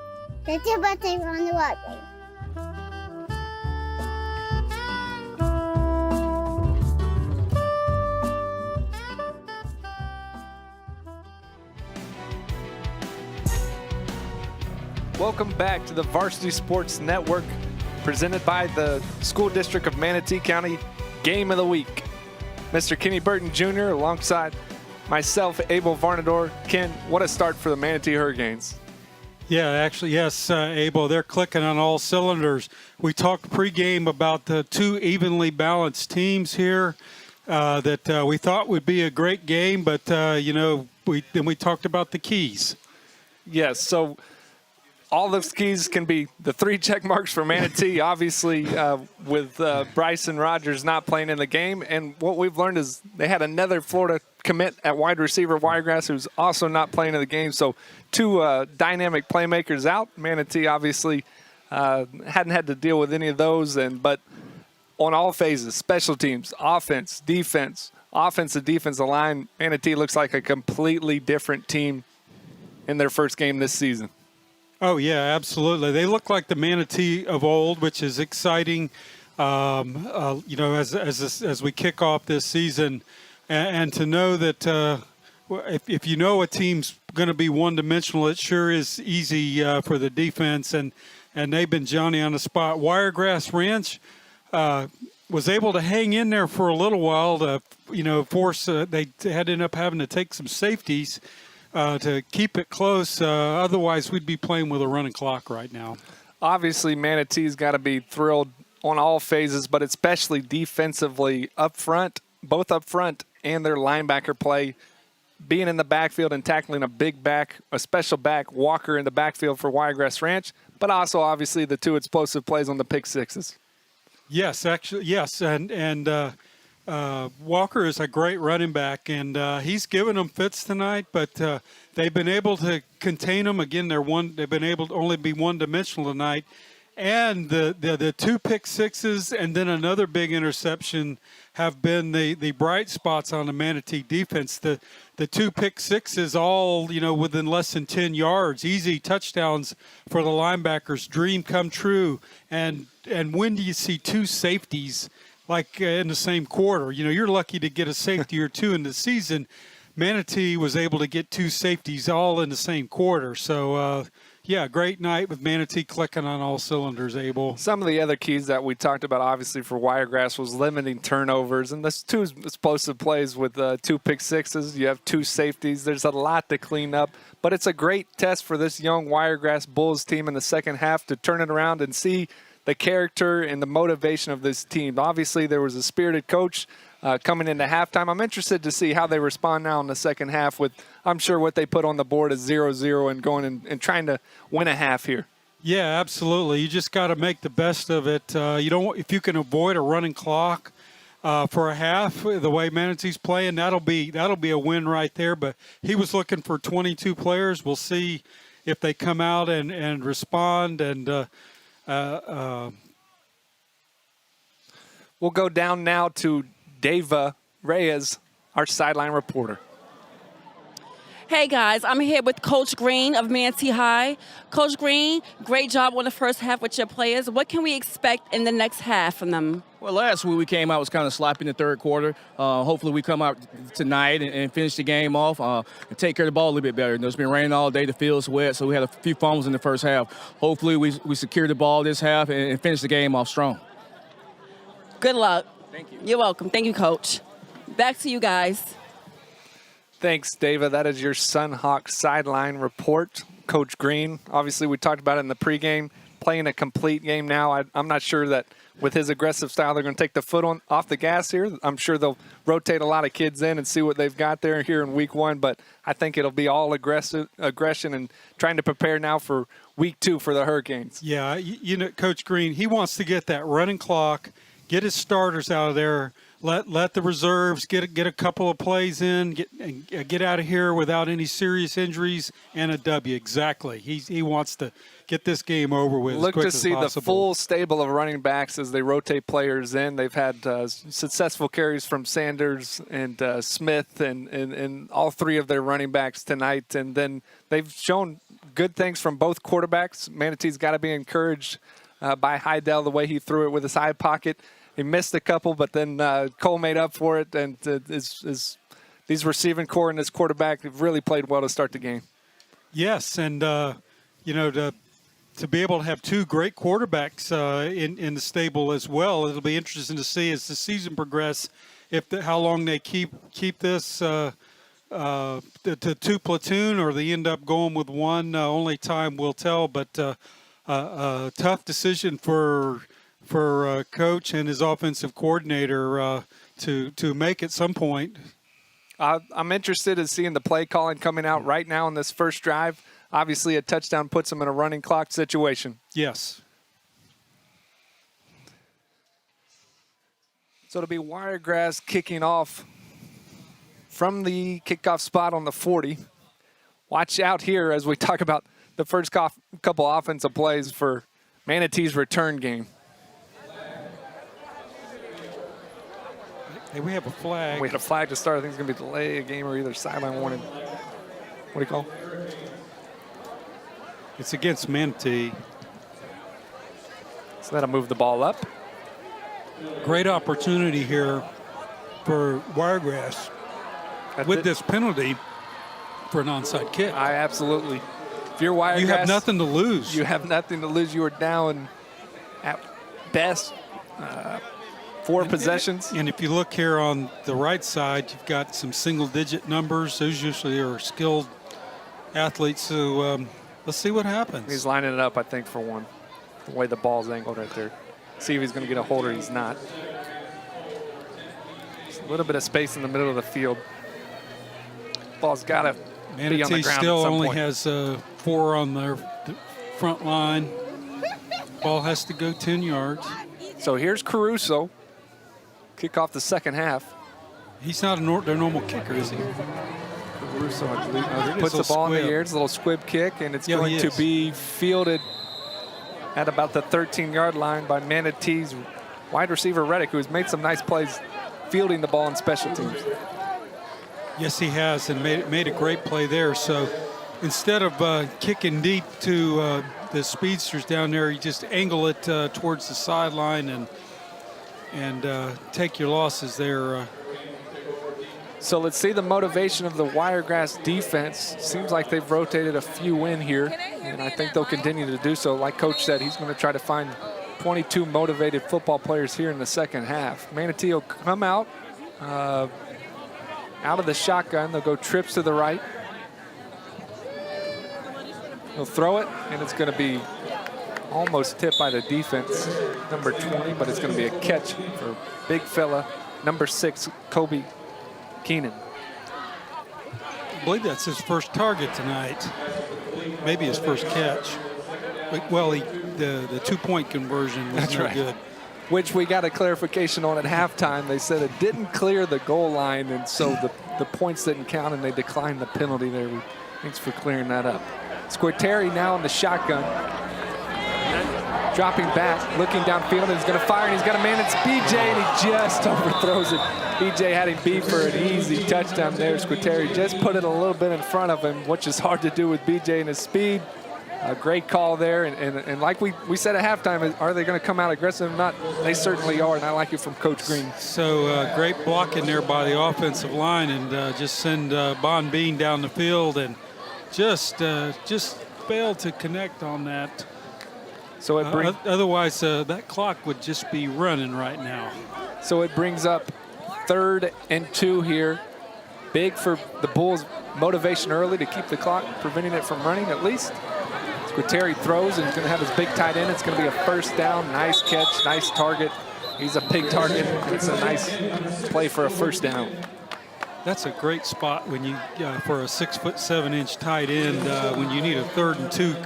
Get your birthday on the roadway. Welcome back to the Varsity Sports Network, presented by the School District of Manatee County. Game of the Week. Mr. Kenny Burton Jr. alongside myself, Abel Varnador. Ken, what a start for the Manatee Hurricanes. Yeah, actually, yes, Abel, they're clicking on all cylinders. We talked pregame about the two evenly balanced teams here that we thought would be a great game, but, we talked about the keys. Yes, so all those keys can be the 3 check marks for Manatee, obviously, with Bryson Rogers not playing in the game. And what we've learned is they had another Florida commit at wide receiver, Wiregrass, who's also not playing in the game. So 2 dynamic playmakers out. Manatee obviously hadn't had to deal with any of those. But on all phases, special teams, offense, defense, offensive, defensive line, Manatee looks like a completely different team in their first game this season. Oh, yeah, absolutely. They look like the Manatee of old, which is exciting, as we kick off this season. And to know that if you know a team's going to be one-dimensional, it sure is easy for the defense. And they've been Johnny on the spot. Wiregrass Ranch was able to hang in there for a little while to, force they had to end up having to take some safeties to keep it close. Otherwise, we'd be playing with a running clock right now. Obviously, Manatee's got to be thrilled on all phases, but especially defensively up front, both up front and their linebacker play, being in the backfield and tackling a big back, a special back, Walker in the backfield for Wiregrass Ranch, but also obviously the 2 explosive plays on the pick sixes. Yes, actually, yes, and Walker is a great running back, and he's given them fits tonight, but they've been able to contain them. Again, they've been able to only be one-dimensional tonight, and the 2 pick sixes and then another big interception have been the bright spots on the Manatee defense. The 2 pick sixes, all within less than 10 yards, easy touchdowns for the linebackers. Dream come true. And when do you see 2 safeties like in the same quarter? You're lucky to get a safety or 2 in the season. Manatee was able to get 2 safeties all in the same quarter. So, yeah, great night with Manatee clicking on all cylinders, Abel. Some of the other keys that we talked about, obviously, for Wiregrass was limiting turnovers. And that's 2 explosive plays with 2 pick sixes. You have 2 safeties. There's a lot to clean up. But it's a great test for this young Wiregrass Bulls team in the second half to turn it around and see the character and the motivation of this team. Obviously, there was a spirited coach coming into halftime. I'm interested to see how they respond now in the second half with, I'm sure, what they put on the board is 0-0 and going and trying to win a half here. Yeah, absolutely. You just got to make the best of it. If you can avoid a running clock for a half, the way Manatee's playing, that'll be a win right there. But he was looking for 22 players. We'll see if they come out and respond. And we'll go down now to Dava Reyes, our sideline reporter. Hey guys, I'm here with Coach Green of Manatee High. Coach Green, great job on the first half with your players. What can we expect in the next half from them? Well, last week we came out was kind of sloppy in the third quarter. Hopefully we come out tonight and finish the game off and take care of the ball a little bit better. It's been raining all day, the field's wet, so we had a few fumbles in the first half. Hopefully we secure the ball this half and finish the game off strong. Good luck. Thank you. You're welcome. Thank you, Coach. Back to you guys. Thanks, Dava. That is your Sunhawk sideline report. Coach Green, obviously we talked about it in the pregame, playing a complete game now. I'm not sure that with his aggressive style they're going to take the foot off the gas here. I'm sure they'll rotate a lot of kids in and see what they've got there here in week 1, but I think it'll be all aggression and trying to prepare now for week 2 for the Hurricanes. Yeah, Coach Green, he wants to get that running clock, get his starters out of there, let the reserves get a couple of plays in, get out of here without any serious injuries and a W. Exactly. He wants to get this game over with. Look as quick to as see possible. the full stable of running backs as they rotate players in. They've had successful carries from Sanders and Smith and all 3 of their running backs tonight. And then they've shown good things from both quarterbacks. Manatee's got to be encouraged by Heidel, the way he threw it with his high pocket. He missed a couple, but then Cole made up for it. And these receiving core and this quarterback have really played well to start the game. Yes, and, to be able to have 2 great quarterbacks in the stable as well, it'll be interesting to see as the season progresses how long they keep this to 2 platoon or they end up going with 1. Only time will tell, but a tough decision for coach and his offensive coordinator to make at some point. I'm interested in seeing the play calling coming out right now in this first drive. Obviously, a touchdown puts them in a running clock situation. Yes. So it'll be Wiregrass kicking off from the kickoff spot on the 40. Watch out here as we talk about the first couple offensive plays for Manatee's return game. Hey, we have a flag. We had a flag to start. I think it's going to be delay a game or either sideline warning. What do you call? It's against Manatee. So that'll move the ball up. Great opportunity here for Wiregrass with this penalty for an onside kick. Absolutely. If you're Wiregrass, you have nothing to lose. You have nothing to lose. You are down at best 4 possessions. And if you look here on the right side, you've got some single-digit numbers. Those usually are skilled athletes. So let's see what happens. He's lining it up, I think, for 1. The way the ball's angled right there. See if he's going to get a hold or he's not. Just a little bit of space in the middle of the field. Ball's got to be on the ground still at some only point. has 4 on their front line. Ball has to go 10 yards. So here's Caruso. Kick off the second half. He's not their normal kicker, is he? Caruso, I believe, puts the ball in the air. It's a little squib kick, and it's going to be fielded at about the 13-yard line by Manatee's wide receiver Reddick, who has made some nice plays fielding the ball in special teams. Yes, he has, and made a great play there. So instead of kicking deep to the speedsters down there, you just angle it towards the sideline and take your losses there. So let's see the motivation of the Wiregrass defense. Seems like they've rotated a few in here, and I think they'll continue to do so. Like Coach said, he's going to try to find 22 motivated football players here in the second half. Manatee will come out of the shotgun. They'll go trips to the right. He'll throw it, and it's going to be almost tipped by the defense, number 20, but it's going to be a catch for big fella, number 6, Kobe Keenan. I believe that's his first target tonight. Maybe his first catch. Well, the two-point conversion was That's no right. good. Which we got a clarification on at halftime. They said it didn't clear the goal line, and so the points didn't count, and they declined the penalty there. Thanks for clearing that up. Squirteri now in the shotgun. Dropping back, looking downfield, and he's going to fire, and he's got a man. It's BJ, and he just overthrows it. BJ had him beat for an easy touchdown there. Squirteri just put it a little bit in front of him, which is hard to do with BJ and his speed. A great call there, and like we said at halftime, are they going to come out aggressive or not? They certainly are, and I like it from Coach Green. So great blocking there by the offensive line, and just send Bon Bean down the field, and just failed to connect on that. So it brings otherwise that clock would just be running right now. So it brings up 3rd and 2 here. Big for the Bulls' motivation early to keep the clock, preventing it from running at least. Squirteri throws, and he's going to have his big tight end. It's going to be a first down. Nice catch, nice target. He's a big target. It's a nice play for a first down. That's a great spot when you for a 6'7" tight end when you need a 3rd and 2.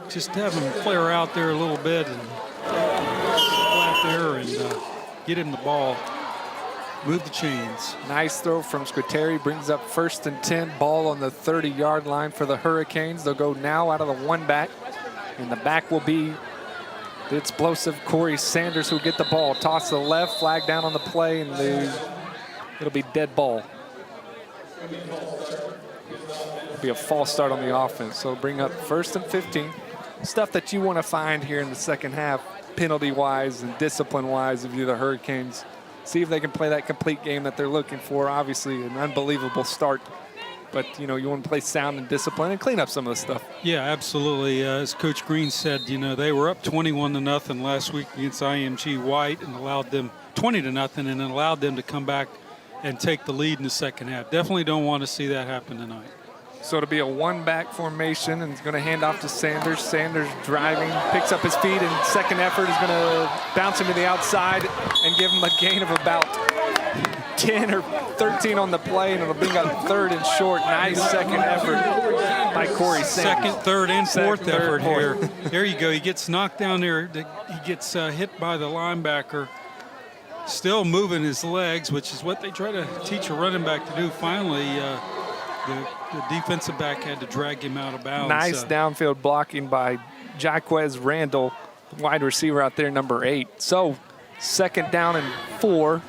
Just have him flare out there a little bit and flat there and get him the ball. Move the chains. Nice throw from Squirteri. Brings up 1st and 10. Ball on the 30-yard line for the Hurricanes. They'll go now out of the 1 back. And the back will be the explosive Corey Sanders, who'll get the ball. Toss to the left, flag down on the play, and it'll be dead ball. It'll be a false start on the offense. So bring up 1st and 15. Stuff that you want to find here in the second half, penalty-wise and discipline-wise, of the Hurricanes. See if they can play that complete game that they're looking for. Obviously, an unbelievable start. But, you want to play sound and discipline and clean up some of the stuff. Yeah, absolutely. As Coach Green said, they were up 21-0 last week against IMG White and allowed them 20-0 and then allowed them to come back and take the lead in the second half. Definitely don't want to see that happen tonight. So it'll be a 1-back formation, and he's going to hand off to Sanders. Sanders driving, picks up his feet, and second effort is going to bounce him to the outside and give him a gain of about 10 or 13 on the play, and it'll bring up 3rd and short. Nice second effort by Corey Sanders. 2nd, 3rd, and 4th effort here. There you go. He gets knocked down there. He gets hit by the linebacker. Still moving his legs, which is what they try to teach a running back to do. Finally, the defensive back had to drag him out of bounds. Nice downfield blocking by Jaquez Randall, wide receiver out there, number 8. So 2nd down and 4,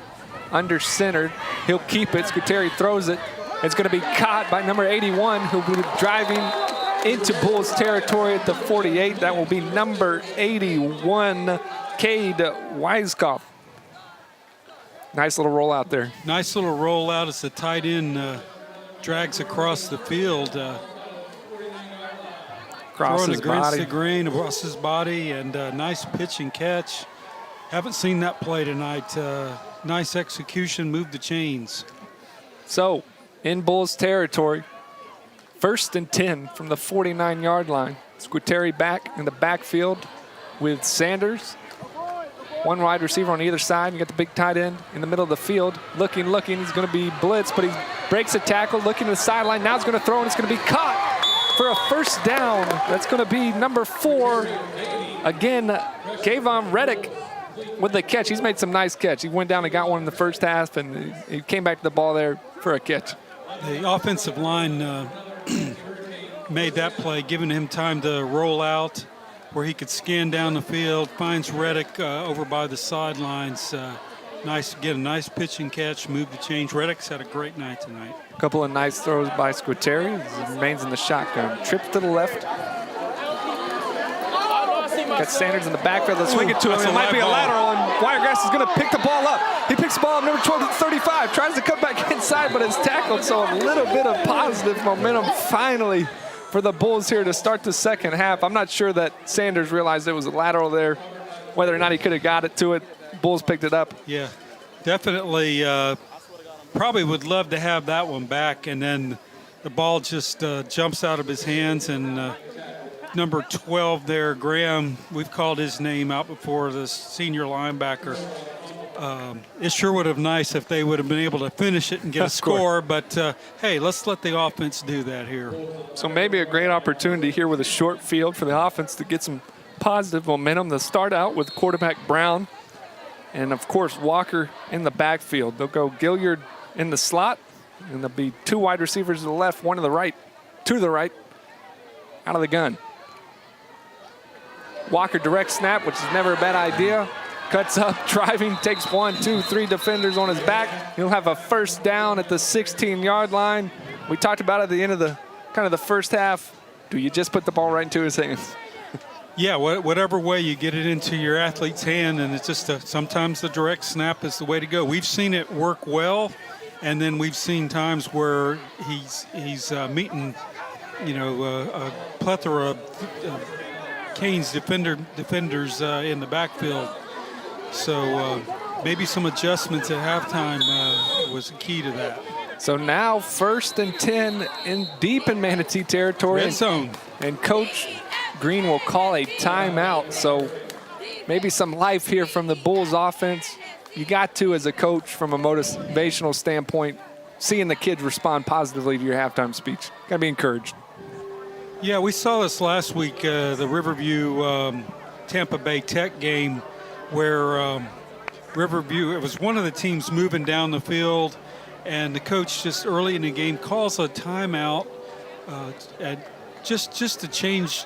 under centered. He'll keep it. Squirteri throws it. It's going to be caught by number 81, who'll be driving into Bulls territory at the 48. That will be number 81, Cade Weiskopf. Nice little rollout there. Nice little rollout as the tight end drags across the field. Throwing against the grain across his body, and nice pitch and catch. Haven't seen that play tonight. Nice execution, move the chains. So, in Bulls territory, 1st and 10 from the 49-yard line. Squirteri back in the backfield with Sanders. 1 wide receiver on either side. You got the big tight end in the middle of the field. Looking. He's going to be blitzed, but he breaks a tackle, looking to the sideline. Now he's going to throw, and it's going to be caught for a first down. That's going to be number 4. Again, Kayvon Reddick with the catch. He's made some nice catch. He went down and got one in the first half, and he came back to the ball there for a catch. The offensive line made that play, giving him time to roll out where he could scan down the field, finds Reddick over by the sidelines. Nice, get a nice pitch and catch, move the change. Reddick's had a great night tonight. A couple of nice throws by Squitieri. He remains in the shotgun. Trips to the left. Got Sanders in the backfield. Let's swing it to him. It might be a lateral, and Wiregrass is going to pick the ball up. He picks the ball up, number 12 to 35. Tries to come back inside, but is tackled. So a little bit of positive momentum finally for the Bulls here to start the second half. I'm not sure that Sanders realized it was a lateral there, whether or not he could have got it to it. Bulls picked it up. Yeah, definitely. Probably would love to have that one back, and then the ball just jumps out of his hands, and number 12 there, Graham, we've called his name out before, the senior linebacker. It sure would have been nice if they would have been able to finish it and get a score, but hey, let's let the offense do that here. So maybe a great opportunity here with a short field for the offense to get some positive momentum. They'll start out with quarterback Brown and, of course, Walker in the backfield. They'll go Gilliard in the slot, and there'll be 2 wide receivers to the left, 1 to the right, 2 to the right, out of the gun. Walker direct snap, which is never a bad idea. Cuts up, driving, takes 1, 2, 3 defenders on his back. He'll have a first down at the 16-yard line. We talked about at the end of the the first half. Do you just put the ball right into his hands? Yeah, whatever way you get it into your athlete's hand, and it's just sometimes the direct snap is the way to go. We've seen it work well, and then we've seen times where he's meeting, a plethora of Canes defenders in the backfield. So maybe some adjustments at halftime was the key to that. So now 1st and 10 deep in Manatee territory. Red zone. And Coach Green will call a timeout. So maybe some life here from the Bulls offense. You got to, as a coach, from a motivational standpoint, seeing the kids respond positively to your halftime speech. Got to be encouraged. Yeah, we saw this last week, the Riverview Tampa Bay Tech game, where Riverview, it was one of the teams moving down the field, and the coach just early in the game calls a timeout and just to change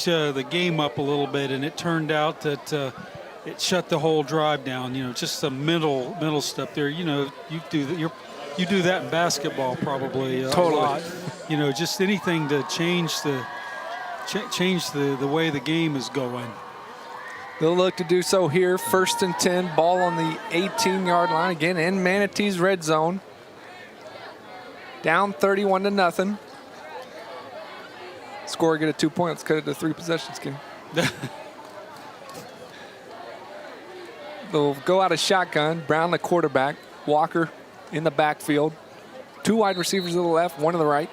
the game up a little bit, and it turned out that it shut the whole drive down. Just some mental stuff there. You do that in basketball probably a lot. Just anything to change the way the game is going. They'll look to do so here. 1st and 10, ball on the 18-yard line again in Manatee's red zone. Down 31-0. Score, get a 2 point. Let's cut it to 3 possessions, Ken. They'll go out of shotgun. Brown the quarterback. Walker in the backfield. 2 wide receivers to the left, 1 to the right.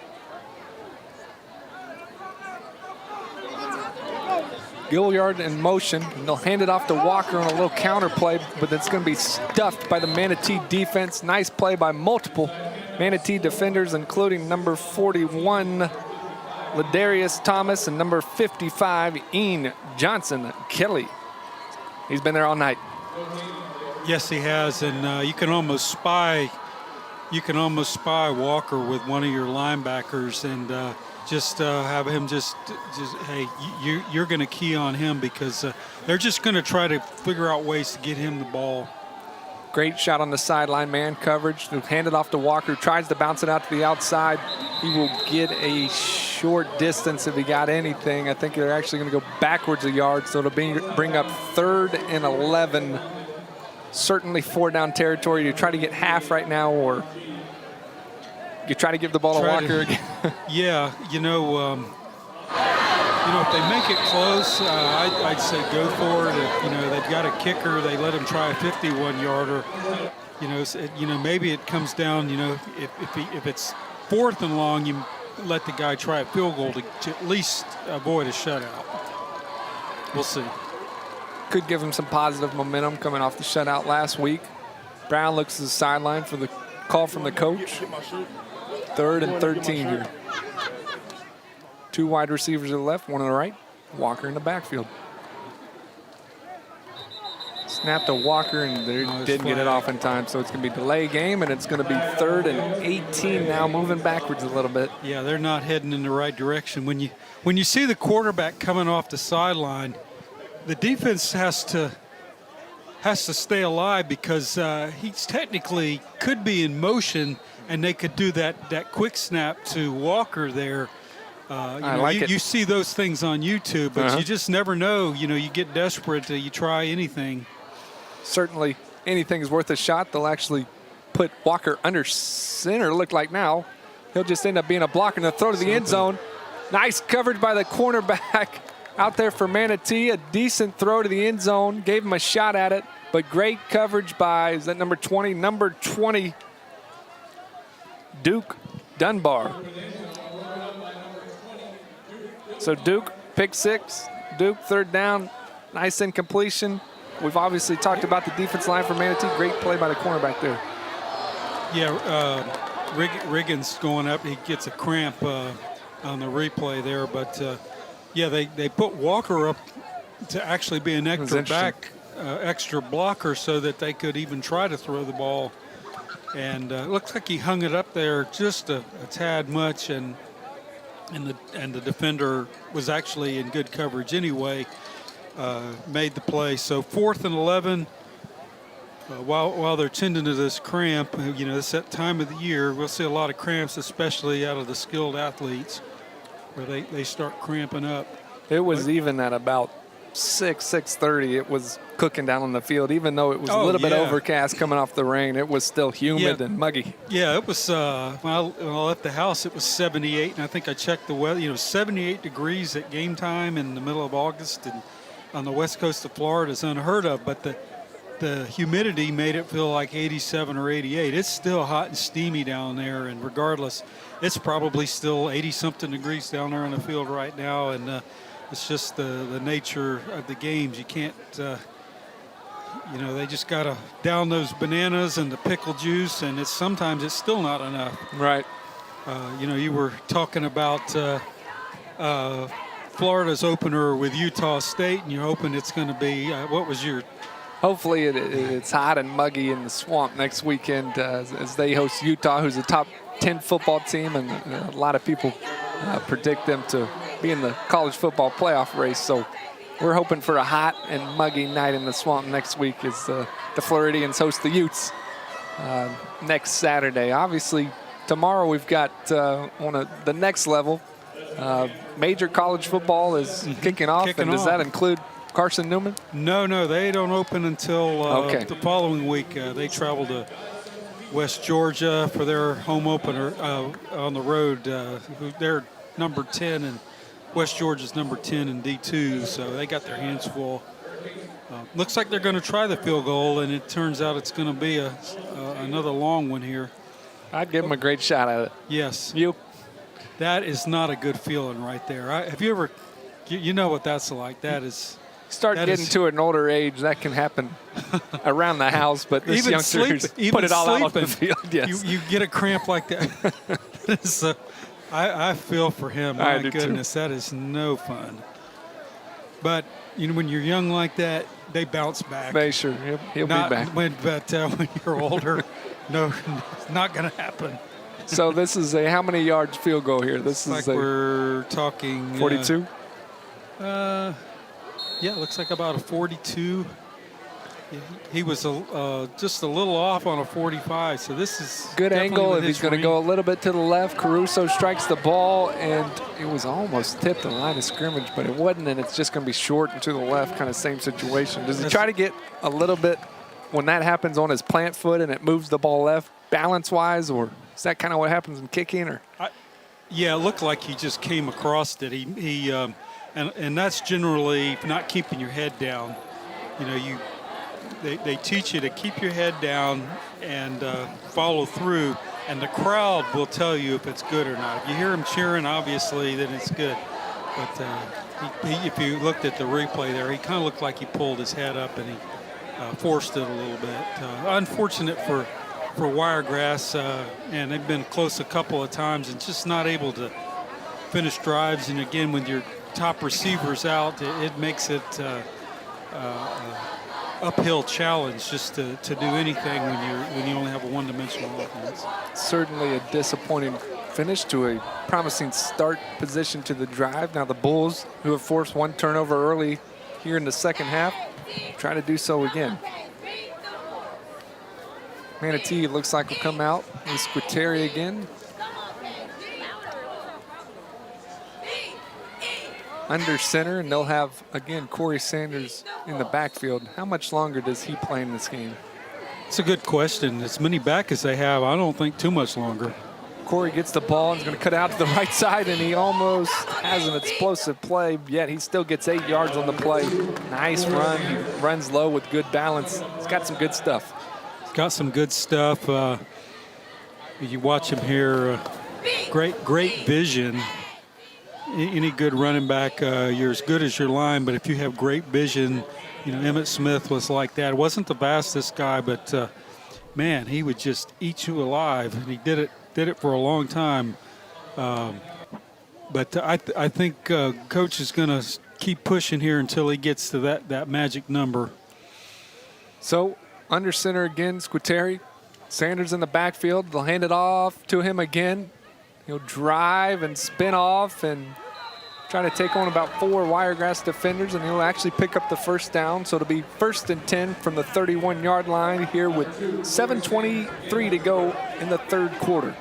Gilliard in motion, and they'll hand it off to Walker on a little counter play, but it's going to be stuffed by the Manatee defense. Nice play by multiple Manatee defenders, including number 41, Ladarius Thomas, and number 55, Ian Johnson Kelly. He's been there all night. Yes, he has, and you can almost spy Walker with one of your linebackers, and just have him hey, you're going to key on him, because they're just going to try to figure out ways to get him the ball. Great shot on the sideline, man coverage. They'll hand it off to Walker, tries to bounce it out to the outside. He will get a short distance if he got anything. I think they're actually going to go backwards a yard, so it'll bring up 3rd and 11. Certainly 4-down territory. You try to get half right now, or you try to give the ball to Walker again. Yeah, if they make it close, I'd say go for it. They've got a kicker, they let him try a 51-yarder. Maybe it comes down. If it's 4th and long, you let the guy try a field goal to at least avoid a shutout. We'll see. Could give him some positive momentum coming off the shutout last week. Brown looks to the sideline for the call from the coach. 3rd and 13 here. 2 wide receivers to the left, 1 to the right. Walker in the backfield. Snap to Walker, and they didn't get it off in time, so it's going to be delay game, and it's going to be 3rd and 18 now, moving backwards a little bit. Yeah, they're not heading in the right direction. When you see the quarterback coming off the sideline, the defense has has to stay alive because he's technically could be in motion, and they could do that quick snap to Walker there. You see those things on YouTube, but you just never know. You get desperate. You try anything. Certainly anything is worth a shot. They'll actually put Walker under center, look like now. He'll just end up being a blocker and a throw to the end zone. Nice coverage by the cornerback out there for Manatee. A decent throw to the end zone. Gave him a shot at it, but great coverage by, is that number 20? Number 20, Duke Dunbar. So Duke, pick 6. Duke, 3rd down. Nice incompletion. We've obviously talked about the defense line for Manatee. Great play by the cornerback there. Yeah, Riggins going up. He gets a cramp on the replay there. But, yeah, they put Walker up to actually be an extra blocker so that they could even try to throw the ball. And it looks like he hung it up there just a tad much, and the defender was actually in good coverage anyway, made the play. So 4th and 11, while they're tending to this cramp, it's that time of the year. We'll see a lot of cramps, especially out of the skilled athletes, where they start cramping up. It was even at about 6:30. It was cooking down on the field, even though it was a little bit overcast coming off the rain. It was still humid and muggy. Yeah, it was. When I left the house, it was 78, and I think I checked the weather. 78 degrees at game time in the middle of August, and on the west coast of Florida is unheard of. But the humidity made it feel like 87 or 88. It's still hot and steamy down there, and regardless, it's probably still 80-something degrees down there on the field right now, and it's just the nature of the games. You can't, they just got to down those bananas and the pickle juice, and sometimes it's still not enough. Right. You were talking about Florida's opener with Utah State, and you're hoping it's going to be, what was your? Hopefully it's hot and muggy in the swamp next weekend as they host Utah, who's a top 10 football team, and a lot of people predict them to be in the college football playoff race. So we're hoping for a hot and muggy night in the swamp next week as the Floridians host the Utes next Saturday. Obviously, tomorrow we've got on the next level, major college football is kicking off. Does that include Carson Newman? No, they don't open until the following week. They travel to West Georgia for their home opener on the road. They're number 10, and West Georgia's number 10 in D2, so they got their hands full. Looks like they're going to try the field goal, and it turns out it's going to be another long one here. I'd give them a great shot at it. Yes. You? That is not a good feeling right there. Have you ever, you know what that's like. That is. Start getting to an older age, that can happen around the house, but this youngsters put it all out on the field. Yes. You get a cramp like that. I feel for him. My goodness, that is no fun. But when you're young like that, they bounce back. He'll be back. When you're older, no, it's not going to happen. So this is a how many yards field goal here? This is we're talking 42. Yeah, it looks like about a 42. He was just a little off on a 45, so this is good angle. If he's going to go a little bit to the left, Caruso strikes the ball, and it was almost tipped the line of scrimmage, but it wasn't, and it's just going to be short and to the left, kind of same situation. Does he try to get a little bit when that happens on his plant foot and it moves the ball left, balance-wise, or is that kind of what happens in kicking? Or yeah, it looked like he just came across it. And that's generally not keeping your head down. They teach you to keep your head down and follow through, and the crowd will tell you if it's good or not. If you hear him cheering, obviously, then it's good. But if you looked at the replay there, he kind of looked like he pulled his head up and he forced it a little bit. Unfortunate for Wiregrass, and they've been close a couple of times and just not able to finish drives. And again, with your top receivers out, it makes it uphill challenge just to do anything when you only have a one-dimensional offense. Certainly a disappointing finish to a promising start position to the drive. Now the Bulls, who have forced one turnover early here in the second half, try to do so again. Manatee, it looks like, will come out with Squitieri again. Under center, and they'll have, again, Corey Sanders in the backfield. How much longer does he play in this game? It's a good question. As many back as they have, I don't think too much longer. Corey gets the ball and is going to cut out to the right side, and he almost has an explosive play, yet he still gets 8 yards on the play. Nice run. He runs low with good balance. He's got some good stuff. He's got some good stuff. You watch him here, great vision. Any good running back, you're as good as your line, but if you have great vision, you know, Emmitt Smith was like that. It wasn't the fastest guy, but man, he would just eat you alive, and he did it for a long time. But I think Coach is going to keep pushing here until he gets to that magic number. So under center again, Squitieri. Sanders in the backfield. They'll hand it off to him again. He'll drive and spin off and try to take on about 4 Wiregrass defenders, and he'll actually pick up the first down. So it'll be 1st and 10 from the 31-yard line here with 7:23 to go in the 3rd quarter.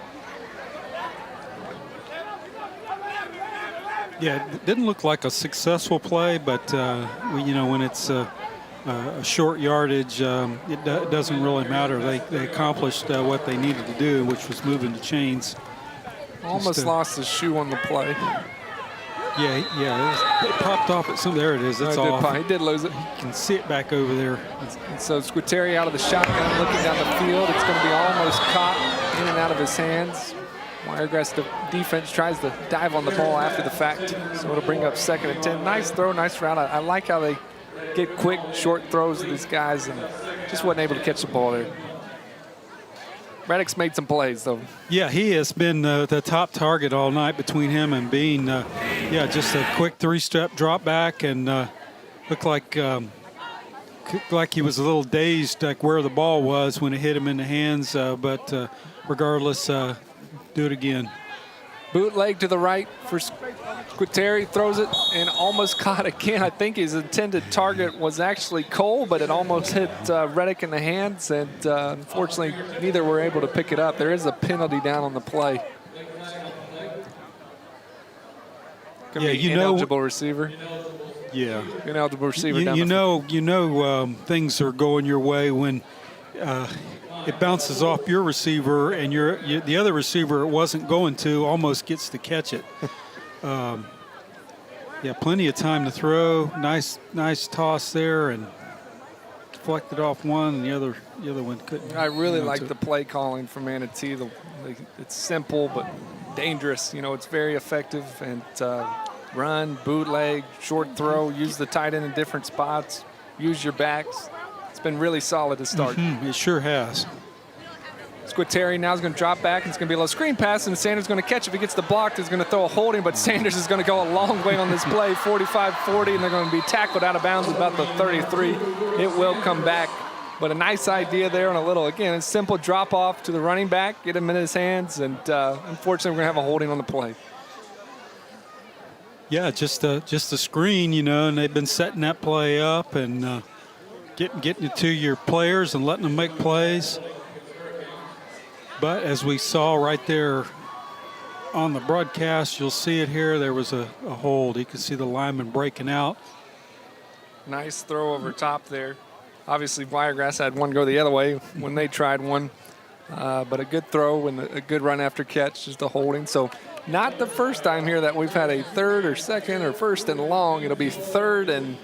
Yeah, it didn't look like a successful play, but you know, when it's a short yardage, it doesn't really matter. They accomplished what they needed to do, which was moving the chains. Almost lost his shoe on the play. Yeah, it popped off at some. There it is. It's off. He did lose it. You can see it back over there. And so Squitieri out of the shotgun, looking down the field. It's going to be almost caught in and out of his hands. Wiregrass defense tries to dive on the ball after the fact, so it'll bring up 2nd and 10. Nice throw, nice route. I like how they get quick, short throws to these guys, and just wasn't able to catch the ball there. Reddick's made some plays, though. Yeah, he has been the top target all night between him and Bean. Just a quick 3-step drop back, and looked like he was a little dazed, like where the ball was when it hit him in the hands. But regardless, do it again. Bootleg to the right for Squitieri, throws it and almost caught again. I think his intended target was actually Cole, but it almost hit Reddick in the hands, and unfortunately neither were able to pick it up. There is a penalty down on the play. Yeah, ineligible receiver. Yeah, ineligible receiver. Down you know, things are going your way when it bounces off your receiver, and the other receiver it wasn't going to almost gets to catch it. Yeah, plenty of time to throw. Nice toss there, and deflected off one, and the other one couldn't. I really like the play calling from Manatee. It's simple but dangerous. You know, it's very effective, and run, bootleg, short throw, use the tight end in different spots, use your backs. It's been really solid to start. It sure has. Squitieri now is going to drop back, and it's going to be a little screen pass, and Sanders is going to catch it. If he gets the block, he's going to throw a holding, but Sanders is going to go a long way on this play, 45-40, and they're going to be tackled out of bounds at about the 33. It will come back, but a nice idea there and a little, again, a simple drop off to the running back, get him in his hands, and unfortunately we're going to have a holding on the play. Yeah, just a screen, you know, and they've been setting that play up and getting it to your players and letting them make plays. But as we saw right there on the broadcast, you'll see it here, there was a hold. You can see the lineman breaking out. Nice throw over top there. Obviously, Wiregrass had one go the other way when they tried one. But a good throw and a good run after catch, just a holding. So not the first time here that we've had a 3rd or 2nd or 1st and long. It'll be 3rd and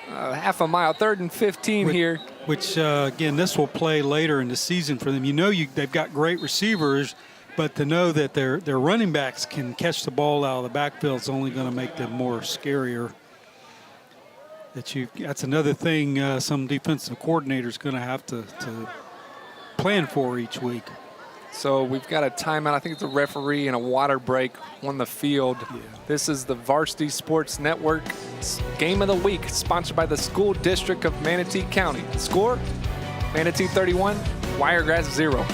half a mile, 3rd and 15 here. Which, again, this will play later in the season for them. You know they've got great receivers, but to know that their running backs can catch the ball out of the backfield is only going to make them more scarier. That's another thing some defensive coordinator's going to have to plan for each week. So we've got a timeout. I think it's a referee and a water break on the field. Yeah. This is the Varsity Sports Network Game of the Week, sponsored by the School District of Manatee County. Score, Manatee 31, Wiregrass 0.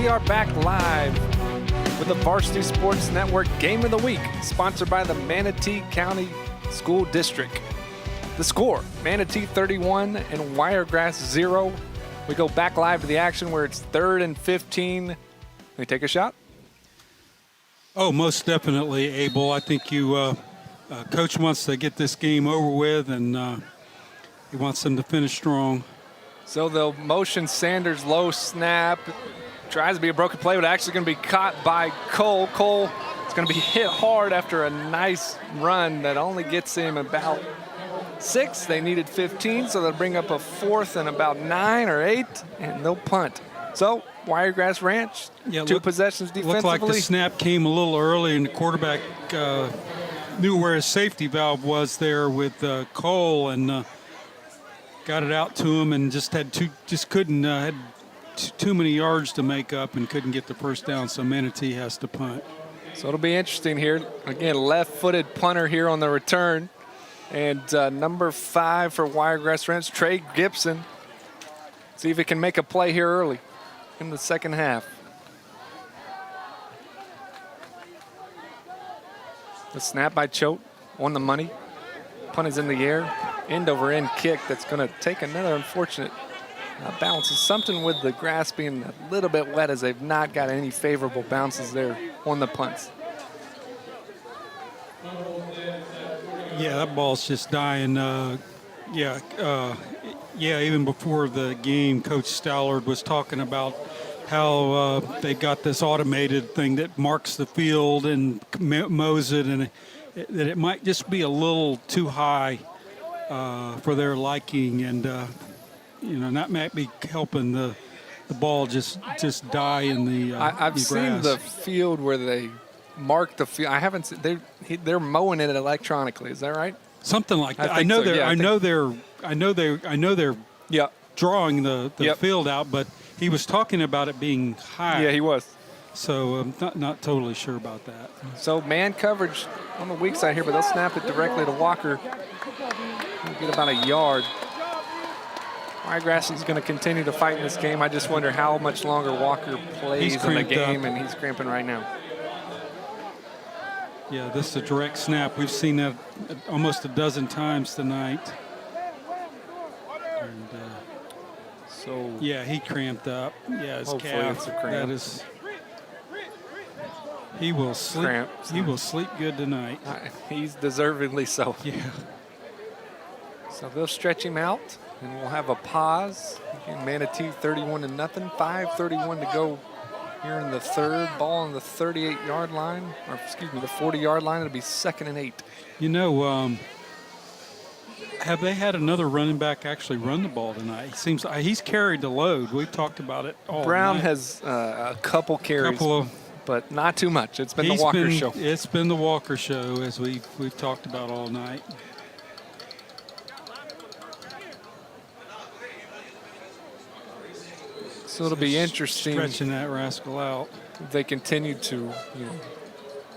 We are back live with the Varsity Sports Network Game of the Week, sponsored by the Manatee County School District. The score, Manatee 31 and Wiregrass 0. We go back live to the action where it's 3rd and 15. Can we take a shot? Oh, most definitely, Abel. I think Coach wants to get this game over with, and he wants them to finish strong. So they'll motion Sanders, low snap. Tries to be a broken play, but actually going to be caught by Cole. Cole is going to be hit hard after a nice run that only gets him about 6. They needed 15, so they'll bring up a 4th and about 9 or 8, and they'll punt. So Wiregrass Ranch, 2 possessions defensively. Looked like the snap came a little early, and the quarterback knew where his safety valve was there with Cole, and got it out to him, and had too many yards to make up and couldn't get the first down, so Manatee has to punt. So it'll be interesting here. Again, left-footed punter here on the return. And number 5 for Wiregrass Ranch, Trey Gibson. See if he can make a play here early in the second half. The snap by Choate on the money. Punt is in the air. End-over-end kick that's going to take another unfortunate bounce. It's something with the grass being a little bit wet as they've not got any favorable bounces there on the punts. Yeah, that ball's just dying. Even before the game, Coach Stallard was talking about how they got this automated thing that marks the field and mows it, and that it might just be a little too high for their liking, and that might be helping the ball just die in the I've seen the field where they mark the field. I haven't seen, they're mowing it electronically. Is that right? Something like that. I know they're drawing the field out, but he was talking about it being high. Yeah, he was. So I'm not totally sure about that. So man coverage on the weak side here, but they'll snap it directly to Walker. He'll get about a yard. Wiregrass is going to continue to fight in this game. I just wonder how much longer Walker plays in the game, and he's cramping right now. Yeah, this is a direct snap. We've seen that almost a dozen times tonight. And, he cramped up. Yeah, his calf. It's a cramp. That is. He will sleep. Cramp. He will sleep good tonight. He's deservedly so. Yeah. So they'll stretch him out, and we'll have a pause. Again, Manatee 31-0. 5:31 to go here in the third. Ball on the 38-yard line, or excuse me, the 40-yard line. It'll be 2nd and 8. Have they had another running back actually run the ball tonight? It seems he's carried the load. We've talked about it all Brown night. has a couple carries, but not too much. It's been the Walker show. It's been the Walker show, as we've talked about all night. So it'll be interesting. Stretching that rascal out. They continue to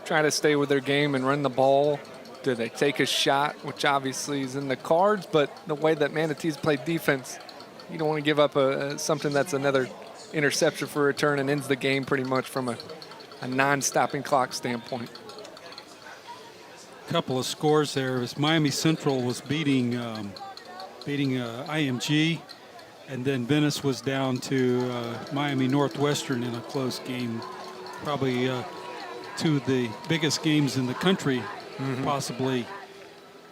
try to stay with their game and run the ball. Do they take a shot, which obviously is in the cards, but the way that Manatee's played defense, you don't want to give up something that's another interception for a return and ends the game pretty much from a non-stopping clock standpoint. A couple of scores there. As Miami Central was beating IMG, and then Venice was down to Miami Northwestern in a close game. Probably 2 of the biggest games in the country, possibly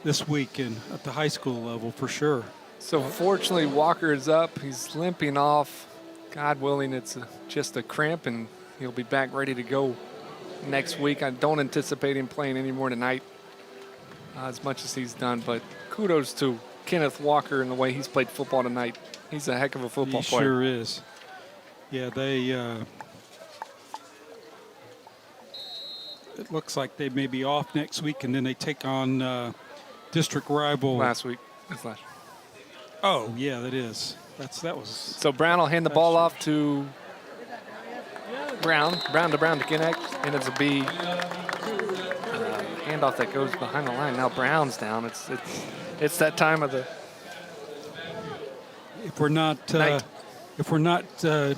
this week at the high school level for sure. So fortunately, Walker is up. He's limping off. God willing, it's just a cramp, and he'll be back ready to go next week. I don't anticipate him playing anymore tonight as much as he's done, but kudos to Kenneth Walker and the way he's played football tonight. He's a heck of a football player. He sure is. Yeah, it looks like they may be off next week, and then they take on district rival. Last week. That's last. Oh, yeah, that is. That was. So Brown will hand the ball off to Brown. Brown to connect, and it's a B handoff that goes behind the line. Now Brown's down. It's that time of the. If we're not if we're not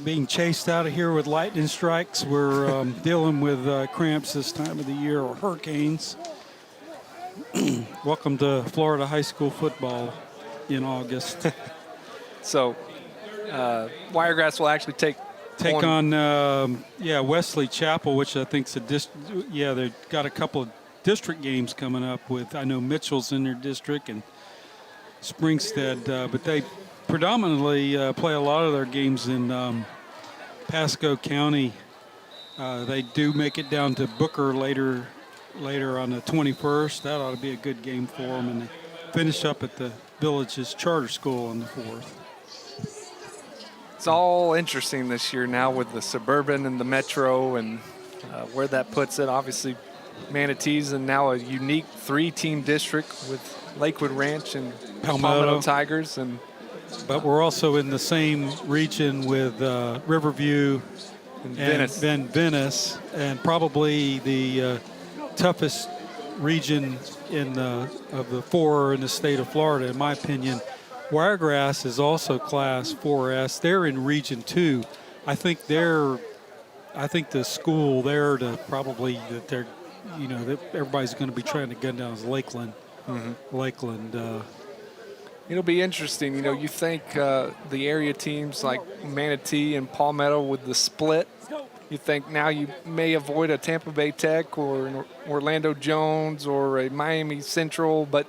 being chased out of here with lightning strikes, we're dealing with cramps this time of the year, or hurricanes. Welcome to Florida high school football in August. So Wiregrass will actually take on Wesley Chapel, which I think's they've got a couple of district games coming up with, I know Mitchell's in their district and Springstead, but they predominantly play a lot of their games in Pasco County. They do make it down to Booker later on the 21st. That ought to be a good game for them, and they finish up at the Village's charter school on the 4th. It's all interesting this year now with the suburban and the metro and where that puts it. Obviously, Manatee's and now a unique 3-team district with Lakewood Ranch and Palmetto Tigers. But we're also in the same region with Riverview and Venice, and probably the toughest region of the 4 in the state of Florida, in my opinion. Wiregrass is also Class 4S. They're in Region 2. I think the school there that everybody's going to be trying to gun down is Lakeland. Mm-hmm. Lakeland. It'll be interesting. You think the area teams like Manatee and Palmetto with the split, you think now you may avoid a Tampa Bay Tech or an Orlando Jones or a Miami Central, but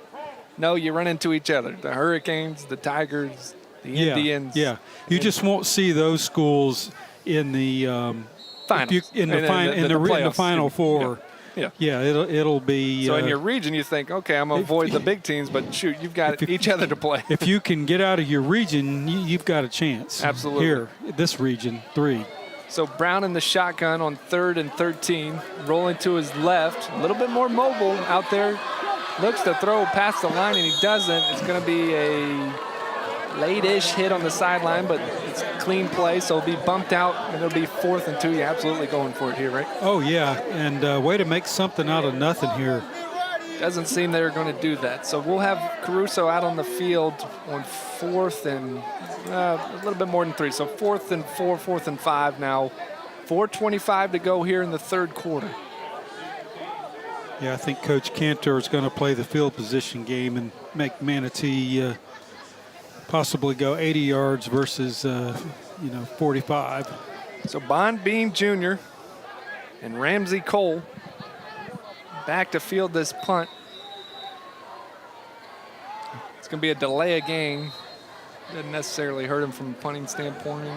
no, you run into each other. The Hurricanes, the Tigers, the Indians. Yeah, you just won't see those schools in the finals. In the Final Four. Yeah, it'll be. So in your region, you think, okay, I'm going to avoid the big teams, but shoot, you've got each other to play. If you can get out of your region, you've got a chance. Absolutely. Here, this region, 3. So Brown in the shotgun on 3rd and 13, rolling to his left, a little bit more mobile out there. Looks to throw past the line, and he doesn't. It's going to be a late-ish hit on the sideline, but it's a clean play, so it'll be bumped out, and it'll be 4th and 2. You're absolutely going for it here, right? Oh, yeah, and way to make something out of nothing here. Doesn't seem they're going to do that. So we'll have Caruso out on the field on 4th and a little bit more than 3. So 4th and 4, 4th and 5 now. 4:25 to go here in the 3rd quarter. Yeah, I think Coach Cantor is going to play the field position game and make Manatee possibly go 80 yards versus, 45. So Bond Bean Jr. and Ramsey Cole back to field this punt. It's going to be a delay of game. Doesn't necessarily hurt him from a punting standpoint.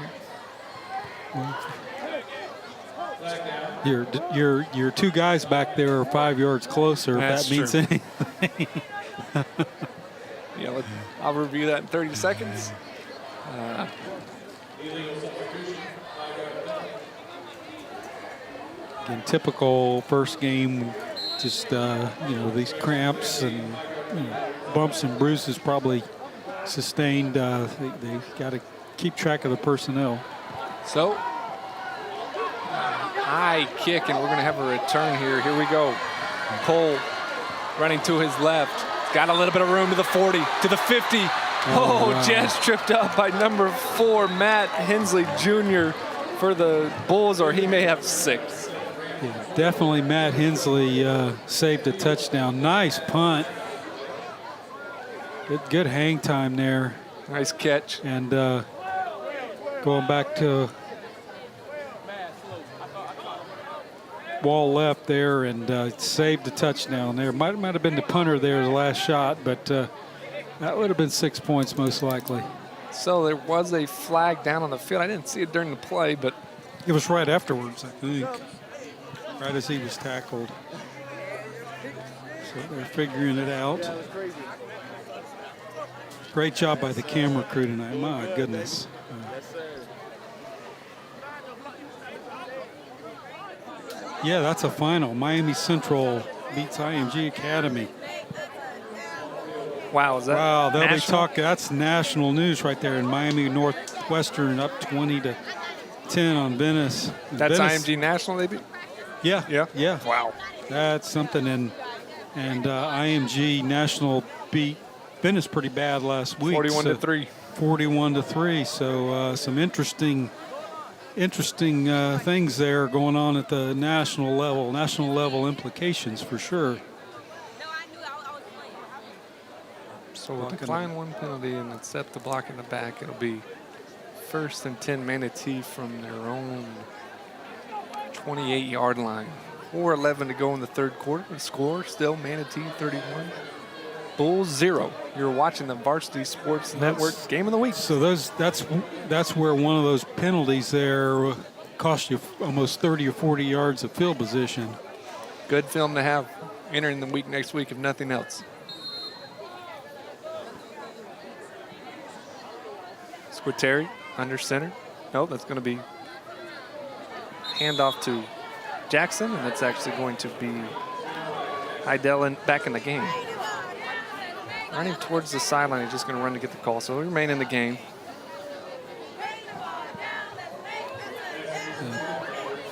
Your 2 guys back there are 5 yards closer. That's if that means true. anything. I'll review that in 30 seconds. Again, typical first game, just these cramps and bumps and bruises probably sustained. They got to keep track of the personnel. So high kick, and we're going to have a return here. Here we go. Cole running to his left. Got a little bit of room to the 40, to the 50. Wow. Just tripped up by number 4, Matt Hensley Jr. for the Bulls, or he may have 6. Yeah, definitely Matt Hensley saved a touchdown. Nice punt. Good hang time there. Nice catch. And going back to wall left there and saved the touchdown there. Might have been the punter there, the last shot, but that would have been 6 points most likely. So there was a flag down on the field. I didn't see it during the play, but it was right afterwards, I think, right as he was tackled. So they're figuring it out. Great job by the camera crew tonight. My goodness. Yeah, that's a final. Miami Central beats IMG Academy. Wow, is that wow? They'll national? be talking. That's national news right there in Miami Northwestern, up 20-10 on Venice. That's Venice, IMG National, they beat? Yeah. Wow. That's something. And IMG National beat Venice pretty bad last week. 41-3. 41-3. So some interesting things there going on at the national level implications for sure. So we'll decline one penalty and it's set the block in the back. It'll be 1st and 10 Manatee from their own 28-yard line. 4:11 to go in the third quarter. The score still Manatee 31, Bulls 0. You're watching the Varsity Sports Network Game of the Week. So that's where one of those penalties there cost you almost 30 or 40 yards of field position. Good film to have entering the week next week, if nothing else. Squitieri under center. No, that's going to be handoff to Jackson, and that's actually going to be Heidel back in the game. Running towards the sideline, he's just going to run to get the call, so he'll remain in the game.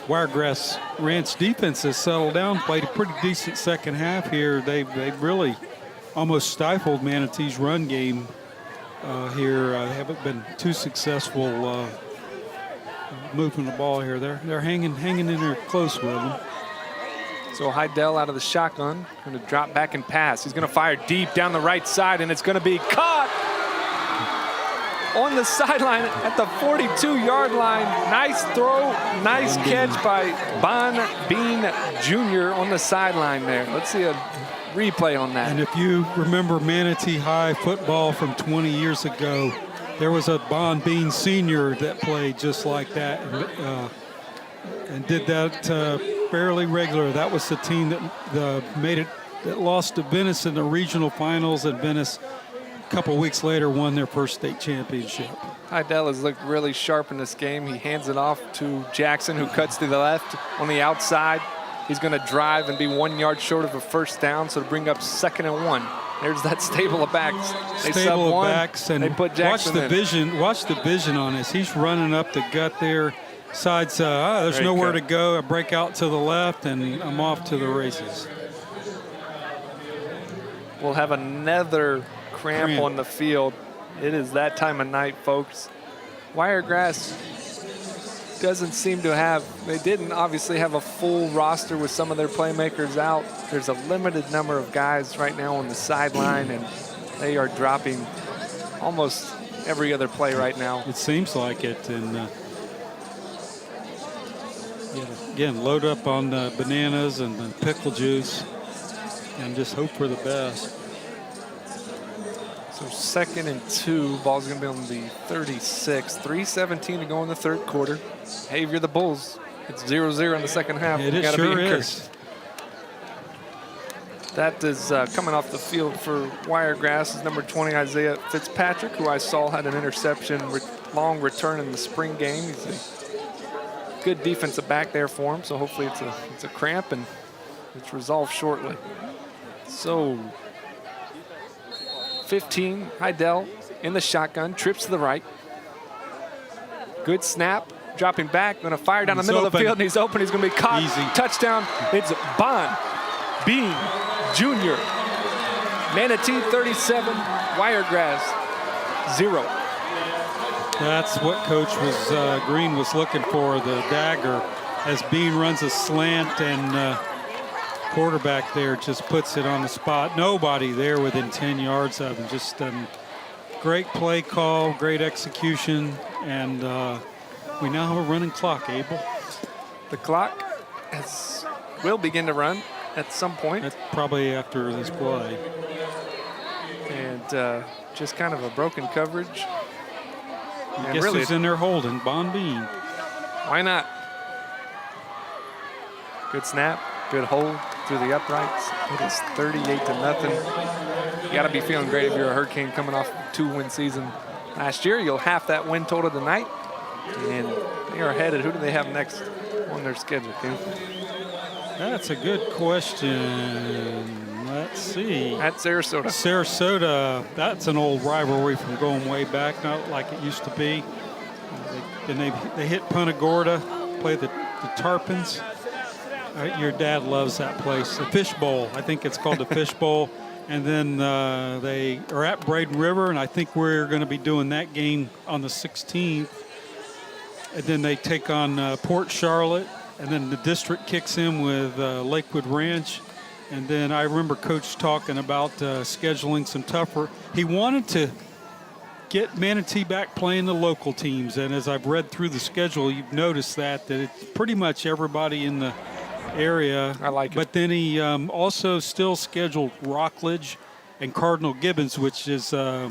Wiregrass Ranch defense has settled down, played a pretty decent second half here. They've really almost stifled Manatee's run game here. Haven't been too successful moving the ball here. They're hanging in there close with them. So Heidel out of the shotgun, going to drop back and pass. He's going to fire deep down the right side, and it's going to be caught on the sideline at the 42-yard line. Nice throw, nice catch by Bon Bean Jr. on the sideline there. Let's see a replay on that. And if you remember Manatee High football from 20 years ago, there was a Bon Bean Sr. that played just like that and did that fairly regular. That was the team that lost to Venice in the regional finals, and Venice a couple weeks later won their first state championship. Heidel has looked really sharp in this game. He hands it off to Jackson, who cuts to the left on the outside. He's going to drive and be 1 yard short of a first down, so to bring up 2nd and 1. There's that stable of backs. They sub one, and they put Jackson in. Watch the vision on this. He's running up the gut there. Sides, there's nowhere to go. I break out to the left, and I'm off to the races. We'll have another cramp on the field. It is that time of night, folks. Wiregrass doesn't seem to have, they didn't obviously have a full roster with some of their playmakers out. There's a limited number of guys right now on the sideline, and they are dropping almost every other play right now. It seems like it. And again, load up on bananas and pickle juice and just hope for the best. So 2nd and 2, ball's going to be on the 36. 3:17 to go in the third quarter. Hey, if you're the Bulls, it's 0-0 in the second half. It sure is. That is coming off the field for Wiregrass is number 20, Isaiah Fitzpatrick, who I saw had an interception, long return in the spring game. He's a good defensive back there for him, so hopefully it's a cramp and it's resolved shortly. So 15, Heidel in the shotgun, trips to the right. Good snap, dropping back, going to fire down the middle of the field, and he's open. He's going to be caught. Easy. Touchdown. It's Bon Bean Jr. Manatee 37, Wiregrass 0. That's what Coach Green was looking for, the dagger, as Bean runs a slant and quarterback there just puts it on the spot. Nobody there within 10 yards of him. Just great play call, great execution, and we now have a running clock, Abel. The clock will begin to run at some point. That's probably after this play. And just kind of a broken coverage. I guess who's in there holding? Bon Bean. Why not? Good snap, good hold through the uprights. It is 38-0. You got to be feeling great if you're a Hurricane coming off a 2-win season last year. You'll half that win total tonight. And they are headed. Who do they have next on their schedule, Ken? That's a good question. Let's see. At Sarasota. Sarasota, that's an old rivalry from going way back, not like it used to be. They hit Punta Gorda, play the Tarpons. Your dad loves that place. The Fish Bowl, I think it's called the Fish Bowl. And then they are at Braden River, and I think we're going to be doing that game on the 16th. And then they take on Port Charlotte, and then the district kicks in with Lakewood Ranch. And then I remember Coach talking about scheduling some tougher. He wanted to get Manatee back playing the local teams. And as I've read through the schedule, you've noticed that it's pretty much everybody in the area. I like it. But then he also still scheduled Rockledge and Cardinal Gibbons, which is, I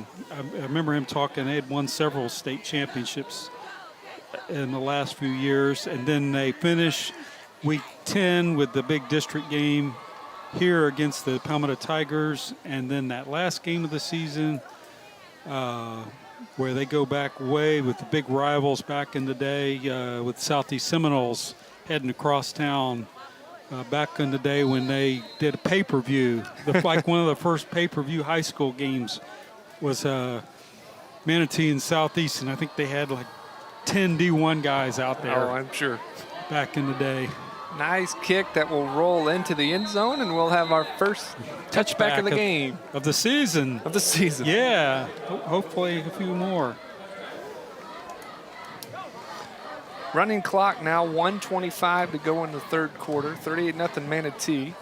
remember him talking, they had won several state championships in the last few years. And then they finish week 10 with the big district game here against the Palmetto Tigers. And then that last game of the season, where they go back way with the big rivals back in the day with Southeast Seminoles heading across town back in the day when they did a pay-per-view. Like one of the first pay-per-view high school games was Manatee and Southeast, and I think they had like 10 D1 guys out there. Oh, I'm sure. Back in the day. Nice kick that will roll into the end zone, and we'll have our first touchback of the game. Of the season. Of the season. Yeah. Hopefully a few more. Running clock now, 1:25 to go in the third quarter. 38-0 Manatee.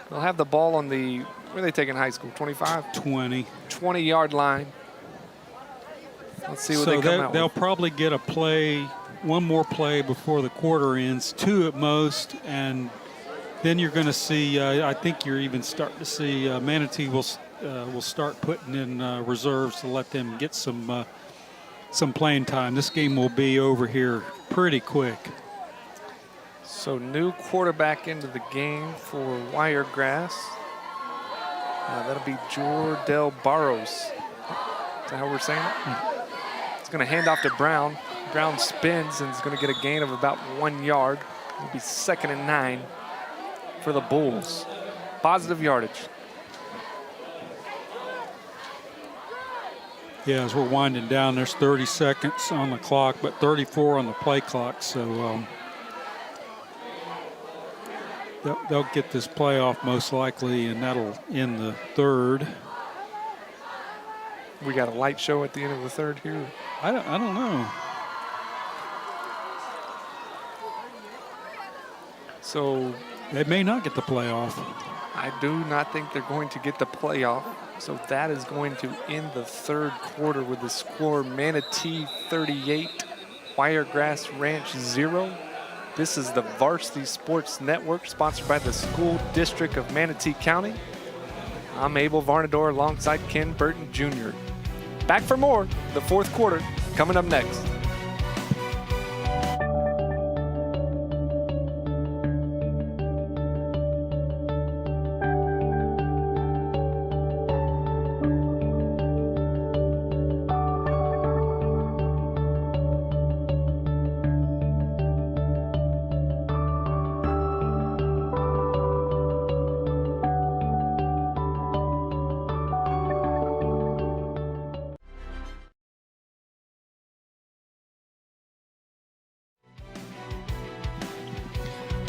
They'll have the ball on the, where are they taking high school, 25? 20. 20-yard line. Let's see what they come out they'll with. probably get a play, one more play before the quarter ends, 2 at most, and then you're going to see, I think you're even starting to see Manatee will start putting in reserves to let them get some playing time. This game will be over here pretty quick. So new quarterback into the game for Wiregrass. That'll be Jordell Barrows. Is that how we're saying it? It's going to hand off to Brown. Brown spins and is going to get a gain of about 1 yard. It'll be 2nd and 9 for the Bulls. Positive yardage. Yeah, as we're winding down, there's 30 seconds on the clock, but 34 on the play clock. So they'll get this playoff most likely, and that'll end the third. We got a light show at the end of the third here. I don't know. So they may not get the playoff. I do not think they're going to get the playoff. So that is going to end the third quarter with the score Manatee 38, Wiregrass Ranch 0. This is the Varsity Sports Network, sponsored by the School District of Manatee County. I'm Abel Varnador alongside Ken Burton Jr. Back for more, the fourth quarter, coming up next.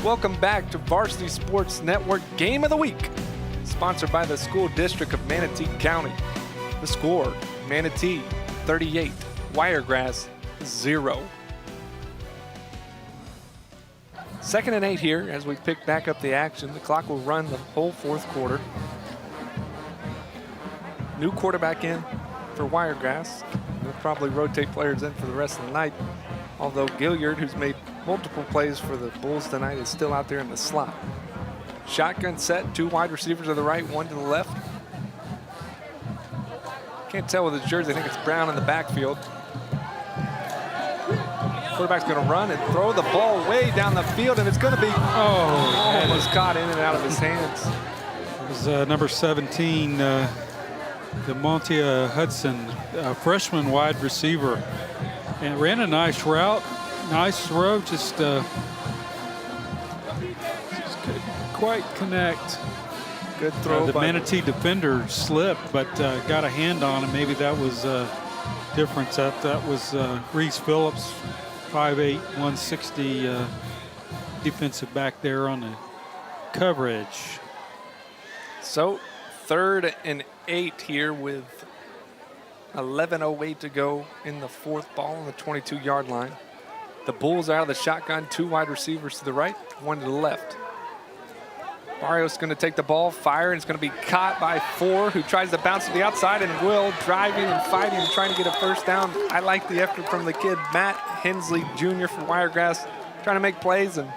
Welcome back to Varsity Sports Network Game of the Week, sponsored by the School District of Manatee County. The score, Manatee 38, Wiregrass 0. 2nd and 8 here as we pick back up the action. The clock will run the whole fourth quarter. New quarterback in for Wiregrass. They'll probably rotate players in for the rest of the night, although Gilliard, who's made multiple plays for the Bulls tonight, is still out there in the slot. Shotgun set, 2 wide receivers to the right, 1 to the left. Can't tell with his jersey, I think it's Brown in the backfield. Quarterback's gonna run and throw the ball way down the field, and it's gonna be, almost caught in and out of his hands. It was number 17, DeMontia Hudson, freshman wide receiver, and ran a nice route. Nice throw, just couldn't quite connect. Good throw. The Manatee defender slipped, but got a hand on him. Maybe that was difference. That was Reese Phillips, 5'8", 160 defensive back there on the coverage. So 3rd and 8 here with 11:08 to go in the 4th, ball on the 22-yard line. The Bulls out of the shotgun, 2 wide receivers to the right, 1 to the left. Barrios going to take the ball, fire, and it's going to be caught by 4, who tries to bounce to the outside, and Will driving and fighting and trying to get a first down. I like the effort from the kid, Matt Hensley Jr. from Wiregrass, trying to make plays and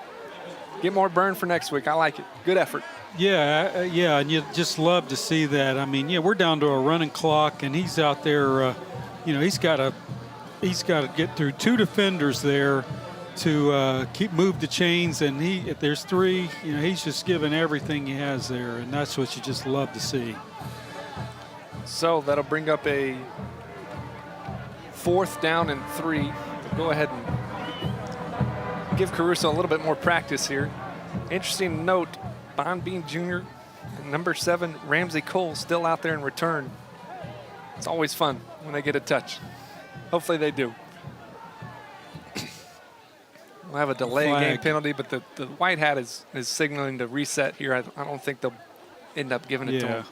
get more burn for next week. I like it. Good effort. Yeah, and you just love to see that. I mean, yeah, we're down to a running clock, and he's out there. He's got to get through 2 defenders there to move the chains, and if there's 3, he's just giving everything he has there, and that's what you just love to see. So that'll bring up a 4th down and 3. Go ahead and give Caruso a little bit more practice here. Interesting note, Bond Bean Jr., number 7, Ramsey Cole, still out there in return. It's always fun when they get a touch. Hopefully they do. We'll have a delay game penalty, but the white hat is signaling to reset here. I don't think they'll end up giving it to him.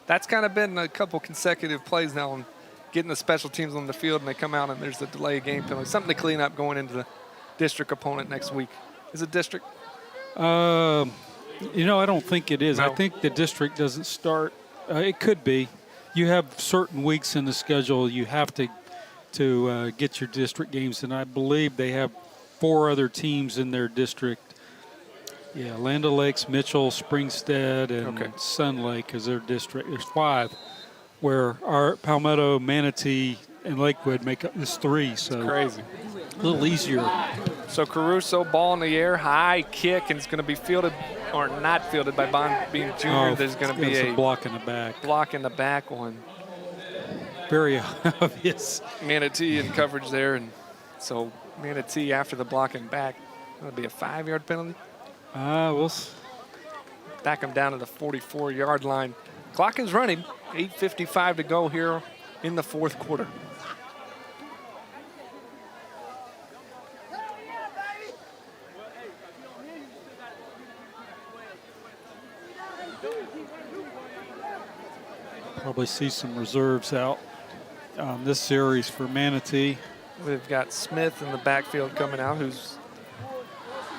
That's kind of been a couple consecutive plays now on getting the special teams on the field, and they come out and there's a delay game penalty. Something to clean up going into the district opponent next week. Is it district? I don't think it is. No. I think the district doesn't start. It could be. You have certain weeks in the schedule you have to get your district games, and I believe they have 4 other teams in their district. Yeah, Land O'Lakes, Mitchell, Springstead, and Sun Lake is their district. There's 5, where our Palmetto, Manatee, and Lakewood make up this 3. So it's crazy. A little easier. So Caruso, ball in the air, high kick, and it's going to be fielded or not fielded by Bond Bean Jr. There's going to be a block in the back. Block in the back on. Very obvious. Manatee in coverage there, and so Manatee after the blocking back. That'll be a 5-yard penalty. We'll back them down to the 44-yard line. Clock is running. 8:55 to go here in the 4th quarter. Probably see some reserves out on this series for Manatee. We've got Smith in the backfield coming out, who's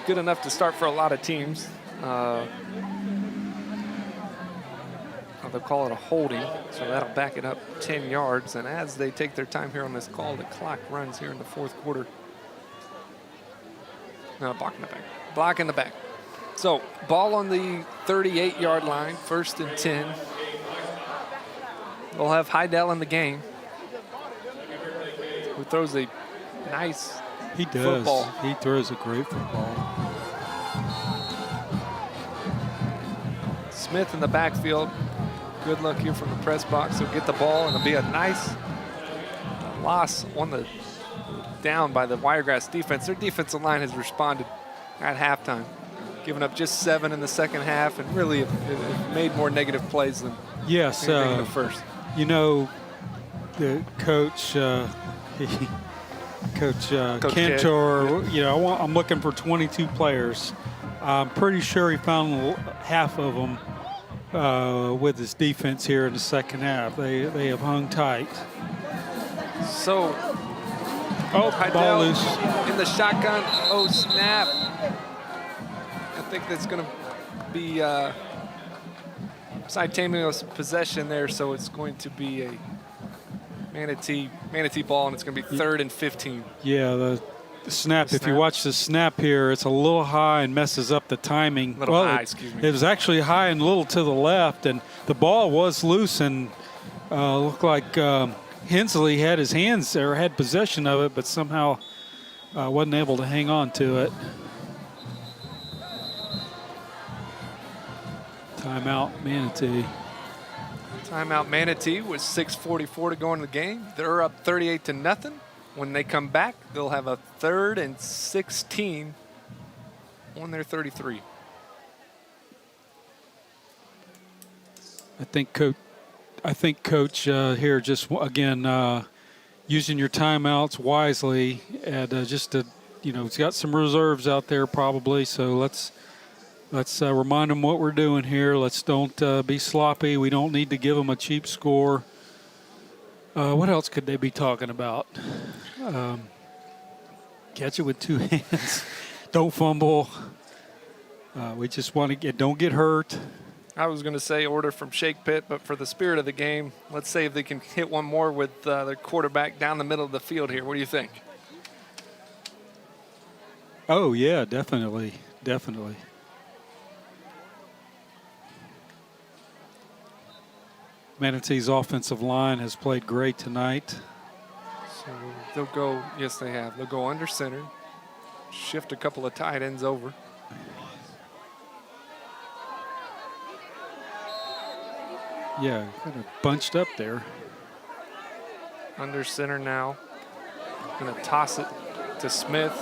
good enough to start for a lot of teams. They'll call it a holding, so that'll back it up 10 yards. And as they take their time here on this call, the clock runs here in the 4th quarter. No, block in the back. Block in the back. So ball on the 38-yard line, 1st and 10. We'll have Heidel in the game, who throws a nice football. He throws a great football. Smith in the backfield. Good luck here from the press box. He'll get the ball, and it'll be a nice loss on the down by the Wiregrass defense. Their defensive line has responded at halftime, giving up just 7 in the second half, and really it made more negative plays than anything in the first. The coach, Coach Cantor, I'm looking for 22 players. I'm pretty sure he found half of them with his defense here in the second half. They have hung tight. So, ball loose in the shotgun. Oh, snap. I think that's going to be simultaneous possession there, so it's going to be a Manatee ball, and it's going to be 3rd and 15. Yeah, the snap. If you watch the snap here, it's a little high and messes up the timing. It was actually high and a little to the left, and the ball was loose, and looked like Hensley had his hands or had possession of it, but somehow wasn't able to hang on to it. Timeout, Manatee. Timeout, Manatee with 6:44 to go in the game. They're up 38-0. When they come back, they'll have a 3rd and 16 on their 33. I think Coach here just again using your timeouts wisely, and he's got some reserves out there probably. So let's Let's remind them what we're doing here. Let's don't be sloppy. We don't need to give them a cheap score. What else could they be talking about? Catch it with two hands. Don't fumble. We just want to don't get hurt. I was going to say order from Shake Pit, but for the spirit of the game, let's say if they can hit one more with their quarterback down the middle of the field here. What do you think? Oh, yeah, definitely. Definitely. Manatee's offensive line has played great tonight. So they'll go, yes, they have. They'll go under center, shift a couple of tight ends over. Yeah, kind of bunched up there. Under center now. Going to toss it to Smith.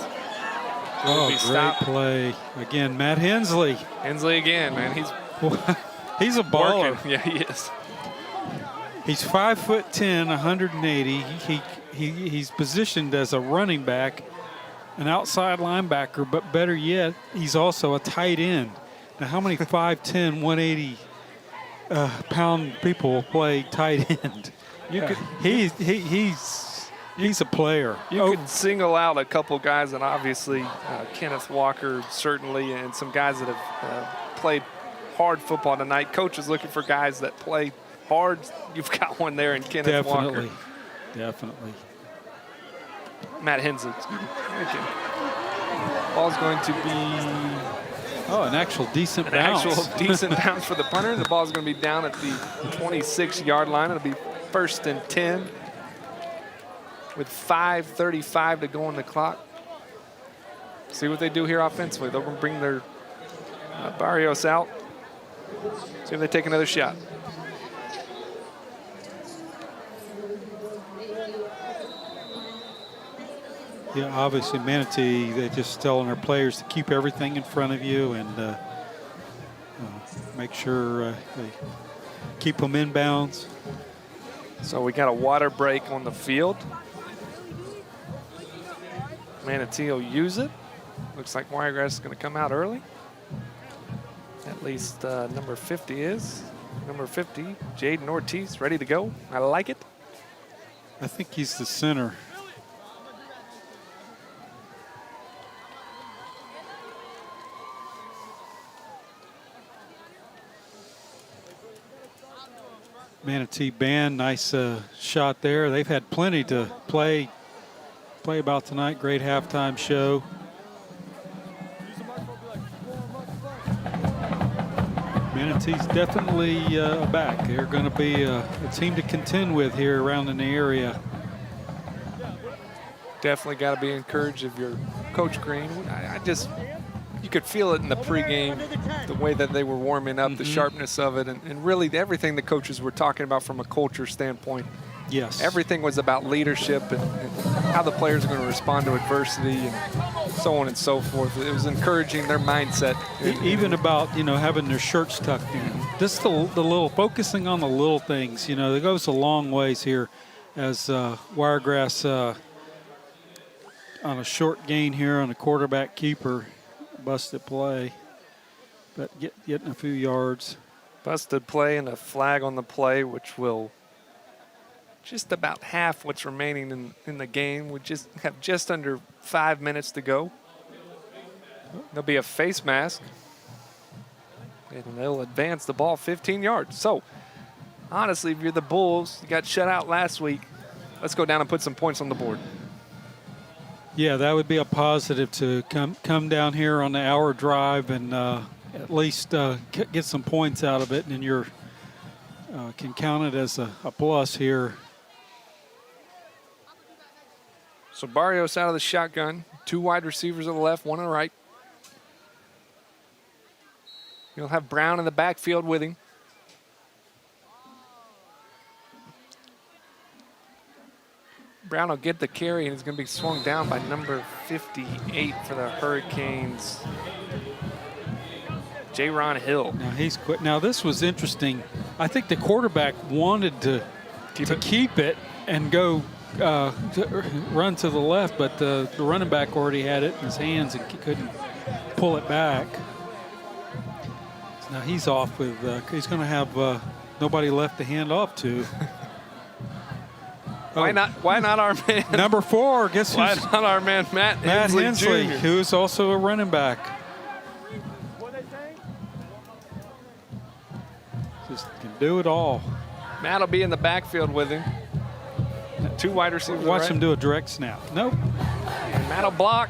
Oh, great play. Again, Matt Hensley. Hensley again, man. He's a baller. Working. Yeah, he is. He's 5'10", 180. He's positioned as a running back, an outside linebacker, but better yet, he's also a tight end. Now, how many 5'10", 180 pound people play tight end? He's a player. You could single out a couple guys, and obviously Kenneth Walker certainly, and some guys that have played hard football tonight. Coach is looking for guys that play hard. You've got one there in Kenneth Walker. Definitely. Matt Hensley. Thank you. Ball's going to be... Oh, an actual decent bounce. An actual decent bounce for the punter. The ball's going to be down at the 26-yard line. It'll be 1st and 10 with 5:35 to go on the clock. See what they do here offensively. They're going to bring their Barrios out. See if they take another shot. Yeah, obviously Manatee, they're just telling their players to keep everything in front of you and make sure they keep them inbounds. So we got a water break on the field. Manatee will use it. Looks like Wiregrass is going to come out early. At least number 50 is. Number 50, Jaden Ortiz, ready to go. I like it. I think he's the center. Manatee band, nice shot there. They've had plenty to play about tonight. Great halftime show. Manatee's definitely back. They're going to be a team to contend with here around in the area. Definitely got to be encouraged if you're Coach Green. You could feel it in the pregame, the way that they were warming up, the sharpness of it, and really everything the coaches were talking about from a culture standpoint. Yes. Everything was about leadership and how the players are going to respond to adversity and so on and so forth. It was encouraging their mindset. Even about, having their shirts tucked in. Just the little, focusing on the little things, it goes a long ways here as Wiregrass on a short gain here on a quarterback keeper. Busted play, but getting a few yards. Busted play and a flag on the play, which will just about half what's remaining in the game. We just have just under 5 minutes to go. There'll be a face mask, and they'll advance the ball 15 yards. So, honestly, if you're the Bulls, you got shut out last week, let's go down and put some points on the board. Yeah, that would be a positive to come down here on the hour drive and at least get some points out of it, and you can count it as a plus here. So Barrios out of the shotgun. 2 wide receivers on the left, 1 on the right. You'll have Brown in the backfield with him. Brown will get the carry, and he's going to be swung down by number 58 for the Hurricanes, J-Ron Hill. Now he's quit. Now this was interesting. I think the quarterback wanted to keep it and go run to the left, but the running back already had it in his hands and couldn't pull it back. Now he's off with, he's going to have nobody left to hand off to. Why not our man? Number 4, guess who's? Why not our man, Matt Hensley, Jr.? who's also a running back. Just can do it all. Matt will be in the backfield with him. 2 wide receivers. Watch him do a direct snap. Nope. And Matt will block.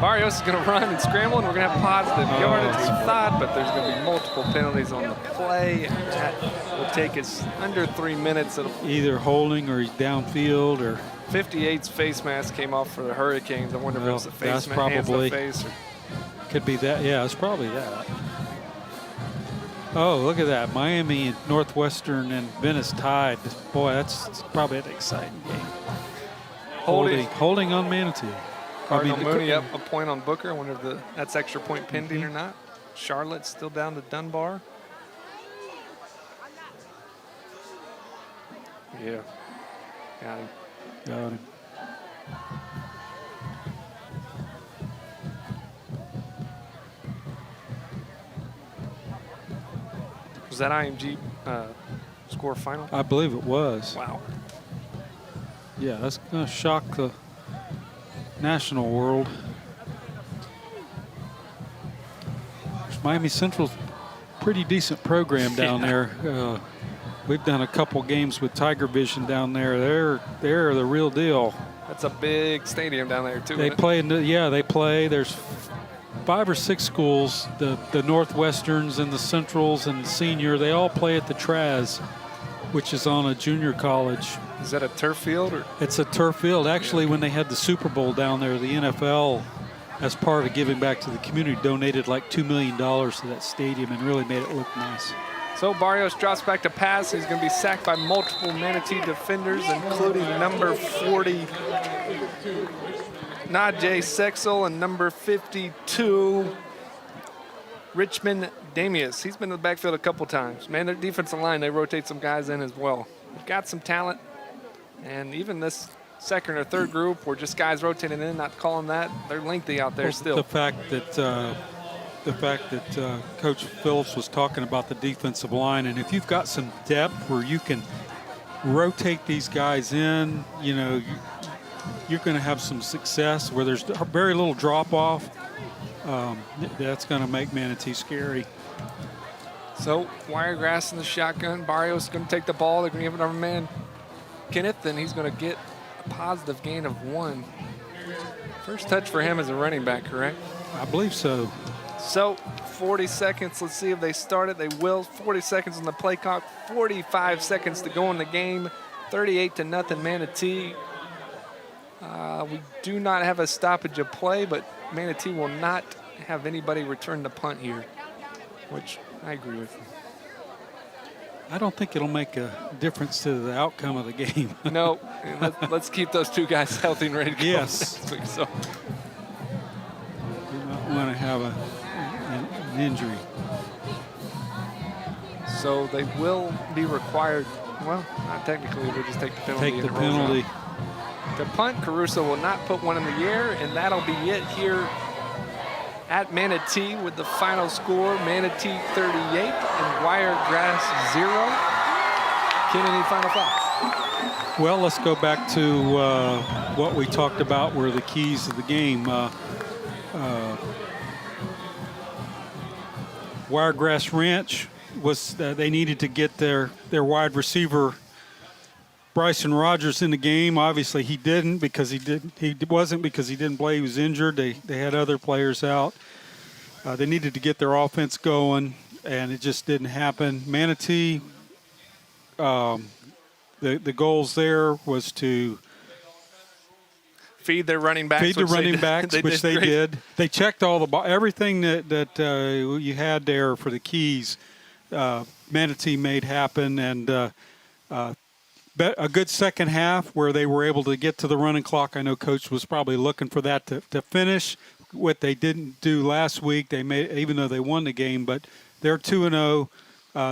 Barrios is going to run and scramble, and we're going to have positive yardage, we thought, but there's going to be multiple penalties on the play, and that will take us under 3 minutes. It'll Either holding or he's downfield or. 58's face mask came off for the Hurricanes. I wonder if it was the face mask. Probably. Face or... Could be that. Yeah, it's probably that. Oh, look at that. Miami and Northwestern and Venice tied. Boy, that's probably an exciting game. Holding on Manatee. Cardinal Mooney up a point on Booker. I wonder if that's extra point pending or not. Charlotte's still down to Dunbar. Yeah. Got him. Got him. Was that IMG score final? I believe it was. Wow. Yeah, that's going to shock the national world. Miami Central's pretty decent program down there. We've done a couple games with Tiger Vision down there. They're the real deal. That's a big stadium down there too. They play. They play. There's 5 or 6 schools. The Northwesterns and the Centrals and the Senior. They all play at the Traz, which is on a junior college. Is that a turf field? Or? It's a turf field. Actually, when they had the Super Bowl down there, the NFL, as part of giving back to the community, donated like $2 million to that stadium and really made it look nice. So Barrios drops back to pass. He's going to be sacked by multiple Manatee defenders, including number 40, Najee Sexel, and number 52, Richmond Damius. He's been in the backfield a couple times. Man, their defensive line, they rotate some guys in as well. They've got some talent. And even this second or third group were just guys rotating in, not calling that. They're lengthy out there still. The fact that Coach Phillips was talking about the defensive line, and if you've got some depth where you can rotate these guys in, you know, you're going to have some success where there's very little drop off. That's going to make Manatee scary. So Wiregrass in the shotgun. Barrios is going to take the ball. They're going to give it to our man Kenneth, and he's going to get a positive gain of 1. First touch for him as a running back, correct? I believe so. So 40 seconds. Let's see if they start it. They will. 40 seconds on the play clock. 45 seconds to go in the game. 38-0 Manatee. We do not have a stoppage of play, but Manatee will not have anybody return the punt here, which I agree with. I don't think it'll make a difference to the outcome of the game. No, let's keep those 2 guys healthy and ready to go. Yes. Next week, so. You don't want to have an injury. So they will be required. Well, not technically. They'll just take the penalty. Take the penalty. To punt, Caruso will not put one in the air, and that'll be it here at Manatee with the final score. Manatee 38 and Wiregrass 0. Ken, any final thoughts? Well, let's go back to what we talked about were the keys of the game. Wiregrass Ranch was they needed to get their wide receiver Bryson Rogers in the game. Obviously, he didn't because he didn't play. He was injured. They had other players out. They needed to get their offense going, and it just didn't happen. Manatee, the goals there was to feed their running backs. Which they did. They checked all everything that you had there for the keys. Manatee made happen, and a good second half where they were able to get to the running clock. I know Coach was probably looking for that to finish. What they didn't do last week, they made, even though they won the game, but they're 2-0.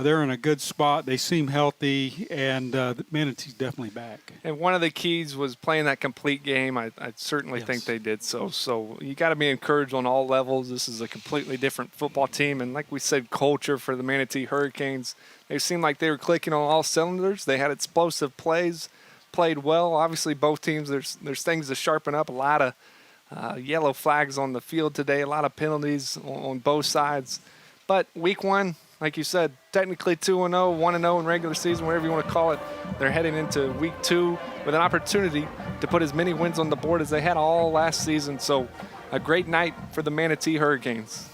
they're in a good spot. They seem healthy, and Manatee's definitely back. And one of the keys was playing that complete game. I certainly think they did so. So you got to be encouraged on all levels. This is a completely different football team. And like we said, culture for the Manatee Hurricanes. They seemed like they were clicking on all cylinders. They had explosive plays, played well. Obviously, both teams, there's things to sharpen up. A lot of yellow flags on the field today, a lot of penalties on both sides. But week one, like you said, technically 2-0, 1-0 in regular season, whatever you want to call it. They're heading into week 2 with an opportunity to put as many wins on the board as they had all last season. So a great night for the Manatee Hurricanes.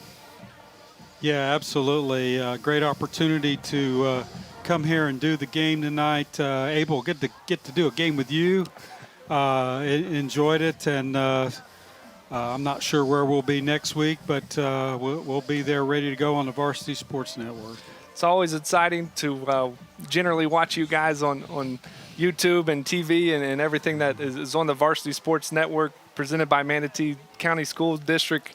Yeah, absolutely. Great opportunity to come here and do the game tonight. Abel, get to do a game with you. Enjoyed it, and I'm not sure where we'll be next week, but we'll be there ready to go on the Varsity Sports Network. It's always exciting to generally watch you guys on YouTube and TV and everything that is on the Varsity Sports Network presented by Manatee County School District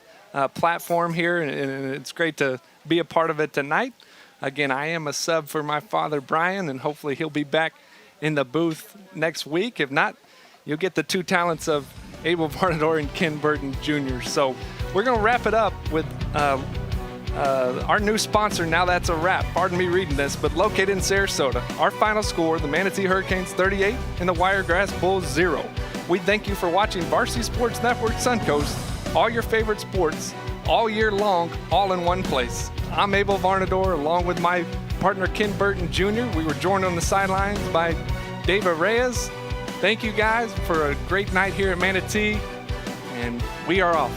platform here, and it's great to be a part of it tonight. Again, I am a sub for my father, Brian, and hopefully he'll be back in the booth next week. If not, you'll get the two talents of Abel Varnador and Ken Burton Jr. So we're going to wrap it up with our new sponsor. Now that's a wrap. Pardon me reading this, but located in Sarasota. Our final score, the Manatee Hurricanes 38 and the Wiregrass Bulls 0. We thank you for watching Varsity Sports Network Suncoast. All your favorite sports, all year long, all in one place. I'm Abel Varnador, along with my partner Ken Burton Jr. We were joined on the sidelines by David Reyes. Thank you guys for a great night here at Manatee, and we are off.